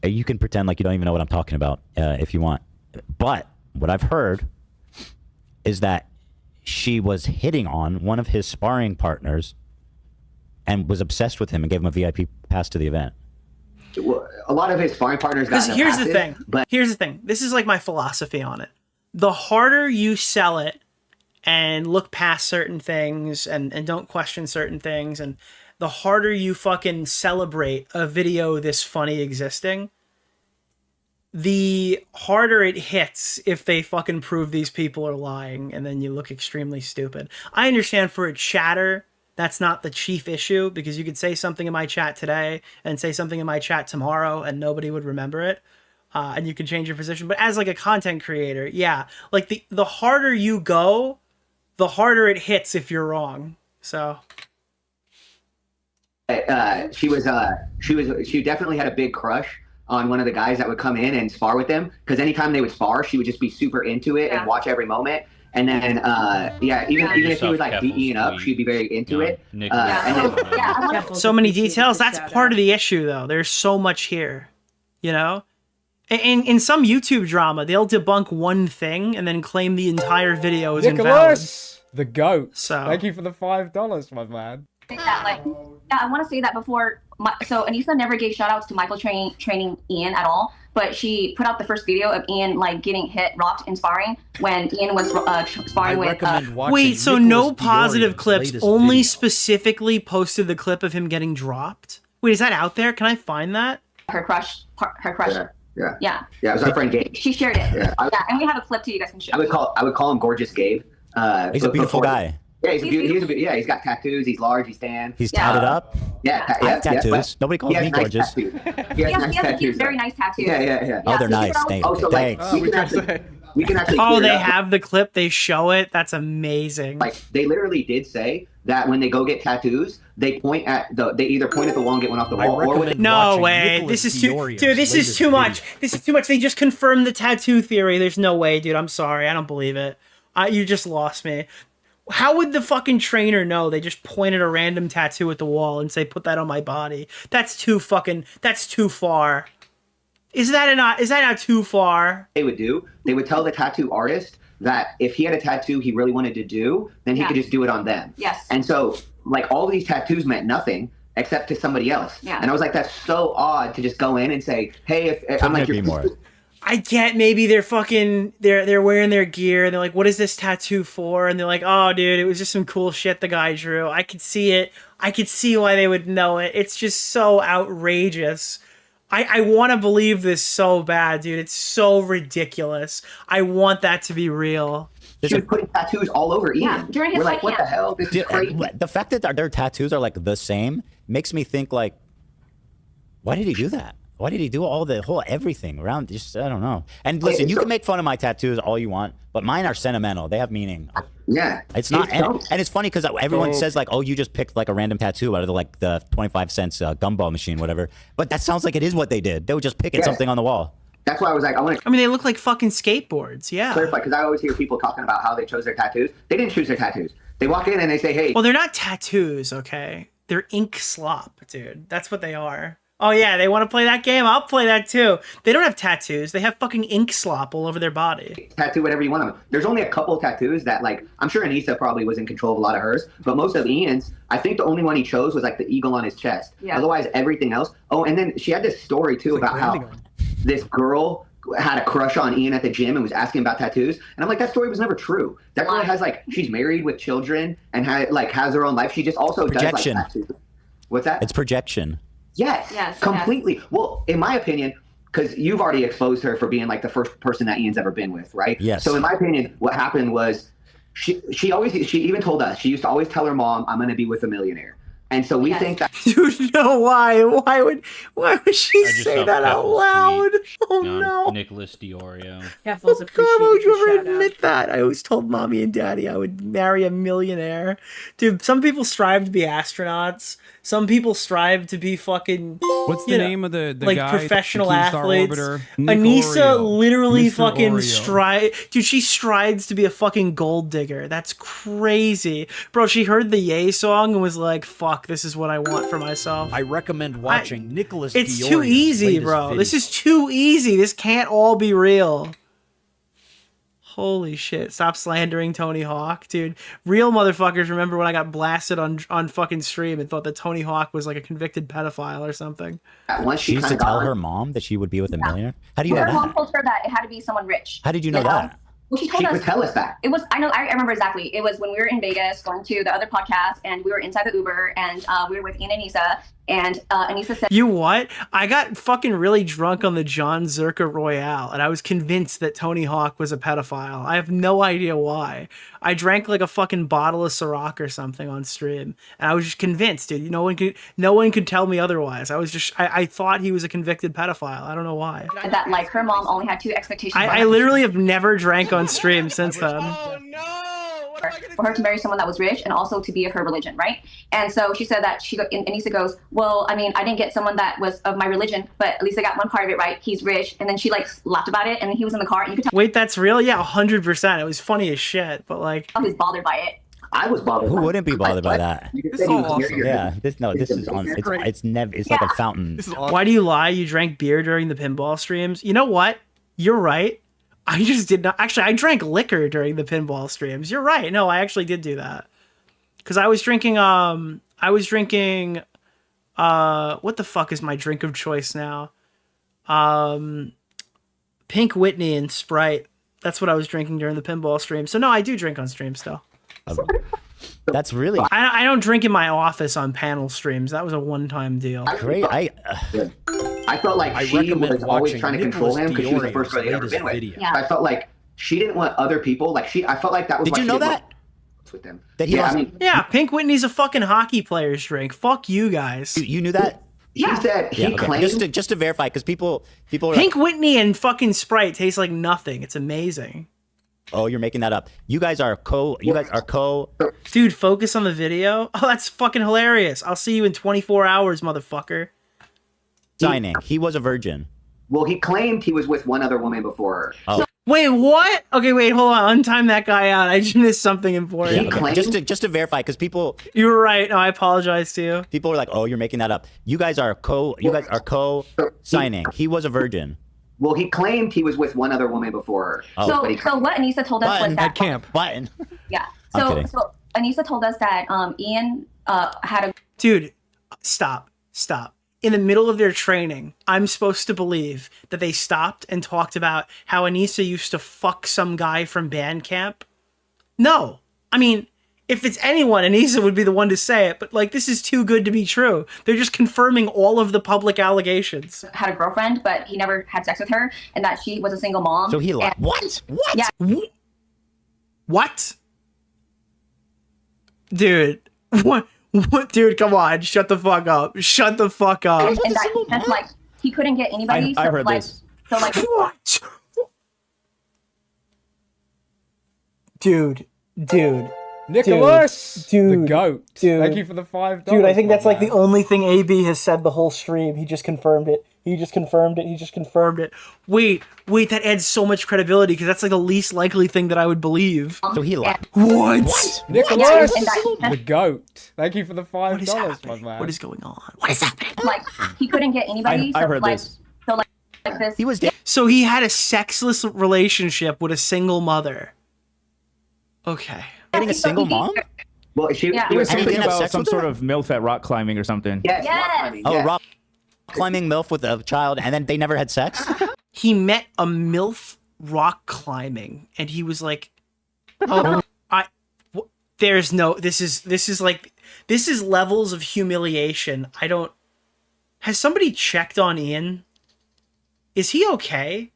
[SPEAKER 2] You can pretend like you don't even know what I'm talking about if you want. But what I've heard is that she was hitting on one of his sparring partners and was obsessed with him and gave him a VIP pass to the event.
[SPEAKER 3] A lot of his sparring partners got
[SPEAKER 4] here's the thing. Here's the thing. This is like my philosophy on it. The harder you sell it and look past certain things and don't question certain things, and the harder you fucking celebrate a video this funny existing, the harder it hits if they fucking prove these people are lying and then you look extremely stupid. I understand for a chatter, that's not the chief issue, because you could say something in my chat today and say something in my chat tomorrow and nobody would remember it. And you can change your position. But as like a content creator, yeah, like the harder you go, the harder it hits if you're wrong. So
[SPEAKER 3] she definitely had a big crush on one of the guys that would come in and spar with them, because anytime they would spar, she would just be super into it and watch every moment. And then, even if he would like beat Ian up, she'd be very into it.
[SPEAKER 4] So many details. That's part of the issue, though. There's so much here, you know. In some YouTube drama, they'll debunk one thing and then claim the entire video is
[SPEAKER 21] Nicholas,
[SPEAKER 4] invalid.
[SPEAKER 21] the goat.
[SPEAKER 4] So
[SPEAKER 21] thank you for the $5, my man.
[SPEAKER 1] I want to say that before. So Anisa never gave shout outs to Michael training Ian at all, but she put out the first video of Ian like getting rocked in sparring when Ian was sparring with.
[SPEAKER 4] Wait, so no positive clips, only specifically posted the clip of him getting dropped? Wait, is that out there? Can I find that?
[SPEAKER 1] Her crush. Yeah.
[SPEAKER 3] It was our friend Gabe.
[SPEAKER 1] She shared it. Yeah, and we have a clip too. You guys can share.
[SPEAKER 3] I would call him Gorgeous Gabe.
[SPEAKER 2] He's a beautiful guy.
[SPEAKER 3] Yeah, he's got tattoos. He's large. He's tan.
[SPEAKER 2] He's tatted up.
[SPEAKER 3] Yeah,
[SPEAKER 2] I have tattoos. Nobody calls me gorgeous.
[SPEAKER 1] He has very nice tattoos.
[SPEAKER 3] Yeah.
[SPEAKER 2] Oh, they're nice. Thanks.
[SPEAKER 3] we can actually.
[SPEAKER 4] Oh, they have the clip. They show it. That's amazing.
[SPEAKER 3] Like they literally did say that when they go get tattoos, they point at they either point at the wall and get one off the wall, or when
[SPEAKER 4] no way. Nicholas this is too, dude. This is too much. This is too much. They just confirmed the tattoo theory. There's no way, dude. I'm sorry. I don't believe it. You just lost me. How would the fucking trainer know? They just pointed a random tattoo at the wall and say, "Put that on my body." That's too far. Is that not too far?
[SPEAKER 3] They would do. They would tell the tattoo artist that if he had a tattoo he really wanted to do, then he could just do it on them.
[SPEAKER 1] Yes.
[SPEAKER 3] And so, like, all these tattoos meant nothing except to somebody else.
[SPEAKER 1] Yeah.
[SPEAKER 3] And I was like, that's so odd to just go in and say, hey, if I'm like,
[SPEAKER 4] I get maybe they're wearing their gear and they're like, what is this tattoo for? And they're like, oh, dude, it was just some cool shit the guy drew. I could see it. I could see why they would know it. It's just so outrageous. I want to believe this so bad, dude. It's so ridiculous. I want that to be real.
[SPEAKER 3] She was putting tattoos all over Ian.
[SPEAKER 1] Yeah, during his
[SPEAKER 3] We're like, what the hell? This is crazy.
[SPEAKER 2] The fact that their tattoos are like the same makes me think like, why did he do that? Why did he do all the whole everything around? Just I don't know. And listen, you can make fun of my tattoos all you want, but mine are sentimental. They have meaning.
[SPEAKER 3] Yeah,
[SPEAKER 2] it's not, and it's funny because everyone says like, "Oh, you just picked like a random tattoo out of the 25-cent gumball machine, whatever." But that sounds like it is what they did. They were just picking something on the wall.
[SPEAKER 3] That's why I was like, I
[SPEAKER 4] mean, they look like fucking skateboards. Yeah.
[SPEAKER 3] Clarify, because I always hear people talking about how they chose their tattoos. They didn't choose their tattoos. They walk in and they say, "Hey."
[SPEAKER 4] Well, they're not tattoos, okay? They're ink slop, dude. That's what they are. Oh yeah, they want to play that game? I'll play that too. They don't have tattoos. They have fucking ink slop all over their body.
[SPEAKER 3] Tattoo whatever you want on them. There's only a couple of tattoos that, like, I'm sure Anisa probably was in control of a lot of hers, but most of Ian's, I think the only one he chose was like the eagle on his chest. Yeah. Otherwise, everything else. Oh, and then she had this story too about how this girl had a crush on Ian at the gym and was asking about tattoos. And I'm like, that story was never true. That girl has like, she's married with children and has her own life. She just also does like tattoos. What's that?
[SPEAKER 2] It's projection.
[SPEAKER 3] Yes, completely. Yes. Well, in my opinion, because you've already exposed her for being like the first person that Ian's ever been with, right?
[SPEAKER 2] Yes.
[SPEAKER 3] So in my opinion, what happened was she even told us, she used to always tell her mom, I'm going to be with a millionaire. And so we think that.
[SPEAKER 4] Dude, no, why? Why would she say that out loud? Oh no.
[SPEAKER 6] Nicholas DeOrio.
[SPEAKER 4] Yeah, God, why would you ever admit that? I always told mommy and daddy I would marry a millionaire. Dude, some people strive to be astronauts. Some people strive to be fucking.
[SPEAKER 5] What's the name of the
[SPEAKER 4] like
[SPEAKER 5] guy?
[SPEAKER 4] Professional
[SPEAKER 5] the Keemstar
[SPEAKER 4] athletes.
[SPEAKER 5] Orbiter?
[SPEAKER 4] Anisa literally
[SPEAKER 5] Mr.
[SPEAKER 4] fucking
[SPEAKER 5] Oreo.
[SPEAKER 4] Dude, she strives to be a fucking gold digger. That's crazy, bro. She heard the Ye song and was like, "Fuck, this is what I want for myself."
[SPEAKER 13] I recommend watching Nicholas
[SPEAKER 4] It's
[SPEAKER 13] DeOrio's
[SPEAKER 4] too easy, bro.
[SPEAKER 13] video.
[SPEAKER 4] This is too easy. This can't all be real. Holy shit. Stop slandering Tony Hawk, dude. Real motherfuckers remember when I got blasted on fucking stream and thought that Tony Hawk was like a convicted pedophile or something.
[SPEAKER 3] Once
[SPEAKER 2] she used to tell her mom that she would be with a millionaire? How do you know
[SPEAKER 1] Her
[SPEAKER 2] that?
[SPEAKER 1] mom told her that it had to be someone rich.
[SPEAKER 2] How did you know that?
[SPEAKER 1] Well, she told
[SPEAKER 3] She
[SPEAKER 1] us.
[SPEAKER 3] would tell us that.
[SPEAKER 1] It was, I remember exactly. It was when we were in Vegas going to the other podcast and we were inside the Uber and we were with Ian and Anisa. And Anisa said,
[SPEAKER 4] "You what? I got fucking really drunk on the John Zerka Royale, and I was convinced that Tony Hawk was a pedophile. I have no idea why. I drank like a fucking bottle of Ciroc or something on stream, and I was just convinced, dude. No one could tell me otherwise. I thought he was a convicted pedophile. I don't know why.
[SPEAKER 1] that like her mom only had two expectations.
[SPEAKER 4] I literally have never drank on stream since then.
[SPEAKER 1] For her to marry someone that was rich and also to be of her religion, right? And so she said that Anisa goes, well, I mean, I didn't get someone that was of my religion, but at least I got one part of it right. He's rich. And then she like laughed about it, and then he was in the car, and you could tell.
[SPEAKER 4] Wait, that's real? Yeah, 100%. It was funny as shit, but like.
[SPEAKER 1] He was bothered by it.
[SPEAKER 3] I was bothered.
[SPEAKER 2] Who wouldn't be bothered by that?
[SPEAKER 3] This is awesome.
[SPEAKER 2] Yeah, this is on. It's never. It's like a fountain.
[SPEAKER 4] Why do you lie? You drank beer during the pinball streams. You know what? You're right. I just did not. Actually, I drank liquor during the pinball streams. You're right. No, I actually did do that. Because I was drinking, what the fuck is my drink of choice now? Pink Whitney and Sprite. That's what I was drinking during the pinball stream. So no, I do drink on stream still.
[SPEAKER 2] That's really.
[SPEAKER 4] I don't drink in my office on panel streams. That was a one-time deal.
[SPEAKER 2] Great.
[SPEAKER 3] I felt like she was always trying to control him because she was the first girl he'd ever been with.
[SPEAKER 1] Yeah.
[SPEAKER 3] I felt like she didn't want other people. Like I felt like that was.
[SPEAKER 2] Did you know that?
[SPEAKER 3] With them.
[SPEAKER 2] That he
[SPEAKER 3] I mean,
[SPEAKER 4] yeah, Pink Whitney's a fucking hockey player's drink. Fuck you guys.
[SPEAKER 2] You knew that?
[SPEAKER 3] She said he claimed.
[SPEAKER 2] Just to verify, because people are
[SPEAKER 4] Pink Whitney and fucking Sprite taste like nothing. It's amazing.
[SPEAKER 2] Oh, you're making that up. You guys are co.
[SPEAKER 4] Dude, focus on the video. Oh, that's fucking hilarious. I'll see you in 24 hours, motherfucker.
[SPEAKER 2] Signing. He was a virgin.
[SPEAKER 3] Well, he claimed he was with one other woman before her.
[SPEAKER 2] Oh.
[SPEAKER 4] Wait, what? Okay, wait, hold on. Untime that guy out. I just missed something important.
[SPEAKER 2] Yeah, okay. Just to verify, because people.
[SPEAKER 4] You were right. No, I apologize to you.
[SPEAKER 2] People are like, "Oh, you're making that up." You guys are signing. He was a virgin.
[SPEAKER 3] Well, he claimed he was with one other woman before her.
[SPEAKER 1] Oh. So what Anisa told us was that
[SPEAKER 11] at camp.
[SPEAKER 2] Button.
[SPEAKER 1] Yeah. So Anisa told us that Ian had a.
[SPEAKER 4] Dude, stop. In the middle of their training, I'm supposed to believe that they stopped and talked about how Anisa used to fuck some guy from band camp? No. I mean, if it's anyone, Anisa would be the one to say it, but like, this is too good to be true. They're just confirming all of the public allegations.
[SPEAKER 1] Had a girlfriend, but he never had sex with her, and that she was a single mom.
[SPEAKER 2] So he lied. What?
[SPEAKER 1] Yeah.
[SPEAKER 4] What? Dude, what? Dude, come on. Shut the fuck up. Shut the fuck up.
[SPEAKER 1] And that's like, he couldn't get anybody.
[SPEAKER 8] I heard this.
[SPEAKER 1] So like,
[SPEAKER 4] what? Dude.
[SPEAKER 21] Nicholas,
[SPEAKER 4] dude,
[SPEAKER 21] the goat.
[SPEAKER 4] Dude.
[SPEAKER 21] Thank you for the $5.
[SPEAKER 4] Dude, I think that's like the only thing AB has said the whole stream. He just confirmed it. He just confirmed it. Wait, that adds so much credibility because that's like the least likely thing that I would believe.
[SPEAKER 2] So he lied.
[SPEAKER 4] What?
[SPEAKER 21] Nicholas, the goat. Thank you for the $5, my man.
[SPEAKER 4] What is going on? What is happening?
[SPEAKER 1] like he couldn't get anybody.
[SPEAKER 8] I heard this.
[SPEAKER 1] So like this.
[SPEAKER 2] He was.
[SPEAKER 4] So he had a sexless relationship with a single mother. Okay.
[SPEAKER 2] Dating a single mom?
[SPEAKER 3] Well,
[SPEAKER 8] He was something about some sort of MILF at rock climbing or something.
[SPEAKER 3] Yes.
[SPEAKER 1] Yes.
[SPEAKER 3] Rock climbing,
[SPEAKER 2] Oh,
[SPEAKER 3] yes.
[SPEAKER 2] rock climbing MILF with a child, and then they never had sex?
[SPEAKER 4] He met a MILF rock climbing, and he was like, "Oh, there's no. This is levels of humiliation. I don't. Has somebody checked on Ian? Is he okay?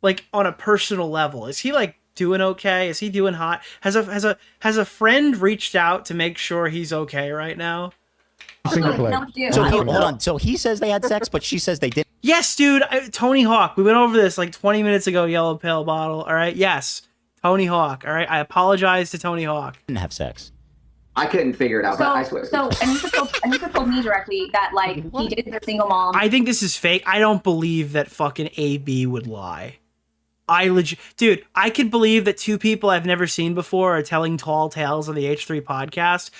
[SPEAKER 4] Like on a personal level, is he like doing okay? Is he doing hot? Has a friend reached out to make sure he's okay right now?
[SPEAKER 7] Single player.
[SPEAKER 2] Hold on. So he says they had sex, but she says they didn't.
[SPEAKER 4] Yes, dude. Tony Hawk. We went over this like 20 minutes ago. Yellow Pill Bottle. All right. Yes. Tony Hawk. All right. I apologize to Tony Hawk.
[SPEAKER 2] Didn't have sex.
[SPEAKER 3] I couldn't figure it out, but I swear.
[SPEAKER 1] So Anisa told me directly that like he did the single mom.
[SPEAKER 4] I think this is fake. I don't believe that fucking AB would lie. Dude, I could believe that two people I've never seen before are telling tall tales on the H3 podcast.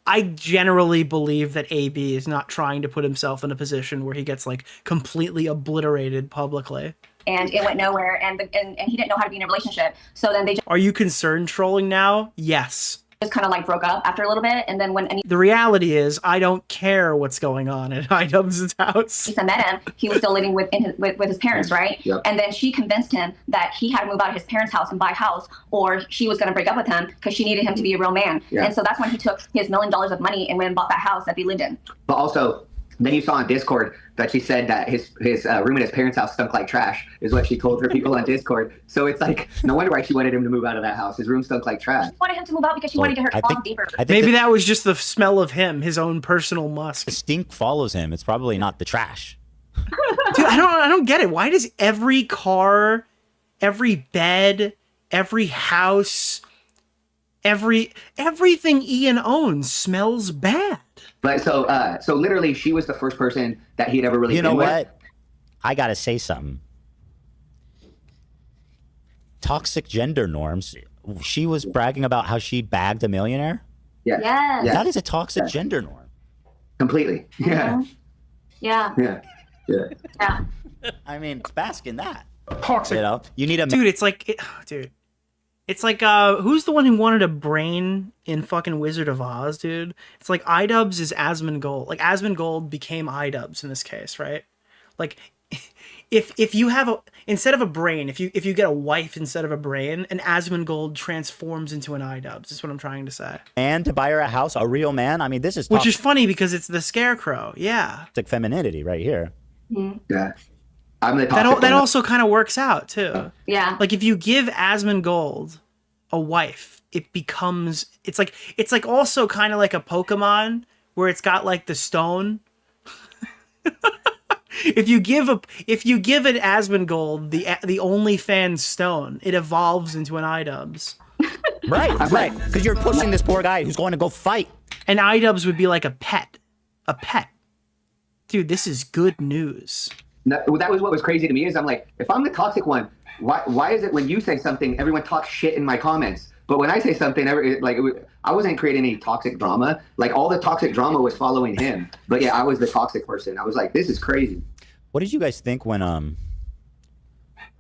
[SPEAKER 4] I generally believe that AB is not trying to put himself in a position where he gets like completely obliterated publicly.
[SPEAKER 1] And it went nowhere, and he didn't know how to be in a relationship. So then they
[SPEAKER 4] Are you concerned trolling now? Yes.
[SPEAKER 1] just kind of like broke up after a little bit, and then when
[SPEAKER 4] The reality is, I don't care what's going on at iDubbbz's house.
[SPEAKER 1] Anisa met him, he was still living with his parents, right?
[SPEAKER 3] Yep.
[SPEAKER 1] And then she convinced him that he had to move out of his parents' house and buy a house, or she was going to break up with him because she needed him to be a real man.
[SPEAKER 3] Yeah.
[SPEAKER 1] And so that's when he took his $1 million of money and went and bought that house that they lived in.
[SPEAKER 3] But also, then you saw on Discord that she said that his room in his parents' house stunk like trash, is what she told her people on Discord. So it's like, no wonder why she wanted him to move out of that house. His room stunk like trash.
[SPEAKER 1] She wanted him to move out because she wanted to get her claws deeper.
[SPEAKER 4] Maybe that was just the smell of him, his own personal musk.
[SPEAKER 2] The stink follows him. It's probably not the trash.
[SPEAKER 4] Dude, I don't get it. Why does every car, every bed, every house, everything Ian owns smells bad?
[SPEAKER 3] But so literally, she was the first person that he'd ever really.
[SPEAKER 2] You know
[SPEAKER 3] been
[SPEAKER 2] what?
[SPEAKER 3] with.
[SPEAKER 2] I gotta say something. Toxic gender norms. She was bragging about how she bagged a millionaire.
[SPEAKER 3] Yeah.
[SPEAKER 1] Yes.
[SPEAKER 2] That is a toxic gender norm.
[SPEAKER 3] Completely. Yeah.
[SPEAKER 1] Yeah.
[SPEAKER 3] Yeah. Yeah.
[SPEAKER 1] Yeah.
[SPEAKER 2] I mean, bask in that.
[SPEAKER 4] Toxic.
[SPEAKER 2] You know, you need a
[SPEAKER 4] dude. It's like, it's like who's the one who wanted a brain in fucking Wizard of Oz, dude? It's like iDubbbz is Asmongold. Like Asmongold became iDubbbz in this case, right? Like if you have instead of a brain, if you get a wife instead of a brain, an Asmongold transforms into an iDubbbz. Is what I'm trying to say.
[SPEAKER 2] man to buy her a house, a real man. I mean, this is
[SPEAKER 4] Which is funny because it's the Scarecrow. Yeah.
[SPEAKER 2] toxic femininity right here.
[SPEAKER 3] Yeah. I'm the
[SPEAKER 4] That also kind of works out too.
[SPEAKER 1] Yeah.
[SPEAKER 4] Like if you give Asmongold a wife, it becomes it's like also kind of like a Pokemon where it's got like the stone. If you give an Asmongold the OnlyFans stone, it evolves into an iDubbbz.
[SPEAKER 2] Right. Because you're pushing this poor guy who's going to go fight.
[SPEAKER 4] And iDubbbz would be like a pet. A pet. Dude, this is good news.
[SPEAKER 3] That was what was crazy to me is I'm like, if I'm the toxic one, why is it when you say something, everyone talks shit in my comments? But when I say something, I wasn't creating any toxic drama. Like, all the toxic drama was following him. But yeah, I was the toxic person. I was like, this is crazy.
[SPEAKER 2] What did you guys think when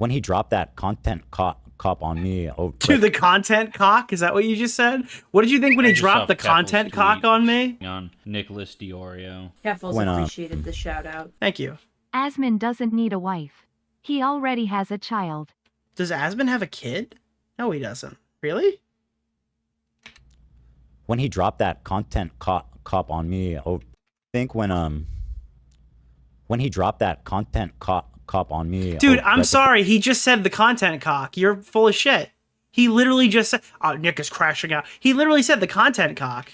[SPEAKER 2] he dropped that content cop on me?
[SPEAKER 4] Dude, the content cock? Is that what you just said? What did you think when he dropped the content cock on me?
[SPEAKER 6] On Nicholas DeOrio.
[SPEAKER 14] Keffels appreciated the shout out.
[SPEAKER 4] Thank you.
[SPEAKER 12] Asmon doesn't need a wife. He already has a child.
[SPEAKER 4] Does Asmon have a kid? No, he doesn't. Really?
[SPEAKER 2] When he dropped that content cop on me, I think when he dropped that content cop on me.
[SPEAKER 4] Dude, I'm sorry. He just said the content cock. You're full of shit. He literally just said, oh, Nick is crashing out. He literally said the content cock.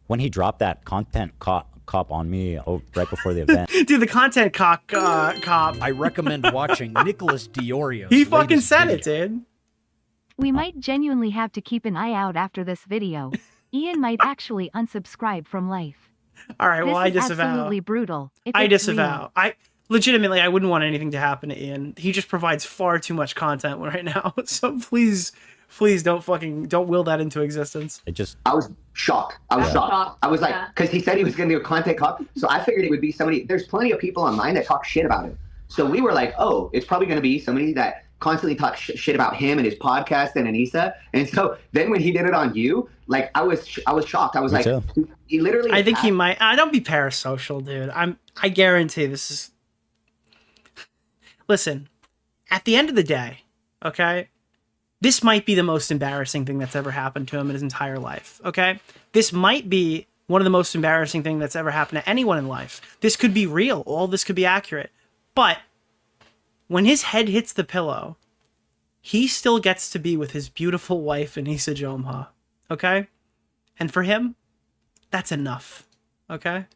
[SPEAKER 2] When he dropped that content cop on me right before the event.
[SPEAKER 4] Dude, the content cop.
[SPEAKER 13] I recommend watching Nicholas DeOrio.
[SPEAKER 4] He fucking said it, dude.
[SPEAKER 12] We might genuinely have to keep an eye out after this video. Ian might actually unsubscribe from life.
[SPEAKER 4] All right, well, I
[SPEAKER 12] This is
[SPEAKER 4] disavow.
[SPEAKER 12] absolutely brutal.
[SPEAKER 4] I disavow. Legitimately, I wouldn't want anything to happen to Ian. He just provides far too much content right now. So please don't will that into existence.
[SPEAKER 3] I was shocked. I was shocked. I was like, because he said he was going to do a content cop. So I figured it would be somebody. There's plenty of people online that talk shit about him. So we were like, oh, it's probably going to be somebody that constantly talks shit about him and his podcast and Anisa. And so then when he did it on you, like, I was shocked. I was like, he literally.
[SPEAKER 4] I think he might. Don't be parasocial, dude. I guarantee this is. Listen, at the end of the day, okay, this might be the most embarrassing thing that's ever happened to him in his entire life, okay? This might be one of the most embarrassing things that's ever happened to anyone in life. This could be real. All this could be accurate. But when his head hits the pillow, he still gets to be with his beautiful wife, Anisa Jomha, okay? And for him, that's enough, okay?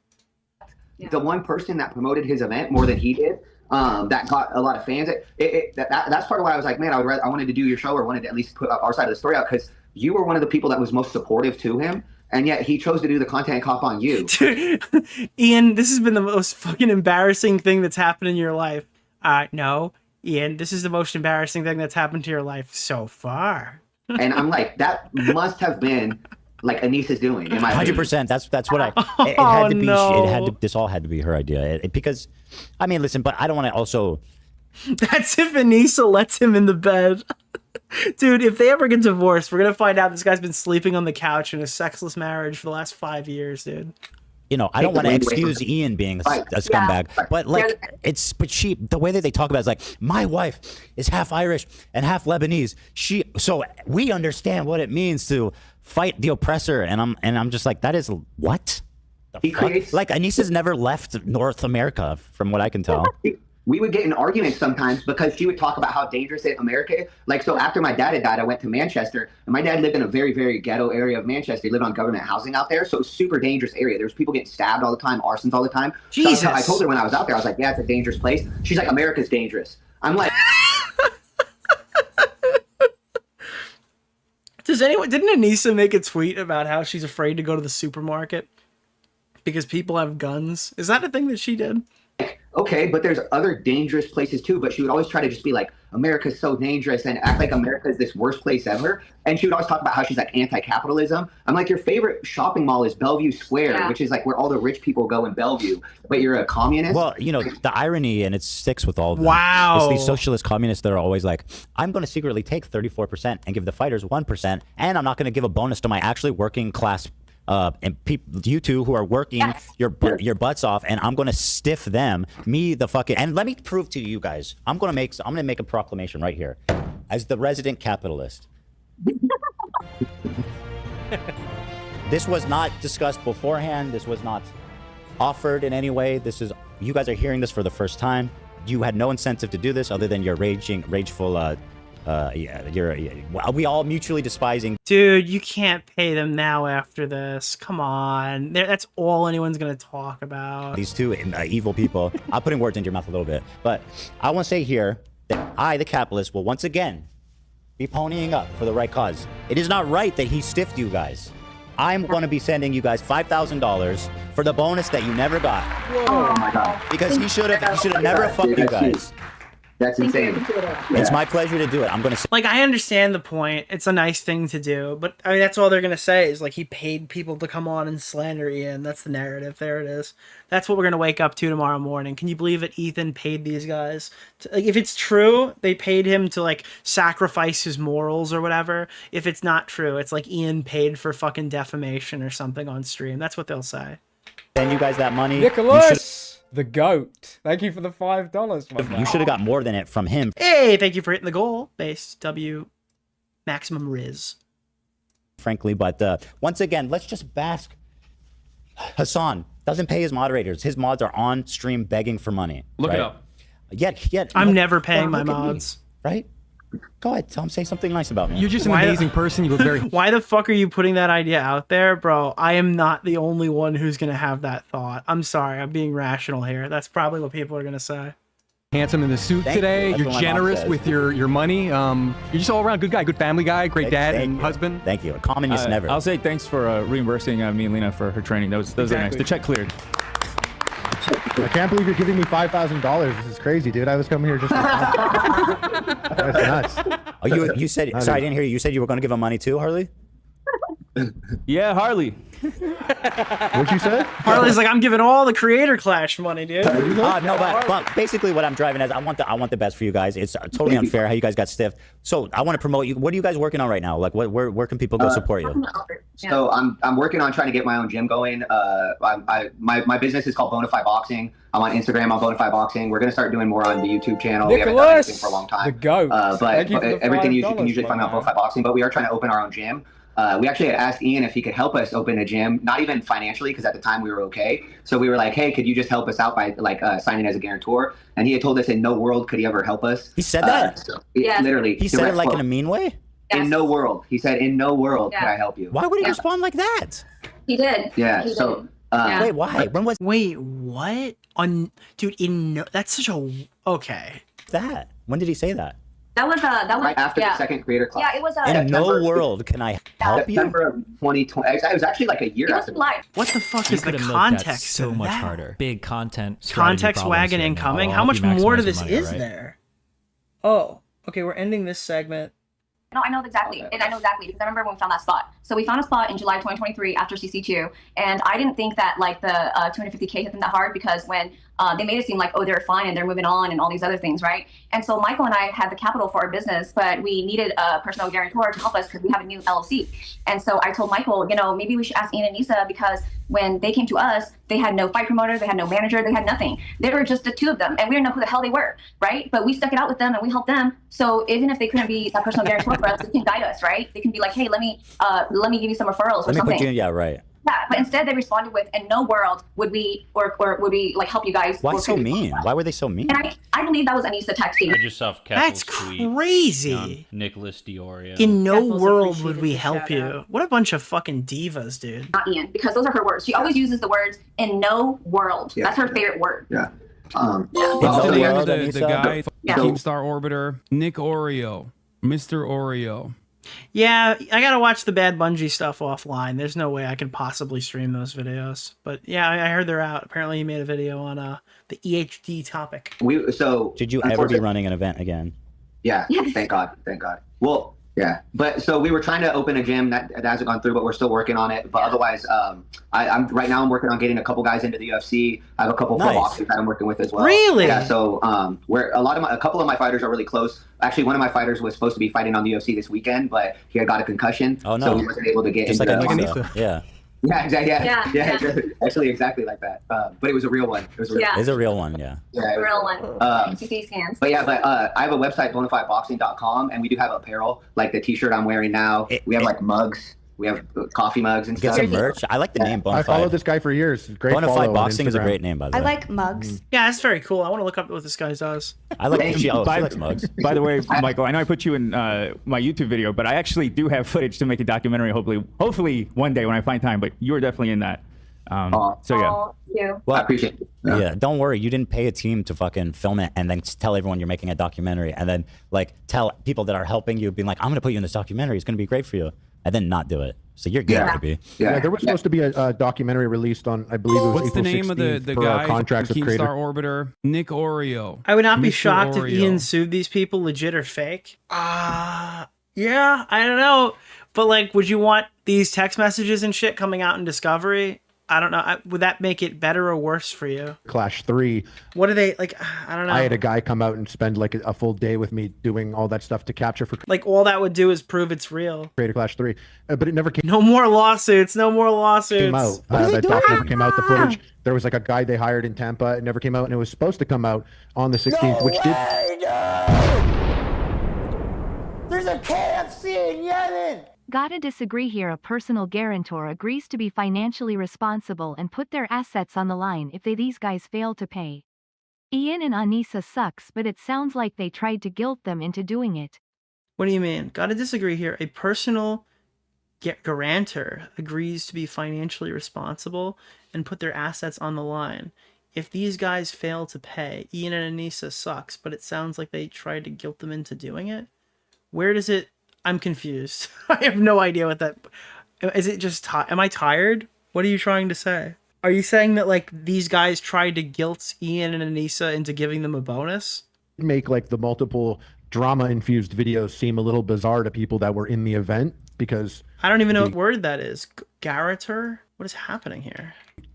[SPEAKER 3] The one person that promoted his event more than he did, that got a lot of fans. That's part of why I was like, man, I wanted to do your show, or wanted to at least put our side of the story out, because you were one of the people that was most supportive to him, and yet he chose to do the content cop on you.
[SPEAKER 4] Dude, Ian, this has been the most fucking embarrassing thing that's happened in your life. No, Ian, this is the most embarrassing thing that's happened to your life so far.
[SPEAKER 3] And I'm like, that must have been like Anisa's doing.
[SPEAKER 2] 100%. That's what it had to be. No. This all had to be her idea. Because, I mean, listen, but I don't want to also.
[SPEAKER 4] That's if Anisa lets him in the bed. Dude, if they ever get divorced, we're gonna find out this guy's been sleeping on the couch in a sexless marriage for the last 5 years, dude.
[SPEAKER 2] You know, I don't want to excuse Ian being a scumbag, but like, the way that they talk about it is like, my wife is half Irish and half Lebanese. So we understand what it means to fight the oppressor, and I'm just like, that is what? Like, Anisa's never left North America, from what I can tell.
[SPEAKER 3] We would get in arguments sometimes because she would talk about how dangerous America is. Like, so after my dad had died, I went to Manchester, and my dad lived in a very, very ghetto area of Manchester. He lived on government housing out there, so it was a super dangerous area. There was people getting stabbed all the time, arsons all the time.
[SPEAKER 4] Jesus.
[SPEAKER 3] So I told her when I was out there, I was like, yeah, it's a dangerous place. She's like, America's dangerous. I'm like...
[SPEAKER 4] Didn't Anisa make a tweet about how she's afraid to go to the supermarket because people have guns? Is that a thing that she did?
[SPEAKER 3] Okay, but there's other dangerous places too, but she would always try to just be like, America's so dangerous, and act like America is this worst place ever. And she would always talk about how she's like anti-capitalism. I'm like, your favorite shopping mall is Bellevue Square, which is like where all the rich people go in Bellevue, but you're a communist?
[SPEAKER 2] Well, you know, the irony, and it sticks with all of them.
[SPEAKER 4] Wow.
[SPEAKER 2] It's these socialist communists that are always like, I'm going to secretly take 34% and give the fighters 1%, and I'm not going to give a bonus to my actually working class and you two who are working your butts off, and I'm gonna stiff them. And let me prove to you guys. I'm gonna make a proclamation right here, as the resident capitalist. This was not discussed beforehand. This was not offered in any way. You guys are hearing this for the first time. You had no incentive to do this other than your rageful we all mutually despising.
[SPEAKER 4] Dude, you can't pay them now after this. Come on. That's all anyone's going to talk about.
[SPEAKER 2] These two evil people. I'm putting words into your mouth a little bit, but I want to say here that I, the capitalist, will once again be ponying up for the right cause. It is not right that he stiffed you guys. I'm going to be sending you guys $5,000 for the bonus that you never got.
[SPEAKER 3] Whoa. Oh my God.
[SPEAKER 2] Because he should have never fucked you guys.
[SPEAKER 3] That's insane.
[SPEAKER 2] It's my pleasure to do it. I'm going to say.
[SPEAKER 4] Like, I understand the point. It's a nice thing to do, but I mean, that's all they're going to say is like he paid people to come on and slander Ian. That's the narrative. There it is. That's what we're going to wake up to tomorrow morning. Can you believe it? Ethan paid these guys. Like, if it's true, they paid him to like sacrifice his morals or whatever. If it's not true, it's like Ian paid for fucking defamation or something on stream. That's what they'll say.
[SPEAKER 2] Send you guys that money.
[SPEAKER 21] Nicholas, the goat. Thank you for the $5.
[SPEAKER 2] You should have got more than it from him.
[SPEAKER 4] Hey, thank you for hitting the goal. Base W maximum Riz.
[SPEAKER 2] Frankly, but once again, let's just bask. Hassan doesn't pay his moderators. His mods are on stream begging for money.
[SPEAKER 21] Look it up.
[SPEAKER 2] Yet
[SPEAKER 4] I'm never paying my mods.
[SPEAKER 2] Right? Go ahead, Tom. Say something nice about me.
[SPEAKER 21] You're just an amazing person. You look very.
[SPEAKER 4] Why the fuck are you putting that idea out there, bro? I am not the only one who's gonna have that thought. I'm sorry. I'm being rational here. That's probably what people are gonna say.
[SPEAKER 21] Handsome in the suit today. You're generous with your money. You're just all around good guy, good family guy, great dad and husband.
[SPEAKER 2] Thank you. Communist never.
[SPEAKER 8] I'll say thanks for reimbursing me and Lena for her training. Those are nice. The check cleared.
[SPEAKER 7] I can't believe you're giving me $5,000. This is crazy, dude. I was coming here just to That's nuts.
[SPEAKER 2] Oh, you said, sorry, I didn't hear you. You said you were going to give him money too, Harley?
[SPEAKER 8] Yeah, Harley.
[SPEAKER 7] What you said?
[SPEAKER 4] Harley's like, I'm giving all the Creator Clash money, dude.
[SPEAKER 2] No, but basically what I'm driving at is I want the best for you guys. It's totally unfair how you guys got stiffed. So I want to promote you. What are you guys working on right now? Like, where can people go support you?
[SPEAKER 3] So I'm working on trying to get my own gym going. My business is called Bonafide Boxing. I'm on Instagram on Bonafide Boxing. We're gonna start doing more on the YouTube channel.
[SPEAKER 21] Nicholas,
[SPEAKER 3] we haven't done anything for a long time.
[SPEAKER 21] The goat.
[SPEAKER 3] But everything you can usually find out on Bonafide Boxing. But we are trying to open our own gym. We actually had asked Ian if he could help us open a gym, not even financially, because at the time we were okay. So we were like, hey, could you just help us out by signing as a guarantor? And he had told us in no world could he ever help us.
[SPEAKER 2] He said that?
[SPEAKER 3] Literally.
[SPEAKER 2] He said it like in a mean way?
[SPEAKER 3] In no world. He said, in no world could I help you.
[SPEAKER 2] Why would he respond like that?
[SPEAKER 1] He did.
[SPEAKER 3] Yeah,
[SPEAKER 1] He
[SPEAKER 3] so...
[SPEAKER 1] did.
[SPEAKER 2] Wait, why? When was...
[SPEAKER 4] Wait, what? Dude, that's such a... Okay.
[SPEAKER 2] When did he say that?
[SPEAKER 1] That was
[SPEAKER 3] right after the second creator class.
[SPEAKER 1] Yeah, it was
[SPEAKER 2] in no world can I help you.
[SPEAKER 3] September of 2020. It was actually like a year after.
[SPEAKER 4] What the fuck is the context?
[SPEAKER 9] So much
[SPEAKER 4] that?
[SPEAKER 9] harder. Big content.
[SPEAKER 4] Context wagon incoming. How much more to this is there? Oh, okay. We're ending this segment.
[SPEAKER 1] No, I know exactly. And I know exactly because I remember when we found that spot. So we found a spot in July 2023 after CC2. And I didn't think that like the 250K hit them that hard because when they made it seem like, oh, they're fine and they're moving on and all these other things, right? And so Michael and I had the capital for our business, but we needed a personal guarantor to help us because we have a new LLC. And so I told Michael, maybe we should ask Ian and Anisa because when they came to us, they had no fight promoter, they had no manager, they had nothing. They were just the two of them, and we didn't know who the hell they were, right? But we stuck it out with them, and we helped them. So even if they couldn't be that personal guarantor for us, they can guide us, right? They can be like, hey, let me give you some referrals or something.
[SPEAKER 2] Yeah, right.
[SPEAKER 1] Yeah, but instead they responded with, "In no world would we or would we like help you guys."
[SPEAKER 2] Why so mean? Why were they so mean?
[SPEAKER 1] And I believe that was Anisa texting.
[SPEAKER 6] I just saw
[SPEAKER 4] That's crazy.
[SPEAKER 6] Nicholas DeOrio.
[SPEAKER 4] In no world would we help you. What a bunch of fucking divas, dude.
[SPEAKER 1] Not Ian, because those are her words. She always uses the words "in no world."
[SPEAKER 3] Yeah.
[SPEAKER 1] That's her favorite word.
[SPEAKER 3] Yeah.
[SPEAKER 5] The guy, Keemstar Orbiter, Nick Oreo, Mr. Oreo.
[SPEAKER 4] Yeah, I gotta watch the Bad Bungie stuff offline. There's no way I can possibly stream those videos. But yeah, I heard they're out. Apparently he made a video on the EHD topic.
[SPEAKER 2] Did you ever be running an event again?
[SPEAKER 3] Yeah, thank God. Well, yeah, but so we were trying to open a gym that hasn't gone through, but we're still working on it. But otherwise, I'm right now I'm working on getting a couple guys into the UFC. I have a couple pro boxers that I'm working with as well.
[SPEAKER 4] Really?
[SPEAKER 3] Yeah. So where a couple of my fighters are really close. Actually, one of my fighters was supposed to be fighting on the UFC this weekend, but he had got a concussion. Oh no! So he wasn't able to get into
[SPEAKER 2] Anisa. Yeah.
[SPEAKER 3] Yeah, exactly. Yeah. Actually, exactly like that. But it was a real one. It was a real one.
[SPEAKER 2] It's a real one, yeah.
[SPEAKER 1] Yeah, a real one. CT scans.
[SPEAKER 3] But I have a website, bonafideboxing.com, and we do have apparel, like the T-shirt I'm wearing now. We have like mugs. We have coffee mugs and
[SPEAKER 2] Get
[SPEAKER 3] stuff.
[SPEAKER 2] some merch. I like the name Bonafide.
[SPEAKER 7] I followed this guy for years. Great follow
[SPEAKER 2] Bonafide
[SPEAKER 7] on
[SPEAKER 2] Boxing is a
[SPEAKER 7] Instagram.
[SPEAKER 2] great name, by the
[SPEAKER 9] I
[SPEAKER 2] way.
[SPEAKER 9] like mugs.
[SPEAKER 4] Yeah, that's very cool. I want to look up what this guy does.
[SPEAKER 2] I like she
[SPEAKER 8] by,
[SPEAKER 2] likes mugs.
[SPEAKER 8] By the way, Michael, I know I put you in my YouTube video, but I actually do have footage to make a documentary. Hopefully one day when I find time. But you were definitely in that. So yeah.
[SPEAKER 2] Well,
[SPEAKER 3] I appreciate it.
[SPEAKER 2] Yeah, don't worry. You didn't pay a team to fucking film it and then tell everyone you're making a documentary and then like tell people that are helping you, being like, I'm gonna put you in this documentary. It's gonna be great for you, and then not do it. So you're good, baby.
[SPEAKER 7] Yeah, there was supposed to be a documentary released on, I believe it was
[SPEAKER 5] What's
[SPEAKER 7] April
[SPEAKER 5] the name of the
[SPEAKER 7] 16th for
[SPEAKER 5] guy?
[SPEAKER 7] contracts with
[SPEAKER 5] Keemstar
[SPEAKER 7] creator.
[SPEAKER 5] Orbiter, Nick Oreo.
[SPEAKER 4] I would not be
[SPEAKER 5] Mr.
[SPEAKER 4] shocked if
[SPEAKER 5] Oreo.
[SPEAKER 4] Ian sued these people, legit or fake. Yeah, I don't know. But like, would you want these text messages and shit coming out in Discovery? I don't know. Would that make it better or worse for you?
[SPEAKER 7] Clash 3.
[SPEAKER 4] What are they like? I don't know.
[SPEAKER 7] I had a guy come out and spend like a full day with me doing all that stuff to capture for
[SPEAKER 4] Like all that would do is prove it's real.
[SPEAKER 7] Creator Clash 3, but it never came.
[SPEAKER 4] No more lawsuits. No more lawsuits.
[SPEAKER 7] Came out. That doc never came out. The footage. There was like a guy they hired in Tampa. It never came out, and it was supposed to come out on the 16th, which did.
[SPEAKER 20] There's a KFC in Yemen!
[SPEAKER 12] Gotta disagree here. A personal guarantor agrees to be financially responsible and put their assets on the line if these guys fail to pay. Ian and Anisa sucks, but it sounds like they tried to guilt them into doing it.
[SPEAKER 4] What do you mean? Gotta disagree here. A personal guarantor agrees to be financially responsible and put their assets on the line. If these guys fail to pay, Ian and Anisa sucks, but it sounds like they tried to guilt them into doing it. Where does it... I'm confused. I have no idea what that... Is it just... Am I tired? What are you trying to say? Are you saying that, like, these guys tried to guilt Ian and Anisa into giving them a bonus?
[SPEAKER 7] Make, like, the multiple drama-infused videos seem a little bizarre to people that were in the event, because...
[SPEAKER 4] I don't even know what word that is. Garroter? What is happening here?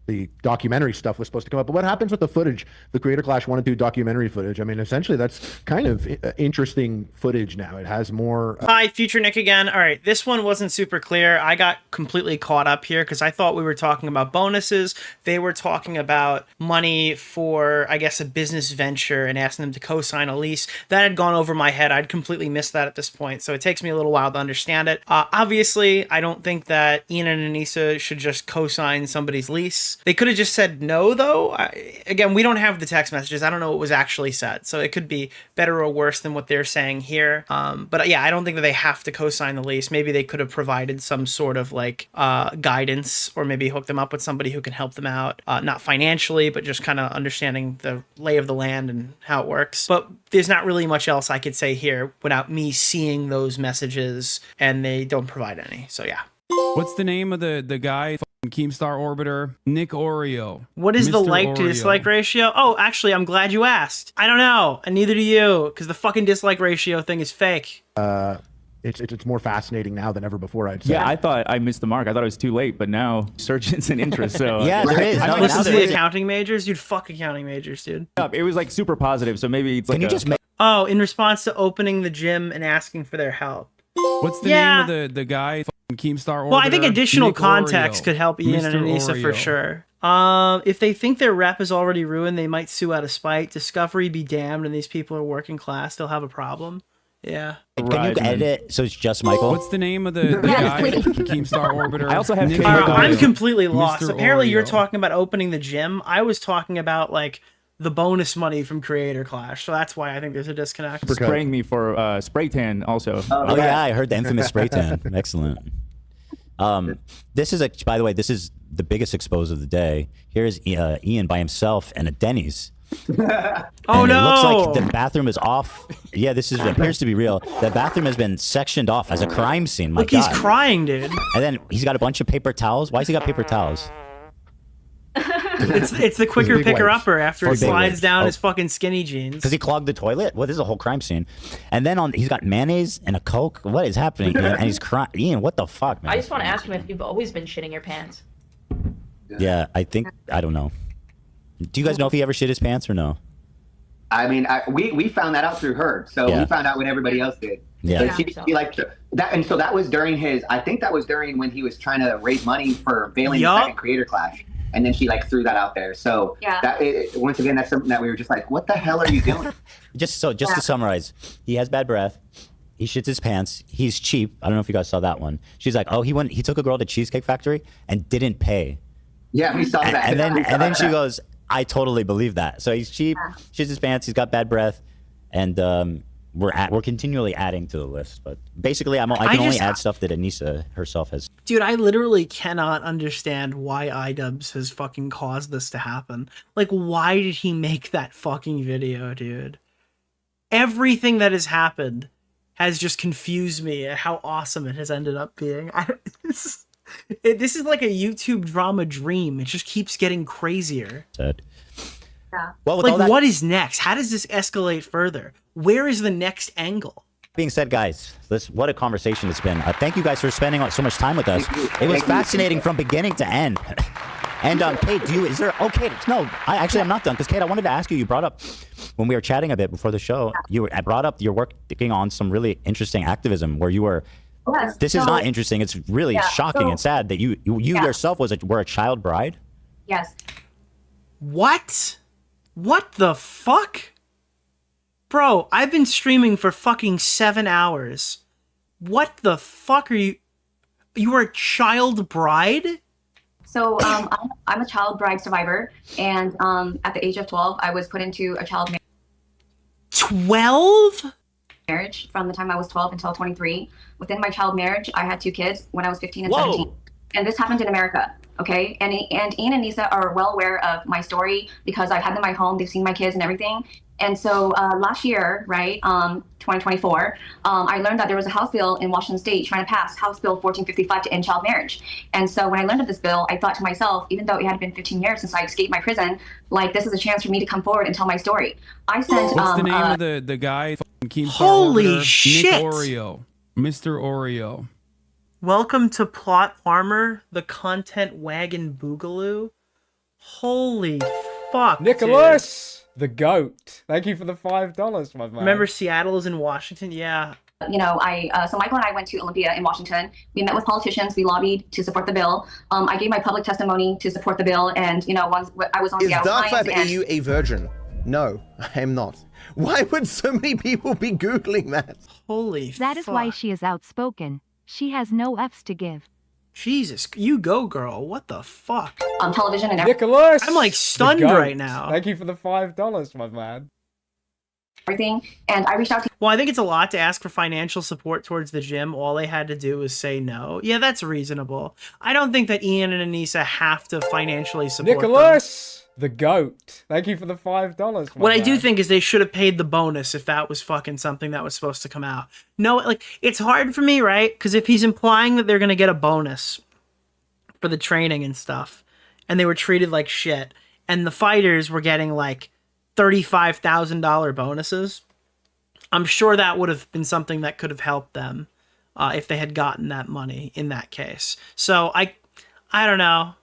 [SPEAKER 7] The documentary stuff was supposed to come up, but what happens with the footage? The Creator Clash want to do documentary footage. I mean, essentially, that's kind of interesting footage now. It has more.
[SPEAKER 4] Hi, Future Nick again. All right, this one wasn't super clear. I got completely caught up here because I thought we were talking about bonuses. They were talking about money for, I guess, a business venture and asking them to co-sign a lease. That had gone over my head. I'd completely missed that at this point, so it takes me a little while to understand it. Obviously, I don't think that Ian and Anisa should just co-sign somebody's lease. They could have just said no, though. Again, we don't have the text messages. I don't know what was actually said, so it could be better or worse than what they're saying here. But yeah, I don't think that they have to co-sign the lease. Maybe they could have provided some sort of like guidance, or maybe hook them up with somebody who can help them out, not financially, but just kind of understanding the lay of the land and how it works. But there's not really much else I could say here without me seeing those messages, and they don't provide any. So yeah.
[SPEAKER 5] What's the name of the guy? Keemstar Orbiter, Nick Oreo.
[SPEAKER 4] What is the
[SPEAKER 5] Mr.
[SPEAKER 4] like to
[SPEAKER 5] Oreo.
[SPEAKER 4] dislike ratio? Oh, actually, I'm glad you asked. I don't know, and neither do you, because the fucking dislike ratio thing is fake.
[SPEAKER 7] It's more fascinating now than ever before, I'd say.
[SPEAKER 8] Yeah, I thought I missed the mark. I thought it was too late, but now surgeons and interest. So
[SPEAKER 2] yeah, there is.
[SPEAKER 4] No, listen to the accounting majors, dude. Fuck accounting majors, dude.
[SPEAKER 8] It was like super positive. So maybe it's like.
[SPEAKER 2] Can you just make?
[SPEAKER 4] Oh, in response to opening the gym and asking for their help.
[SPEAKER 5] What's the name of the guy? Keemstar Orbiter.
[SPEAKER 4] Well, I think additional
[SPEAKER 5] Nick
[SPEAKER 4] context
[SPEAKER 5] Oreo.
[SPEAKER 4] could help Ian and
[SPEAKER 5] Mr.
[SPEAKER 4] Anisa for
[SPEAKER 5] Oreo.
[SPEAKER 4] sure. If they think their rep is already ruined, they might sue out of spite. Discovery be damned, and these people are working class. They'll have a problem. Yeah.
[SPEAKER 2] Can you edit it so it's just Michael?
[SPEAKER 5] What's the name of the guy? Keemstar Orbiter.
[SPEAKER 8] I also have.
[SPEAKER 5] Nick
[SPEAKER 4] I'm
[SPEAKER 5] Oreo.
[SPEAKER 4] completely lost.
[SPEAKER 5] Mr.
[SPEAKER 4] Apparently, you're
[SPEAKER 5] Oreo.
[SPEAKER 4] talking about opening the gym. I was talking about like the bonus money from Creator Clash, so that's why I think there's a disconnect.
[SPEAKER 8] Spraying me for spray tan also.
[SPEAKER 2] Oh yeah, I heard the infamous spray tan. Excellent. This is by the way, this is the biggest expose of the day. Here's Ian by himself and a Denny's.
[SPEAKER 4] Oh
[SPEAKER 2] and
[SPEAKER 4] no!
[SPEAKER 2] It looks like the bathroom is off. Yeah, this appears to be real. The bathroom has been sectioned off as a crime scene. My
[SPEAKER 4] Look,
[SPEAKER 2] God.
[SPEAKER 4] he's crying, dude.
[SPEAKER 2] And then he's got a bunch of paper towels. Why's he got paper towels?
[SPEAKER 4] It's the quicker
[SPEAKER 2] big
[SPEAKER 4] picker
[SPEAKER 2] wipes.
[SPEAKER 4] upper after
[SPEAKER 2] Or
[SPEAKER 4] he
[SPEAKER 2] big
[SPEAKER 4] slides
[SPEAKER 2] wipes.
[SPEAKER 4] down
[SPEAKER 2] Oh.
[SPEAKER 4] his fucking skinny jeans.
[SPEAKER 2] Because he clogged the toilet. Well, this is a whole crime scene. And then he's got mayonnaise and a Coke. What is happening? Ian? And he's crying. Ian, what the fuck, man?
[SPEAKER 14] I just want to ask him if you've always been shitting your pants.
[SPEAKER 2] Yeah, I don't know. Do you guys know if he ever shit his pants or no?
[SPEAKER 3] I mean, we found that out through her. So
[SPEAKER 2] Yeah.
[SPEAKER 3] we found out when everybody else did.
[SPEAKER 2] Yeah.
[SPEAKER 3] So she like that, and so that was during I think that was during when he was trying to raise money for failing the second Creator Clash. And then she like threw that out there. So once again, that's something that we were just like, what the hell are you doing?
[SPEAKER 2] Just to summarize, he has bad breath. he shits his pants. He's cheap. I don't know if you guys saw that one. She's like, oh, he took a girl to Cheesecake Factory and didn't pay.
[SPEAKER 3] Yeah, we saw that.
[SPEAKER 2] And then she goes, I totally believe that. So he's cheap, shits his pants, he's got bad breath, and we're continually adding to the list. But basically, I can only add stuff that Anisa herself has.
[SPEAKER 4] Dude, I literally cannot understand why iDubbbz has fucking caused this to happen. Like, why did he make that fucking video, dude? Everything that has happened has just confused me at how awesome it has ended up being. This is like a YouTube drama dream. It just keeps getting crazier.
[SPEAKER 2] Sad.
[SPEAKER 1] Yeah.
[SPEAKER 2] Well,
[SPEAKER 4] like, what is next? How does this escalate further? Where is the next angle?
[SPEAKER 2] Being said, guys, what a conversation it's been. Thank you guys for spending so much time with us. It was fascinating from beginning to end. And Kate, I'm not done, because Kate, I wanted to ask you. You brought up when we were chatting a bit before the show. I brought up your work on some really interesting activism, where you were.
[SPEAKER 1] Yes,
[SPEAKER 2] this is not interesting. It's really shocking and sad that you yourself were a child bride.
[SPEAKER 1] Yes.
[SPEAKER 4] What? What the fuck? Bro, I've been streaming for fucking 7 hours. What the fuck are you? You were a child bride?
[SPEAKER 1] So I'm a child bride survivor, and at the age of 12, I was put into a child marriage.
[SPEAKER 4] 12?
[SPEAKER 1] Marriage from the time I was 12 until 23. Within my child marriage, I had 2 kids when I was 15 and 17. And this happened in America, okay? And Ian and Anisa are well aware of my story because I've had them at my home. They've seen my kids and everything. And so last year, right, 2024, I learned that there was a House bill in Washington State trying to pass House Bill 1455 to end child marriage. And so when I learned of this bill, I thought to myself, even though it had been 15 years since I escaped my prison, like, this is a chance for me to come forward and tell my story. I sent.
[SPEAKER 5] What's the name of the guy?
[SPEAKER 4] Holy shit!
[SPEAKER 5] Nick Oreo. Mr. Oreo.
[SPEAKER 4] Welcome to Plot Armor, the content wagon boogaloo. Holy fuck,
[SPEAKER 9] Nicholas! Dude. The goat. Thank you for the $5, my man.
[SPEAKER 4] Remember Seattle is in Washington? Yeah.
[SPEAKER 1] You know, so Michael and I went to Olympia in Washington. We met with politicians. We lobbied to support the bill. I gave my public testimony to support the bill. And, you know, once I was on
[SPEAKER 10] Is
[SPEAKER 1] Seattle
[SPEAKER 10] Dark
[SPEAKER 1] Times.
[SPEAKER 10] Viper EU a virgin? No, I am not. Why would so many people be Googling that?
[SPEAKER 4] Holy
[SPEAKER 12] That is why she is outspoken. She has no F's to give.
[SPEAKER 4] Jesus, you go, girl. What the fuck?
[SPEAKER 1] On television and everything.
[SPEAKER 9] Nicholas!
[SPEAKER 4] I'm like stunned right now.
[SPEAKER 9] Thank you for the $5, my man.
[SPEAKER 1] Everything. And I reached out to.
[SPEAKER 4] Well, I think it's a lot to ask for financial support towards the gym. All they had to do was say no. Yeah, that's reasonable. I don't think that Ian and Anisa have to financially support
[SPEAKER 9] Nicholas! The goat. Thank you for the $5.
[SPEAKER 4] What I do think is they should have paid the bonus if that was fucking something that was supposed to come out. No, like, it's hard for me, right? Because if he's implying that they're going to get a bonus for the training and stuff, and they were treated like shit, and the fighters were getting like $35,000 bonuses, I'm sure that would have been something that could have helped them if they had gotten that money in that case. So I don't know.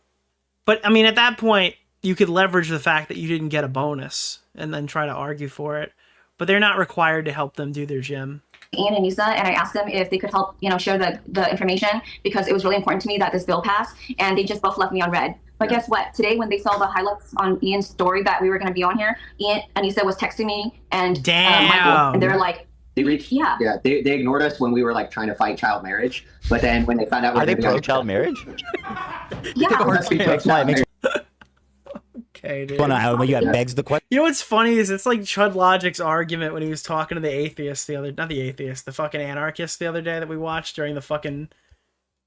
[SPEAKER 4] But I mean, at that point, you could leverage the fact that you didn't get a bonus and then try to argue for it. But they're not required to help them do their gym.
[SPEAKER 1] Ian and Anisa, and I asked them if they could help, you know, share the information because it was really important to me that this bill passed, and they just both left me on red. But guess what? Today, when they saw the highlights on Ian's story that we were going to be on here, Anisa was texting me and Michael, and they were like,
[SPEAKER 3] they reached, they ignored us when we were like trying to fight child marriage, but then when they found out,
[SPEAKER 2] are they pro child marriage?
[SPEAKER 4] Okay, dude.
[SPEAKER 2] You got begs the question.
[SPEAKER 4] You know what's funny is it's like Chud Logic's argument when he was talking to the atheist the fucking anarchist the other day that we watched during the fucking,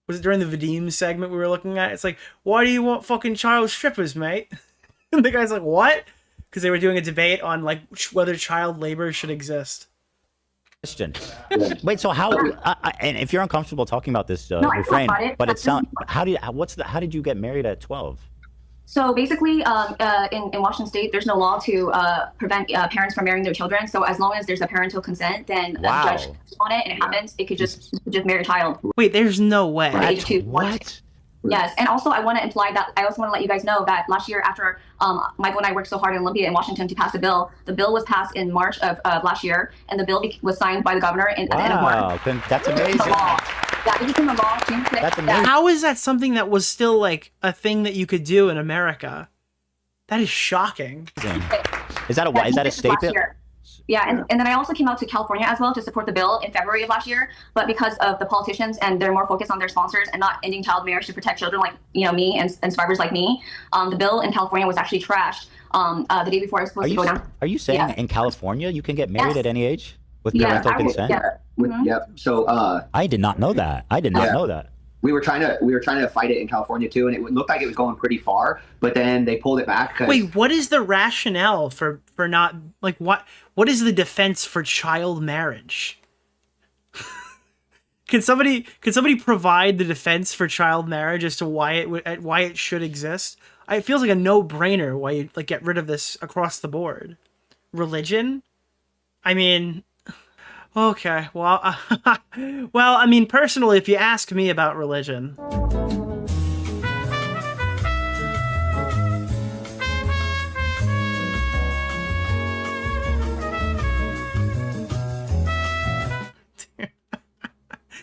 [SPEAKER 4] was it during the Vadim segment we were looking at? It's like, why do you want fucking child strippers, mate? And the guy's like, what? Because they were doing a debate on like whether child labor should exist.
[SPEAKER 2] Question. Wait, so how? And if you're uncomfortable talking about this, refrain. But it sounds. How did you get married at 12?
[SPEAKER 1] So basically, in Washington State, there's no law to prevent parents from marrying their children. So as long as there's a parental consent, then the judge on it and it happens, it could just marry a child.
[SPEAKER 4] Wait, there's no way.
[SPEAKER 1] What? Yes, and also I want to imply that I also want to let you guys know that last year, after Michael and I worked so hard in Olympia in Washington to pass the bill was passed in March of last year, and the bill was signed by the governor at the end of March.
[SPEAKER 2] Wow, that's amazing.
[SPEAKER 1] Yeah, it became a law.
[SPEAKER 2] That's amazing.
[SPEAKER 4] How is that something that was still like a thing that you could do in America? That is shocking.
[SPEAKER 2] Is that a state bill?
[SPEAKER 1] Yeah, and then I also came out to California as well to support the bill in February of last year. But because of the politicians and they're more focused on their sponsors and not ending child marriage to protect children like me and survivors like me, the bill in California was actually trashed the day before it was supposed to go down.
[SPEAKER 2] Are you saying in California you can get married at any age with parental consent?
[SPEAKER 3] Yep. So
[SPEAKER 2] I did not know that. I did not know that.
[SPEAKER 3] We were trying to fight it in California too, and it looked like it was going pretty far, but then they pulled it back.
[SPEAKER 4] Wait, what is the rationale for not, like, what is the defense for child marriage? Can somebody provide the defense for child marriage as to why it should exist? It feels like a no-brainer why you get rid of this across the board. Religion? I mean, okay, well, well, I mean, personally, if you ask me about religion.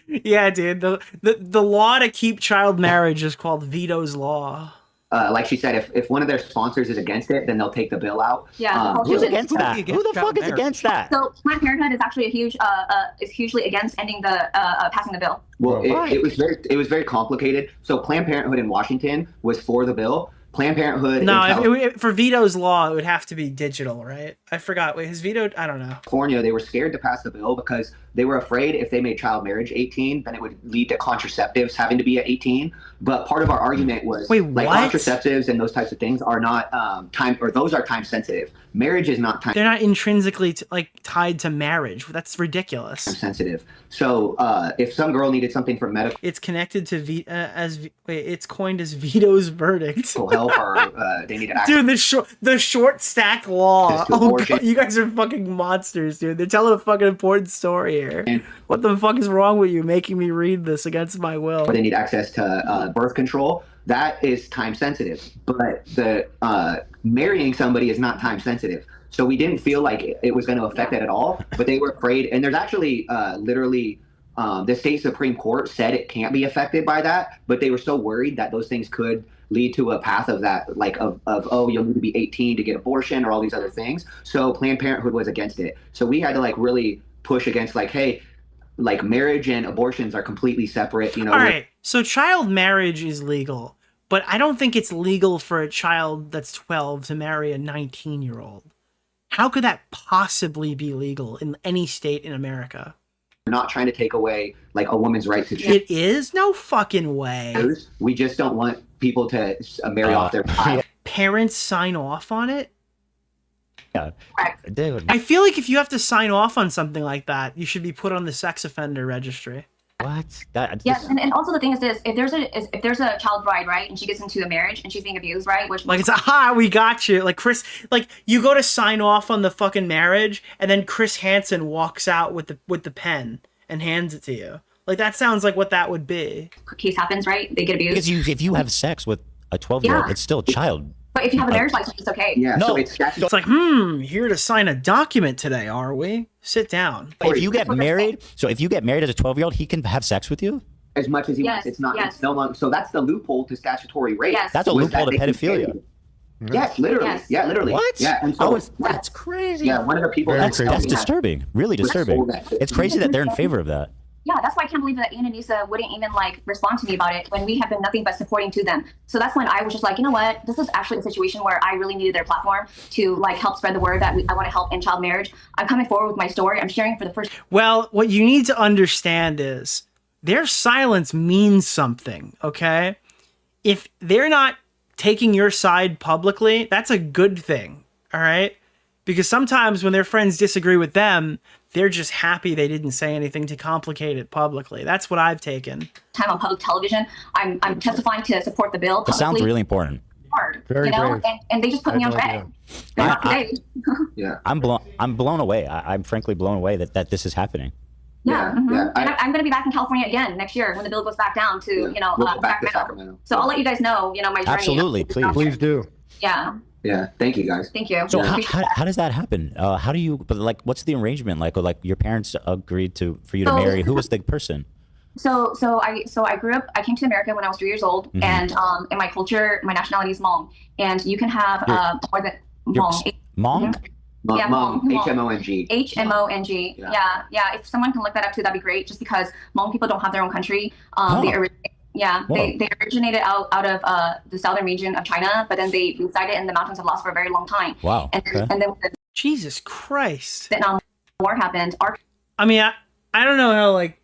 [SPEAKER 4] Yeah, dude, the law to keep child marriage is called Veto's Law.
[SPEAKER 3] Like she said, if one of their sponsors is against it, then they'll take the bill out.
[SPEAKER 1] Yeah,
[SPEAKER 2] who's against that? Who the fuck is against that?
[SPEAKER 1] So Planned Parenthood is actually is hugely against ending the passing the bill.
[SPEAKER 3] Well, it was very complicated. So Planned Parenthood in Washington was for the bill. Planned Parenthood.
[SPEAKER 4] No, for Veto's Law, it would have to be digital, right? I forgot. Wait, his veto? I don't know.
[SPEAKER 3] California, they were scared to pass the bill because they were afraid if they made child marriage 18, then it would lead to contraceptives having to be at 18. But part of our argument was contraceptives and those types of things are not those are time sensitive. Marriage is not time.
[SPEAKER 4] They're not intrinsically tied to marriage. That's ridiculous.
[SPEAKER 3] Sensitive. So if some girl needed something for medical,
[SPEAKER 4] it's connected to it's coined as Veto's verdict.
[SPEAKER 3] Health, or they need to.
[SPEAKER 4] Dude, the short stack law. Oh God, you guys are fucking monsters, dude. They're telling a fucking important story here. What the fuck is wrong with you making me read this against my will?
[SPEAKER 3] Or they need access to birth control. That is time sensitive, but the marrying somebody is not time sensitive. So we didn't feel like it was going to affect that at all, but they were afraid. And there's actually literally the state Supreme Court said it can't be affected by that, but they were so worried that those things could lead to a path of that, oh, you'll need to be 18 to get abortion or all these other things. So Planned Parenthood was against it. So we had to really push against hey, marriage and abortions are completely separate. All
[SPEAKER 4] right. So child marriage is legal, but I don't think it's legal for a child that's 12 to marry a 19-year-old. How could that possibly be legal in any state in America?
[SPEAKER 3] We're not trying to take away a woman's right to choose.
[SPEAKER 4] It is? No fucking way.
[SPEAKER 3] We just don't want people to marry off their child.
[SPEAKER 4] Parents sign off on it?
[SPEAKER 2] Yeah. Dude.
[SPEAKER 4] I feel like if you have to sign off on something like that, you should be put on the sex offender registry.
[SPEAKER 2] What?
[SPEAKER 1] Yes, and also the thing is this: if there's a child bride, right, and she gets into a marriage and she's being abused, right, which
[SPEAKER 4] it's we got you. Chris, you go to sign off on the fucking marriage, and then Chris Hansen walks out with the pen and hands it to you. That sounds like what that would be.
[SPEAKER 1] Case happens, right? They get abused.
[SPEAKER 2] Because if you have sex with a 12-year-old, it's still a child.
[SPEAKER 1] But if you have a marriage license, it's okay.
[SPEAKER 3] Yeah.
[SPEAKER 2] No,
[SPEAKER 3] so it's
[SPEAKER 4] like, here to sign a document today, are we? Sit down.
[SPEAKER 2] If you get married, as a 12-year-old, he can have sex with you?
[SPEAKER 3] As much as he wants. It's not. It's no longer. So that's the loophole to statutory rape.
[SPEAKER 1] Yes.
[SPEAKER 2] That's a loophole to pedophilia.
[SPEAKER 3] Yes, literally.
[SPEAKER 1] Yes.
[SPEAKER 3] Yeah, literally.
[SPEAKER 2] What?
[SPEAKER 3] Yeah, and so
[SPEAKER 2] that's crazy.
[SPEAKER 3] Yeah, one of the people.
[SPEAKER 2] That's disturbing. Really disturbing. It's crazy that they're in favor of that.
[SPEAKER 1] Yeah, that's why I can't believe that Ian and Anisa wouldn't even respond to me about it when we have been nothing but supporting to them. So that's when I was just you know what? This is actually a situation where I really needed their platform to help spread the word that I want to help end child marriage. I'm coming forward with my story. I'm sharing for the first.
[SPEAKER 4] Well, what you need to understand is their silence means something, okay? If they're not taking your side publicly, that's a good thing, all right? Because sometimes when their friends disagree with them, they're just happy they didn't say anything to complicate it publicly. That's what I've taken.
[SPEAKER 1] Time on public television, I'm testifying to support the bill.
[SPEAKER 2] That sounds really important.
[SPEAKER 1] Hard,
[SPEAKER 7] Very brave.
[SPEAKER 1] And they just put me on red.
[SPEAKER 3] Yeah,
[SPEAKER 2] I'm blown away. I'm frankly blown away that this is happening.
[SPEAKER 1] Yeah, and I'm going to be back in California again next year when the bill goes back down to
[SPEAKER 3] we'll back to Sacramento.
[SPEAKER 1] So I'll let you guys know my journey.
[SPEAKER 2] Absolutely, please
[SPEAKER 7] do.
[SPEAKER 1] Yeah.
[SPEAKER 3] Yeah, thank you guys.
[SPEAKER 1] Thank you.
[SPEAKER 2] So how does that happen? How do you? But what's the arrangement like? Or your parents agreed for you to marry? Who was the person?
[SPEAKER 1] So I grew up. I came to America when I was 3 years old, and in my culture, my nationality is Hmong, and you can have more than Hmong.
[SPEAKER 2] Hmong?
[SPEAKER 1] Yeah,
[SPEAKER 3] Hmong,
[SPEAKER 1] Hmong.
[SPEAKER 3] H-M-O-N-G.
[SPEAKER 1] H-M-O-N-G. Yeah. If someone can look that up too, that'd be great. Just because Hmong people don't have their own country. They originated out of the southern region of China, but then they resided in the mountains of Laos for a very long time.
[SPEAKER 2] Wow.
[SPEAKER 1] And then when the
[SPEAKER 4] Jesus Christ.
[SPEAKER 1] Vietnam War happened.
[SPEAKER 4] I mean, I don't know how, like,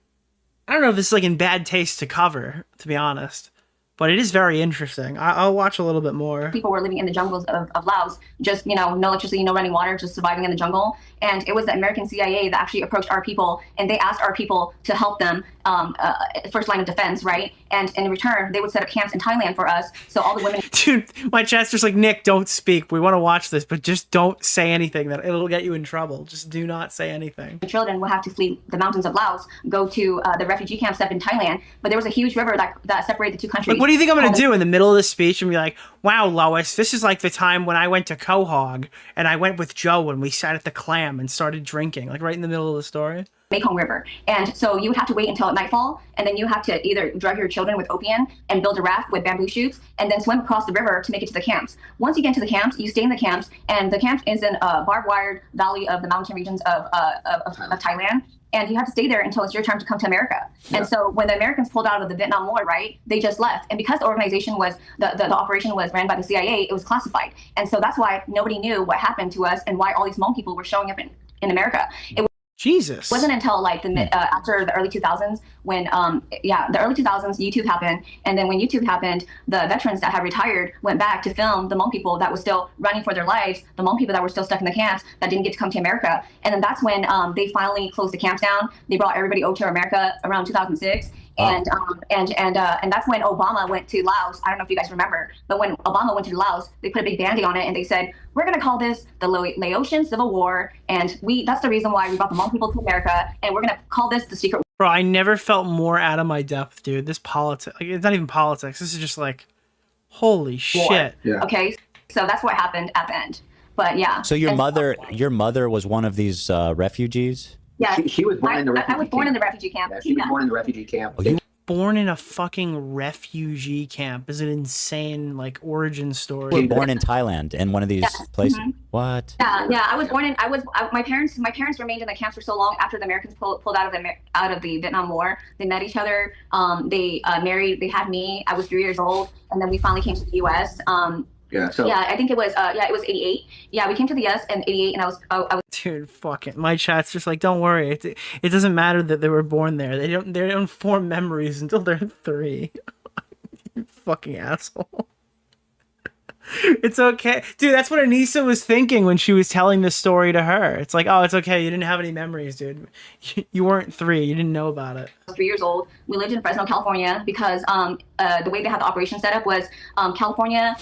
[SPEAKER 4] I don't know if this is like in bad taste to cover, to be honest, but it is very interesting. I'll watch a little bit more.
[SPEAKER 1] People were living in the jungles of Laos, just, no electricity, no running water, just surviving in the jungle. And it was the American CIA that actually approached our people, and they asked our people to help them, first line of defense, right? And in return, they would set up camps in Thailand for us. So all the women...
[SPEAKER 4] Dude, my chat's just like, Nick, don't speak. We want to watch this, but just don't say anything. That it'll get you in trouble. Just do not say anything.
[SPEAKER 1] The children would have to flee the mountains of Laos, go to the refugee camps up in Thailand. But there was a huge river that separated the two countries.
[SPEAKER 4] Like, what do you think I'm going to do in the middle of this speech and be like, wow, Lois, this is like the time when I went to Quahog and I went with Joe and we sat at the Clam and started drinking, like right in the middle of the story?
[SPEAKER 1] Mekong River. And so you would have to wait until nightfall, and then you have to either drug your children with opium and build a raft with bamboo shoots, and then swim across the river to make it to the camps. Once you get to the camps, you stay in the camps, and the camp is in a barbed wired valley of the mountain regions of Thailand. And you have to stay there until it's your time to come to America. Yeah. And so when the Americans pulled out of the Vietnam War, right, they just left. And because the organization was, the operation was ran by the CIA, it was classified. And so that's why nobody knew what happened to us and why all these Hmong people were showing up in America.
[SPEAKER 4] Jesus.
[SPEAKER 1] It wasn't until like after the early 2000s when, the early 2000s, YouTube happened. And then when YouTube happened, the veterans that had retired went back to film the Hmong people that were still running for their lives, the Hmong people that were still stuck in the camps that didn't get to come to America. And then that's when they finally closed the camps down. They brought everybody over to America around 2006. And that's when Obama went to Laos. I don't know if you guys remember, but when Obama went to Laos, they put a big Band-Aid on it and they said, we're going to call this the Laotian Civil War. And that's the reason why we brought the Hmong people to America. And we're going to call this the secret.
[SPEAKER 4] Bro, I never felt more out of my depth, dude. This politics, like, it's not even politics. This is just like, holy shit.
[SPEAKER 1] Yeah. Okay. So that's what happened at the end. But yeah.
[SPEAKER 2] So your mother was one of these refugees?
[SPEAKER 1] Yeah,
[SPEAKER 3] she was born in the refugee camp.
[SPEAKER 1] I was born in the refugee camp.
[SPEAKER 3] Yeah, she was born in the refugee camp.
[SPEAKER 2] Oh,
[SPEAKER 4] born in a fucking refugee camp is an insane like origin story.
[SPEAKER 2] You were born in Thailand in one of these places.
[SPEAKER 1] Mm-hmm.
[SPEAKER 2] What?
[SPEAKER 1] Yeah. I was born in. My parents remained in the camps for so long after the Americans pulled out of the Vietnam War. They met each other. They married. They had me. I was 3 years old, and then we finally came to the U.S. I think it was it was 88. Yeah, we came to the US in 88, and I was
[SPEAKER 4] dude, fuck it. My chat's just like, don't worry. It doesn't matter that they were born there. They don't form memories until they're 3. You fucking asshole. It's okay. Dude, that's what Anisa was thinking when she was telling this story to her. It's like, oh, it's okay. You didn't have any memories, dude. You weren't 3. You didn't know about it.
[SPEAKER 1] I was 3 years old. We lived in Fresno, California, because the way they had the operation set up was California,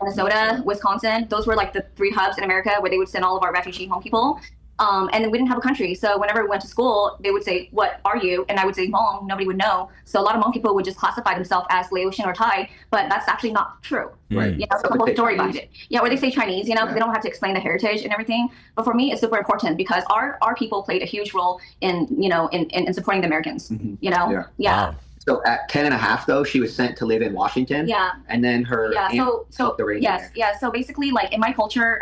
[SPEAKER 1] Minnesota, Wisconsin. Those were like the 3 hubs in America where they would send all of our refugee home people. And then we didn't have a country. So whenever we went to school, they would say, what are you? And I would say Hmong. Nobody would know. So a lot of Hmong people would just classify themselves as Laotian or Thai, but that's actually not true.
[SPEAKER 3] Right.
[SPEAKER 1] You know, the whole story behind it. Yeah, or they say Chinese, you know, because they don't have to explain the heritage and everything. But for me, it's super important because our people played a huge role in, you know, in supporting the Americans, you know? Yeah.
[SPEAKER 3] Wow. So at 10 and a half, though, she was sent to live in Washington.
[SPEAKER 1] Yeah.
[SPEAKER 3] And then her aunt helped the raise there.
[SPEAKER 1] Yeah. So basically, like in my culture,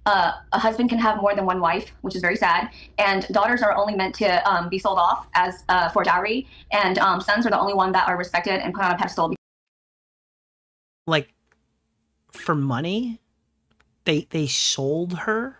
[SPEAKER 1] a husband can have more than one wife, which is very sad. And daughters are only meant to be sold off as for dowry. And sons are the only one that are respected and put on a pedestal.
[SPEAKER 4] Like, for money? They sold her?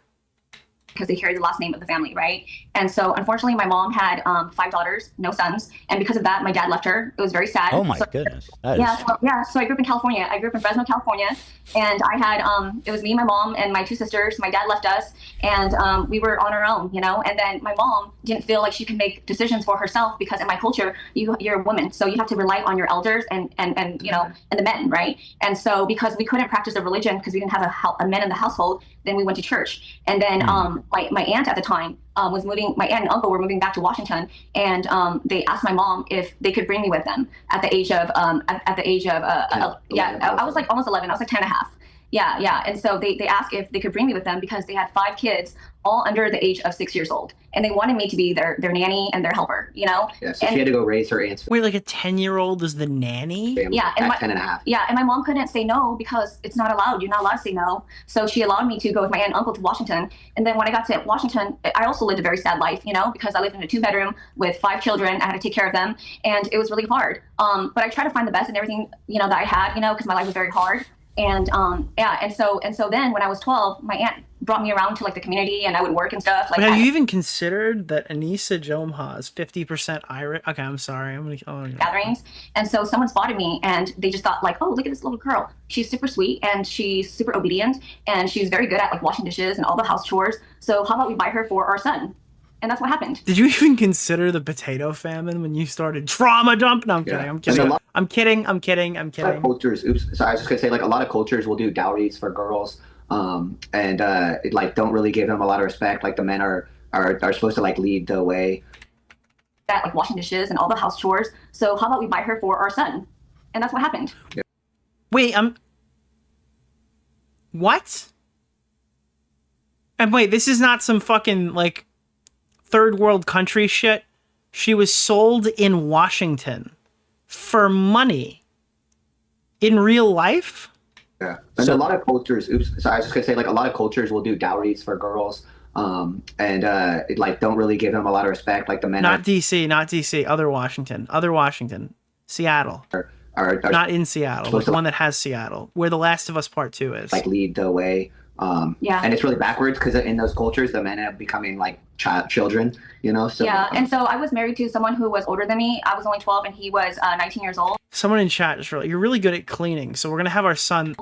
[SPEAKER 1] Because they carry the last name of the family, right? And so, unfortunately, my mom had 5 daughters, no sons, and because of that, my dad left her. It was very sad.
[SPEAKER 2] Oh my goodness!
[SPEAKER 1] So I grew up in California. I grew up in Fresno, California, and I had it was me, my mom, and my 2 sisters. My dad left us, and we were on our own, you know. And then my mom didn't feel like she could make decisions for herself because in my culture, you're a woman, so you have to rely on your elders and you know, and the men, right? And so because we couldn't practice the religion because we didn't have a man in the household, then we went to church, and then my aunt at the time was moving. My aunt and uncle were moving back to Washington, and they asked my mom if they could bring me with them at the age of I was like almost 11. I was like 10 and a half, Yeah. And so they asked if they could bring me with them because they had 5 kids, all under the age of 6 years old. And they wanted me to be their nanny and their helper, you know?
[SPEAKER 3] Yeah, so she had to go raise her aunt's.
[SPEAKER 4] Wait, like a 10-year-old is the nanny?
[SPEAKER 1] Yeah, and
[SPEAKER 3] 10 and a half.
[SPEAKER 1] Yeah, and my mom couldn't say no because it's not allowed. You're not allowed to say no. So she allowed me to go with my aunt and uncle to Washington. And then when I got to Washington, I also lived a very sad life, you know, because I lived in a 2-bedroom with 5 children. I had to take care of them, and it was really hard. But I tried to find the best in everything, you know, that I had, you know, because my life was very hard. And and so then when I was 12, my aunt brought me around to like the community, and I would work and stuff. Like,
[SPEAKER 4] but have you even considered that Anisa Jomha is 50% Irish? Okay, I'm sorry.
[SPEAKER 1] Gatherings, and so someone spotted me, and they just thought like, oh, look at this little girl. She's super sweet, and she's super obedient, and she's very good at like washing dishes and all the house chores. So how about we buy her for our son? And that's what happened.
[SPEAKER 4] Did you even consider the potato famine when you started trauma dump? No, I'm kidding. I'm kidding. I'm kidding. I'm kidding. I'm kidding.
[SPEAKER 3] A lot of cultures. Oops. So I was just gonna say, like, a lot of cultures will do dowries for girls, and like don't really give them a lot of respect. Like the men are supposed to like lead the way.
[SPEAKER 1] That like washing dishes and all the house chores. So how about we buy her for our son? And that's what happened.
[SPEAKER 3] Yeah.
[SPEAKER 4] Wait, what? And wait, this is not some fucking like third world country shit. She was sold in Washington for money in real life.
[SPEAKER 3] Yeah, and a lot of cultures. Oops, so I was just gonna say, like, a lot of cultures will do dowries for girls, and like don't really give them a lot of respect. Like the men.
[SPEAKER 4] Not DC. Other Washington, Seattle.
[SPEAKER 3] Are
[SPEAKER 4] not in Seattle. But the one that has Seattle, where The Last of Us Part 2 is.
[SPEAKER 3] Like lead the way.
[SPEAKER 1] Yeah.
[SPEAKER 3] And it's really backwards because in those cultures, the men end up becoming like children, you know? So,
[SPEAKER 1] yeah. And so I was married to someone who was older than me. I was only 12 and he was 19 years old.
[SPEAKER 4] Someone in chat just you're really good at cleaning. So we're going to have our son.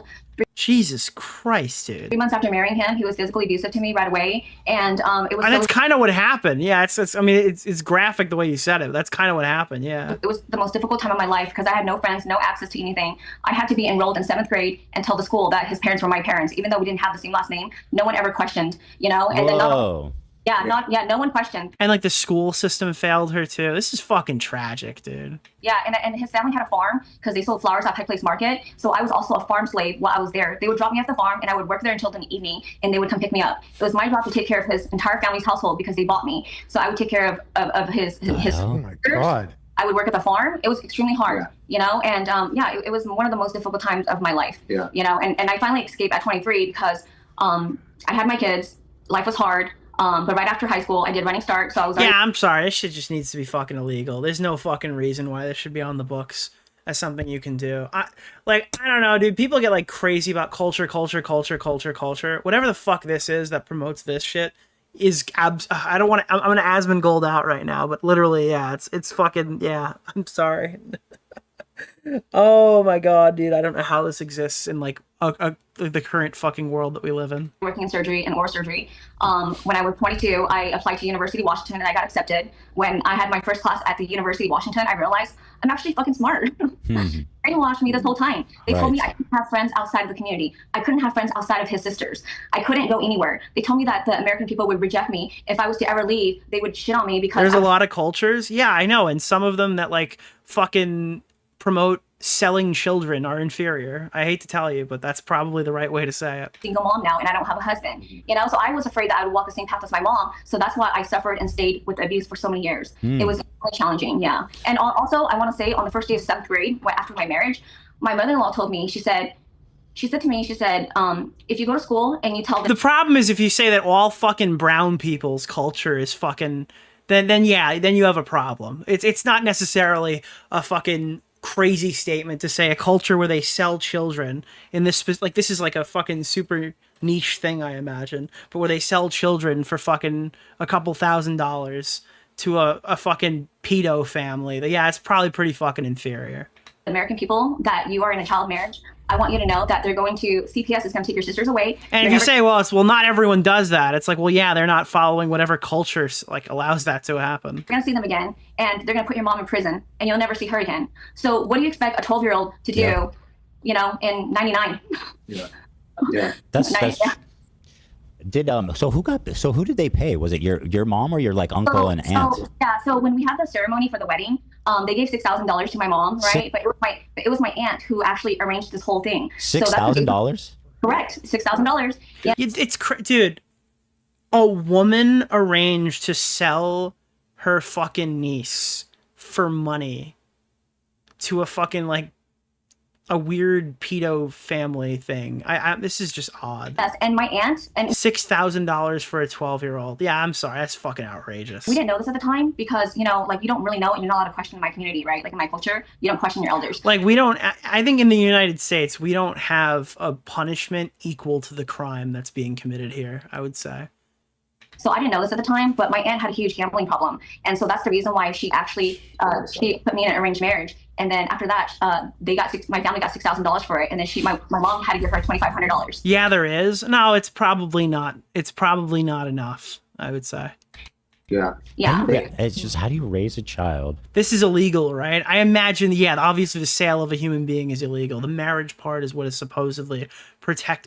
[SPEAKER 4] Jesus Christ, dude.
[SPEAKER 1] 3 months after marrying him, he was physically abusive to me right away. And it was.
[SPEAKER 4] And that's kind of what happened. Yeah. I mean, it's graphic the way you said it. That's kind of what happened. Yeah.
[SPEAKER 1] It was the most difficult time of my life because I had no friends, no access to anything. I had to be enrolled in 7th grade and tell the school that his parents were my parents, even though we didn't have the same last name. No one ever questioned, you know? And
[SPEAKER 2] Whoa.
[SPEAKER 1] no one questioned.
[SPEAKER 4] And like the school system failed her too. This is fucking tragic, dude.
[SPEAKER 1] Yeah, and his family had a farm because they sold flowers at Pike Place Market. So I was also a farm slave while I was there. They would drop me off the farm and I would work there until the evening and they would come pick me up. It was my job to take care of his entire family's household because they bought me. So I would take care of his
[SPEAKER 7] Oh my God.
[SPEAKER 1] I would work at the farm. It was extremely hard, you know, and it was one of the most difficult times of my life.
[SPEAKER 3] Yeah.
[SPEAKER 1] You know, and I finally escaped at 23 because I had my kids. Life was hard. But right after high school, I did Running Start, so I was.
[SPEAKER 4] Yeah, I'm sorry. This shit just needs to be fucking illegal. There's no fucking reason why this should be on the books as something you can do. I don't know, dude. People get like crazy about culture. Whatever the fuck this is that promotes this shit is I don't want to. I'm gonna Asmongold out right now, but literally, yeah, it's fucking yeah. I'm sorry. Oh my God, dude. I don't know how this exists in like the current fucking world that we live in.
[SPEAKER 1] Working in surgery and oral surgery. When I was 22, I applied to University of Washington and I got accepted. When I had my first class at the University of Washington, I realized I'm actually fucking smart. Brainwashed me this whole time. They told me I couldn't have friends outside of the community. I couldn't have friends outside of his sisters. I couldn't go anywhere. They told me that the American people would reject me. If I was to ever leave, they would shit on me because
[SPEAKER 4] there's a lot of cultures. Yeah, I know. And some of them that like fucking promote selling children are inferior. I hate to tell you, but that's probably the right way to say it.
[SPEAKER 1] Single mom now, and I don't have a husband, you know, so I was afraid that I would walk the same path as my mom. So that's why I suffered and stayed with abuse for so many years. It was really challenging. Yeah. And also I want to say on the first day of 7th grade, after my marriage, my mother-in-law told me, she said to me, if you go to school and you tell them.
[SPEAKER 4] The problem is if you say that all fucking brown people's culture is fucking, then you have a problem. It's not necessarily a fucking crazy statement to say a culture where they sell children in this, like, this is like a fucking super niche thing, I imagine, but where they sell children for fucking a couple $1,000s to a fucking pedo family. Yeah, it's probably pretty fucking inferior.
[SPEAKER 1] American people that you are in a child marriage, I want you to know that CPS is going to take your sisters away.
[SPEAKER 4] And if you say, well, not everyone does that. It's like, well, yeah, they're not following whatever culture like allows that to happen.
[SPEAKER 1] You're going to see them again, and they're going to put your mom in prison, and you'll never see her again. So what do you expect a 12-year-old to do, you know, in 99?
[SPEAKER 3] Yeah.
[SPEAKER 2] That's who did they pay? Was it your mom or your like uncle and aunt?
[SPEAKER 1] So when we had the ceremony for the wedding, they gave $6,000 to my mom, right? But it was my aunt who actually arranged this whole thing.
[SPEAKER 2] $6,000?
[SPEAKER 1] Correct. $6,000. Yeah.
[SPEAKER 4] Dude, a woman arranged to sell her fucking niece for money to a fucking, like, a weird pedo family thing. This is just odd.
[SPEAKER 1] Yes, and my aunt and
[SPEAKER 4] $6,000 for a 12-year-old. Yeah, I'm sorry, that's fucking outrageous.
[SPEAKER 1] we didn't know this at the time because, you know, like, you don't really know and you're not allowed to question in my community, right? Like in my culture, you don't question your elders.
[SPEAKER 4] Like, we don't, I think in the United States, we don't have a punishment equal to the crime that's being committed here, I would say.
[SPEAKER 1] So I didn't know this at the time, but my aunt had a huge gambling problem. And so that's the reason why she actually, she put me in an arranged marriage. And then after that, my family got $6,000 for it. And then my mom had to give her $2,500.
[SPEAKER 4] Yeah, there is. No, it's probably not enough, I would say.
[SPEAKER 3] Yeah.
[SPEAKER 1] Yeah.
[SPEAKER 2] It's just, how do you raise a child?
[SPEAKER 4] This is illegal, right? I imagine, yeah, obviously the sale of a human being is illegal. The marriage part is what is supposedly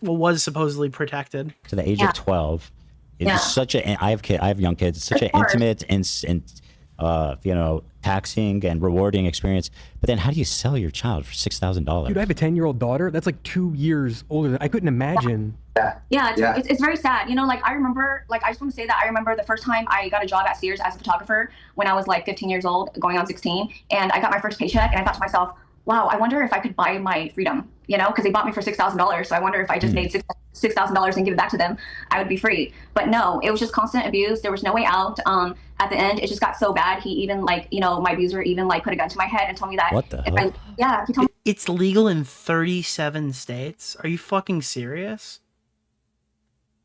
[SPEAKER 4] was supposedly protected.
[SPEAKER 2] To the age of 12. It's such a, I have young kids. It's such an intimate and you know, taxing and rewarding experience. But then how do you sell your child for $6,000?
[SPEAKER 21] Dude, I have a 10-year-old daughter. That's like 2 years older. I couldn't imagine.
[SPEAKER 1] Yeah, it's very sad. You know, like, I remember, like, I just want to say that I remember the first time I got a job at Sears as a photographer when I was like 15 years old, going on 16. And I got my first paycheck and I thought to myself, wow, I wonder if I could buy my freedom, you know, because they bought me for $6,000. So I wonder if I just made $6,000 and give it back to them, I would be free. But no, it was just constant abuse. There was no way out. At the end, it just got so bad. He even, like, you know, my abuser even, like, put a gun to my head and told me that.
[SPEAKER 2] What the hell?
[SPEAKER 1] He told me
[SPEAKER 4] it's legal in 37 states. Are you fucking serious?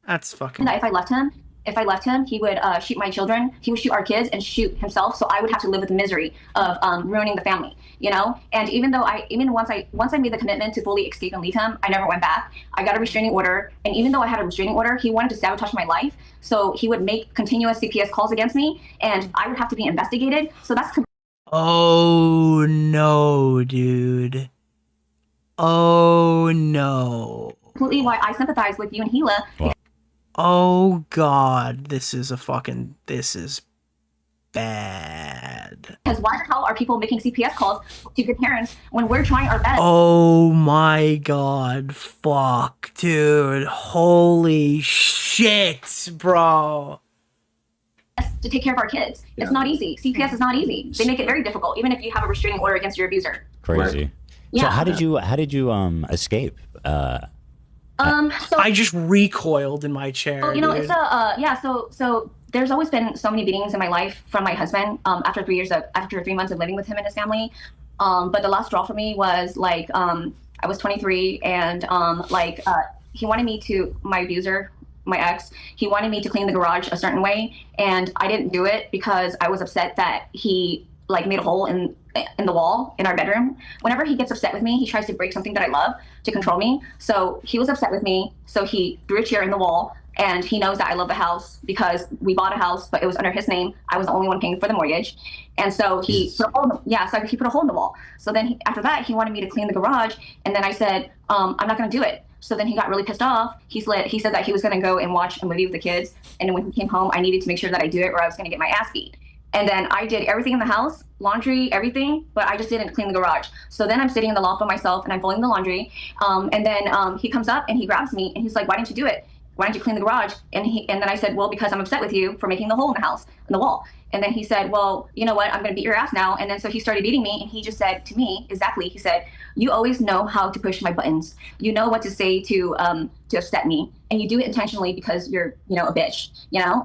[SPEAKER 4] That's fucking.
[SPEAKER 1] that if I left him, he would shoot my children. He would shoot our kids and shoot himself. So I would have to live with the misery of ruining the family, you know? And even though once I made the commitment to fully escape and leave him, I never went back. I got a restraining order. And even though I had a restraining order, he wanted to sabotage my life. So he would make continuous CPS calls against me and I would have to be investigated. So that's.
[SPEAKER 4] Oh no, dude. Oh no.
[SPEAKER 1] Completely why I sympathize with you and Gila.
[SPEAKER 4] Oh God, this is bad.
[SPEAKER 1] Because why the hell are people making CPS calls to good parents when we're trying our best?
[SPEAKER 4] Oh my God, fuck, dude. Holy shit, bro.
[SPEAKER 1] To take care of our kids. It's not easy. CPS is not easy. They make it very difficult, even if you have a restraining order against your abuser.
[SPEAKER 2] Crazy.
[SPEAKER 1] Right.
[SPEAKER 2] So
[SPEAKER 1] Yeah.
[SPEAKER 2] how did you escape?
[SPEAKER 1] So
[SPEAKER 4] I just recoiled in my chair.
[SPEAKER 1] you know,
[SPEAKER 4] dude.
[SPEAKER 1] it's so there's always been so many beatings in my life from my husband after 3 months of living with him and his family. But the last straw for me was like I was 23 and he wanted me to, my abuser, my ex, he wanted me to clean the garage a certain way and I didn't do it because I was upset that he like made a hole in the wall in our bedroom. Whenever he gets upset with me, he tries to break something that I love to control me. So he was upset with me. So he threw a chair in the wall and he knows that I love the house because we bought a house, but it was under his name. I was the only one paying for the mortgage. And so he put a hole in the wall. So then after that, he wanted me to clean the garage. And then I said, I'm not going to do it. So then he got really pissed off. He said that he was going to go and watch a movie with the kids. And then when he came home, I needed to make sure that I do it or I was going to get my ass beat. And then I did everything in the house, laundry, everything, but I just didn't clean the garage. So then I'm sitting in the loft by myself and I'm folding the laundry. And then he comes up and he grabs me and he's like, why didn't you do it? Why didn't you clean the garage? And then I said, well, because I'm upset with you for making the hole in the house, in the wall. And then he said, well, you know what? I'm going to beat your ass now. And then so he started beating me and he just said to me, exactly, he said, you always know how to push my buttons. You know what to say to upset me. And you do it intentionally because you're, a bitch,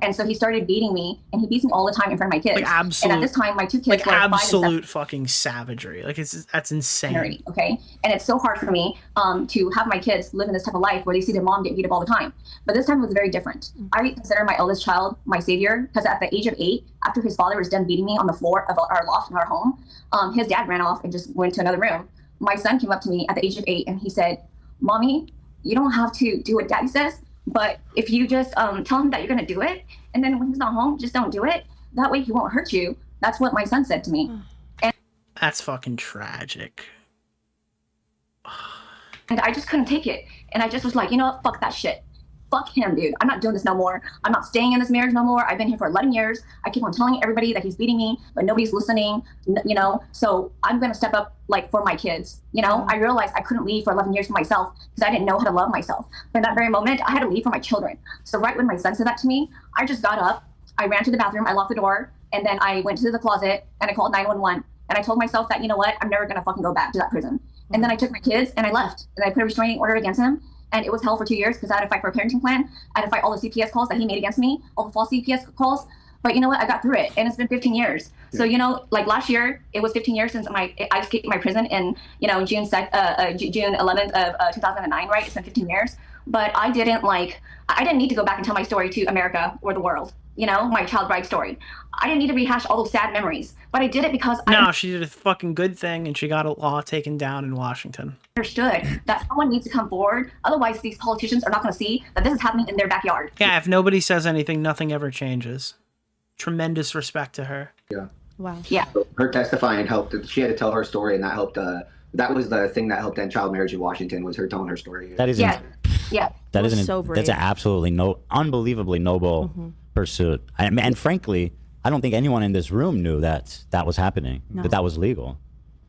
[SPEAKER 1] And so he started beating me and he beats me all the time in front of my kids.
[SPEAKER 4] Like absolute,
[SPEAKER 1] and at this time, my two kids
[SPEAKER 4] like
[SPEAKER 1] were 5 and 7.
[SPEAKER 4] absolute fucking savagery. Like that's insane.
[SPEAKER 1] Okay. And it's so hard for me to have my kids live in this type of life where they see their mom get beat up all the time. But this time it was very different. I consider my eldest child my savior because at the age of 8, after his father was done beating me on the floor of our loft in our home, his dad ran off and just went to another room. My son came up to me at the age of 8 and he said, Mommy, you don't have to do what Daddy says, but if you just tell him that you're going to do it, and then when he's not home, just don't do it. That way he won't hurt you. That's what my son said to me. And
[SPEAKER 4] that's fucking tragic.
[SPEAKER 1] And I just couldn't take it. And I just was like, you know what? Fuck that shit. fuck him, dude. I'm not doing this no more. I'm not staying in this marriage no more. I've been here for 11 years. I keep on telling everybody that he's beating me, but nobody's listening, you know? So I'm going to step up, like, for my kids, you know? I realized I couldn't leave for 11 years for myself because I didn't know how to love myself. But in that very moment, I had to leave for my children. So right when my son said that to me, I just got up, I ran to the bathroom, I locked the door, and then I went to the closet and I called 911. And I told myself that, you know what, I'm never going to fucking go back to that prison. And then I took my kids and I left. And I put a restraining order against him. And it was hell for 2 years because I had to fight for a parenting plan. I had to fight all the CPS calls that he made against me, all the false CPS calls. But you know what? I got through it. And it's been 15 years. Yeah. So, you know, like last year, it was 15 years since I escaped my prison in, you know, June 11th of 2009, right? It's been 15 years. But I didn't need to go back and tell my story to America or the world. You know, my child bride story. I didn't need to rehash all those sad memories, but I did it because
[SPEAKER 4] she did a fucking good thing and she got a law taken down in Washington.
[SPEAKER 1] Understood that someone needs to come forward. Otherwise, these politicians are not going to see that this is happening in their backyard.
[SPEAKER 4] Yeah, if nobody says anything, nothing ever changes. Tremendous respect to her.
[SPEAKER 3] Yeah.
[SPEAKER 14] Wow.
[SPEAKER 1] Yeah.
[SPEAKER 3] Her testifying helped. She had to tell her story, and that helped. That was the thing that helped end child marriage in Washington, was her telling her story.
[SPEAKER 2] That isn't.
[SPEAKER 1] Yeah.
[SPEAKER 2] That isn't.
[SPEAKER 14] So brave.
[SPEAKER 2] That's an absolutely unbelievably noble pursuit. And frankly, I don't think anyone in this room knew that was happening. No. That was legal.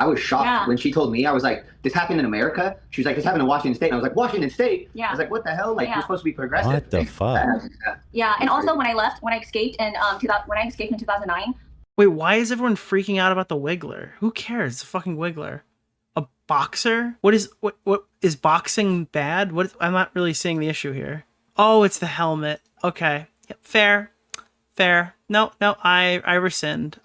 [SPEAKER 3] I was shocked when she told me. I was like, "This happened in America." She was like, "This happened in Washington State." And I was like, "Washington State?"
[SPEAKER 1] Yeah.
[SPEAKER 3] I was like, "What the hell? Like, you're supposed to be progressive."
[SPEAKER 2] What the fuck?
[SPEAKER 1] Yeah, and also when I escaped in 2009.
[SPEAKER 4] Wait, why is everyone freaking out about the Wiggler? Who cares? It's a fucking Wiggler. A boxer? What is boxing bad? I'm not really seeing the issue here. Oh, it's the helmet. Okay. Yep, fair. No, I rescind.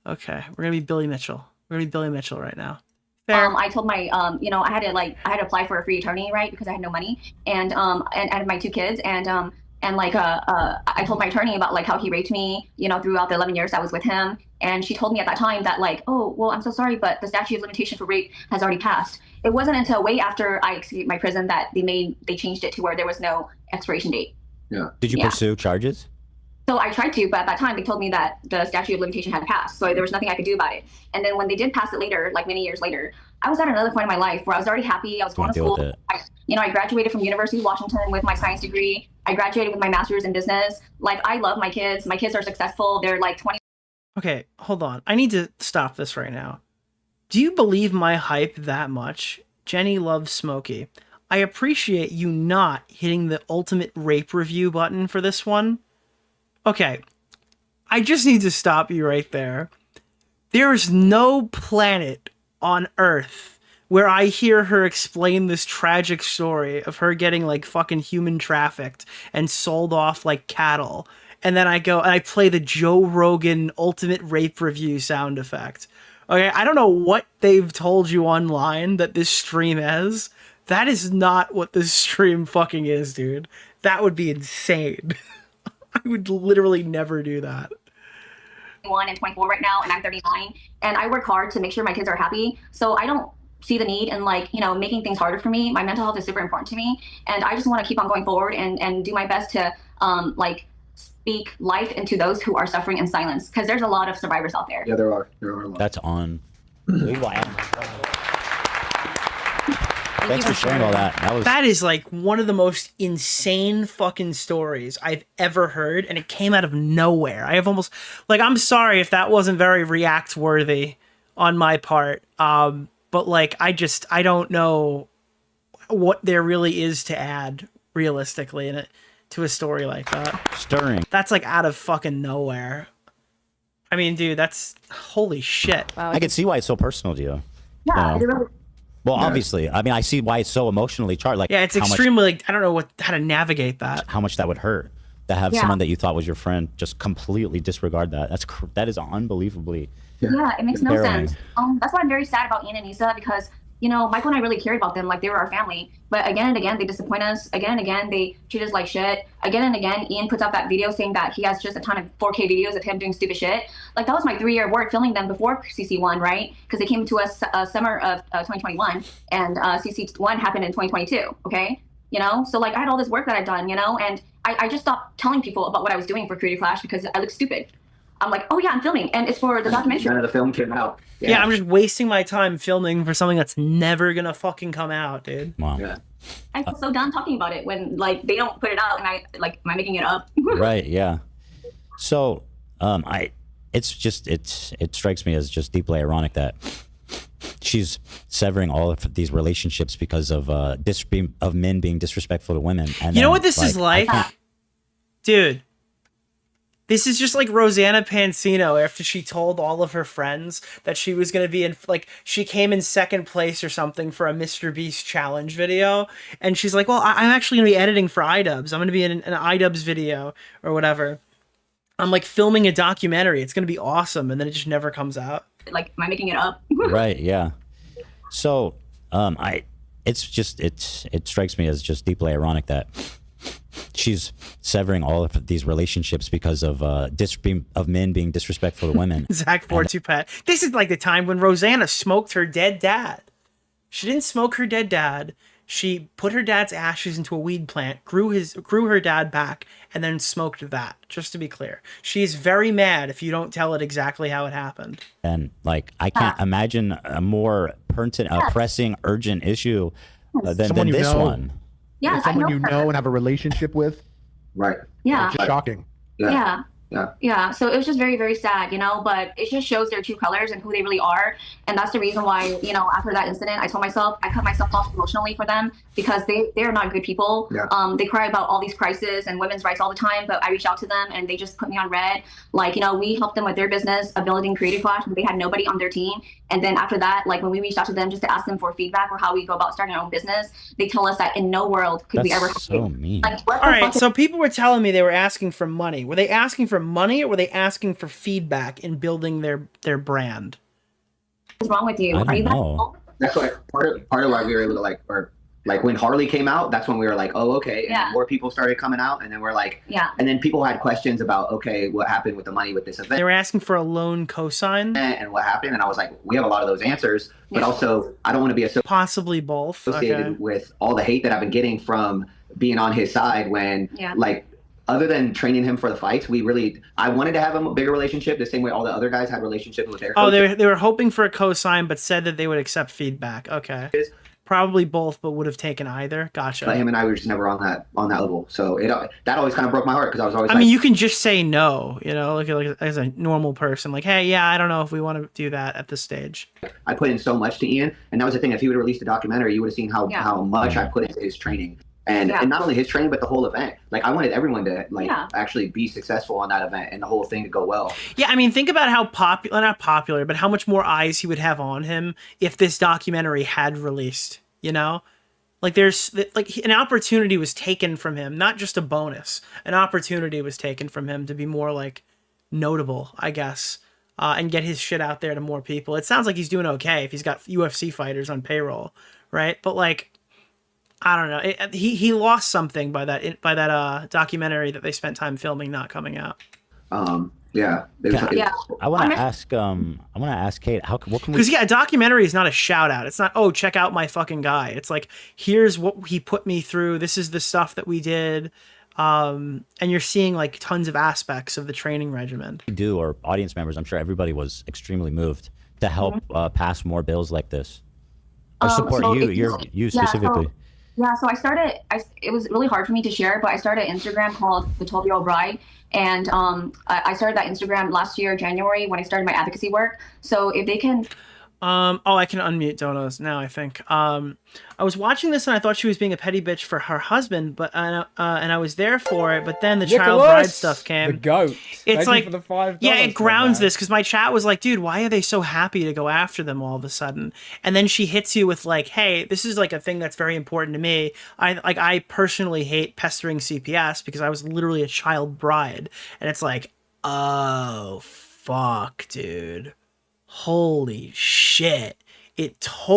[SPEAKER 4] Okay, we're gonna be Billy Mitchell. We're gonna be Billy Mitchell right now. Fair.
[SPEAKER 1] I told my, you know, I had to apply for a free attorney, right? Because I had no money, and I had my 2 kids, and I told my attorney about like how he raped me, you know, throughout the 11 years I was with him. And she told me at that time that like, oh, well, I'm so sorry, but the statute of limitation for rape has already passed. It wasn't until way after I escaped my prison that they changed it to where there was no expiration date.
[SPEAKER 3] Yeah.
[SPEAKER 2] Did you pursue charges?
[SPEAKER 1] So I tried to, but at that time they told me that the statute of limitation had passed. So there was nothing I could do about it. And then when they did pass it later, like many years later, I was at another point in my life where I was already happy. I was going to school. I graduated from University of Washington with my science degree. I graduated with my master's in business. Like, I love my kids. My kids are successful. They're like 20.
[SPEAKER 4] Okay, hold on. I need to stop this right now. Do you believe my hype that much? Jenny loves Smokey. I appreciate you not hitting the ultimate rape review button for this one. Okay, I just need to stop you right there. There is no planet on Earth where I hear her explain this tragic story of her getting like fucking human trafficked and sold off like cattle. And then I go and I play the Joe Rogan ultimate rape review sound effect. Okay, I don't know what they've told you online that this stream is. That is not what this stream fucking is, dude. That would be insane. I would literally never do that.
[SPEAKER 1] 21 and 24 right now, and I'm 39, and I work hard to make sure my kids are happy. So I don't see the need in like, you know, making things harder for me. My mental health is super important to me, and I just want to keep on going forward and do my best to like speak life into those who are suffering in silence, because there's a lot of survivors out there.
[SPEAKER 3] Yeah, there are a lot.
[SPEAKER 2] That's on. Thanks for sharing all that.
[SPEAKER 4] That is like one of the most insane fucking stories I've ever heard, and it came out of nowhere. I have almost like, I'm sorry if that wasn't very react worthy on my part, but like I don't know what there really is to add realistically in it to a story like that.
[SPEAKER 2] Stirring.
[SPEAKER 4] That's like out of fucking nowhere. I mean, dude, that's holy shit.
[SPEAKER 2] Wow, I can see why it's so personal to you.
[SPEAKER 1] Yeah,
[SPEAKER 2] you know? Well, obviously, I mean, I see why it's so emotionally charged. Like,
[SPEAKER 4] yeah, it's extremely. Like, I don't know how to navigate that.
[SPEAKER 2] How much that would hurt to have someone that you thought was your friend just completely disregard that. That is unbelievably.
[SPEAKER 1] Yeah, it makes no sense. That's why I'm very sad about Ian and Anisa, because you know, Michael and I really cared about them like they were our family. But again and again, they disappoint us. Again and again, they treat us like shit. Again and again, Ian puts out that video saying that he has just a ton of 4K videos of him doing stupid shit. Like, that was my 3-year work filming them before CC1, right? Because they came to us summer of 2021, and CC1 happened in 2022, okay? You know? So, like, I had all this work that I'd done, you know? And I just stopped telling people about what I was doing for Creative Clash because I looked stupid. I'm like, oh yeah, I'm filming, and it's for the documentary.
[SPEAKER 3] None of the film came out.
[SPEAKER 4] Yeah, I'm just wasting my time filming for something that's never gonna fucking come out, dude.
[SPEAKER 2] Wow.
[SPEAKER 3] Yeah.
[SPEAKER 1] I feel so done talking about it when like they don't put it out, and am I making it up?
[SPEAKER 2] Right. Yeah. So, it strikes me as just deeply ironic that she's severing all of these relationships because of men being disrespectful to women. And
[SPEAKER 4] you know what this is like, dude? This is just like Rosanna Pansino after she told all of her friends that she was going to be in, like, she came in second place or something for a Mr. Beast challenge video. And she's like, well, I'm actually going to be editing for iDubbbz. I'm going to be in an iDubbbz video or whatever. I'm like filming a documentary. It's going to be awesome. And then it just never comes out.
[SPEAKER 1] Like, am I making it up?
[SPEAKER 2] Right. Yeah. So, it strikes me as just deeply ironic that she's severing all of these relationships because of men being disrespectful to women.
[SPEAKER 4] Zach Fortupet. This is like the time when Rosanna smoked her dead dad. She didn't smoke her dead dad. She put her dad's ashes into a weed plant, grew her dad back, and then smoked that. Just to be clear, she's very mad if you don't tell it exactly how it happened.
[SPEAKER 2] And like, I can't imagine a more pertinent, pressing, urgent issue than this one.
[SPEAKER 1] Yeah,
[SPEAKER 7] someone you know and have a relationship with.
[SPEAKER 3] Right.
[SPEAKER 1] Yeah.
[SPEAKER 7] It's shocking.
[SPEAKER 1] Yeah. So it was just very, very sad, you know, but it just shows their true colors and who they really are. And that's the reason why, you know, after that incident, I told myself I cut myself off emotionally for them because they are not good people.
[SPEAKER 3] Yeah.
[SPEAKER 1] They cry about all these crises and women's rights all the time, but I reached out to them and they just put me on red. Like, you know, we helped them with their business, building Creative Clash, but they had nobody on their team. And then after that, like when we reached out to them just to ask them for feedback or how we go about starting our own business, they tell us that in no world could we ever help
[SPEAKER 2] so mean.
[SPEAKER 1] Like,
[SPEAKER 4] all right, so people were telling me they were asking for money. Were they asking for money or were they asking for feedback in building their brand?
[SPEAKER 1] What's wrong with you?
[SPEAKER 2] I
[SPEAKER 1] Are you
[SPEAKER 2] don't know.
[SPEAKER 3] That's what part of why we were able to like when Harley came out, that's when we were like, oh, okay. And more people started coming out, and then we're like, and then people had questions about, okay, what happened with the money with this event?
[SPEAKER 4] They were asking for a loan cosign.
[SPEAKER 3] And what happened? And I was like, we have a lot of those answers, but also I don't want to be
[SPEAKER 4] possibly both
[SPEAKER 3] associated with all the hate that I've been getting from being on his side when like, other than training him for the fights, I wanted to have a bigger relationship the same way all the other guys had relationships with their coaches.
[SPEAKER 4] They were hoping for a cosign, but said that they would accept feedback. Okay. Probably both, but would have taken either. Gotcha.
[SPEAKER 3] But him and I were just never on that level. So that always kind of broke my heart because I was always
[SPEAKER 4] I mean, you can just say no, you know, like as a normal person, like, hey, yeah, I don't know if we want to do that at this stage.
[SPEAKER 3] I put in so much to Ian, and that was the thing. If he would have released a documentary, you would have seen how much I put into his training. And not only his training, but the whole event. Like, I wanted everyone to actually be successful on that event and the whole thing to go well.
[SPEAKER 4] Yeah, I mean, think about how not popular, but how much more eyes he would have on him if this documentary had released, you know? Like, there's, like, an opportunity was taken from him, not just a bonus. An opportunity was taken from him to be more, like, notable, I guess, and get his shit out there to more people. It sounds like he's doing okay if he's got UFC fighters on payroll, right? But, like, I don't know. He lost something by that documentary that they spent time filming not coming out.
[SPEAKER 2] I want to ask Kate, what can we?
[SPEAKER 4] Because a documentary is not a shout out. It's not, oh, check out my fucking guy. It's like, here's what he put me through. This is the stuff that we did. And you're seeing like tons of aspects of the training regimen.
[SPEAKER 2] Or audience members, I'm sure everybody was extremely moved to help pass more bills like this. Or support you specifically.
[SPEAKER 1] So I started, it was really hard for me to share, but I started an Instagram called The 12-Year-Old Bride. And I started that Instagram last year, January, when I started my advocacy work. So if they can...
[SPEAKER 4] I can unmute Donos now, I think. I was watching this and I thought she was being a petty bitch for her husband, but and I was there for it, but then the child bride stuff came.
[SPEAKER 9] The goat.
[SPEAKER 4] It's
[SPEAKER 9] Thank
[SPEAKER 4] like,
[SPEAKER 9] you for the $5
[SPEAKER 4] yeah, it grounds this, because my chat was like, dude, why are they so happy to go after them all of a sudden? And then she hits you with like, hey, this is like a thing that's very important to me. I personally hate pestering CPS because I was literally a child bride. And it's like, oh, fuck, dude. Holy shit. It totally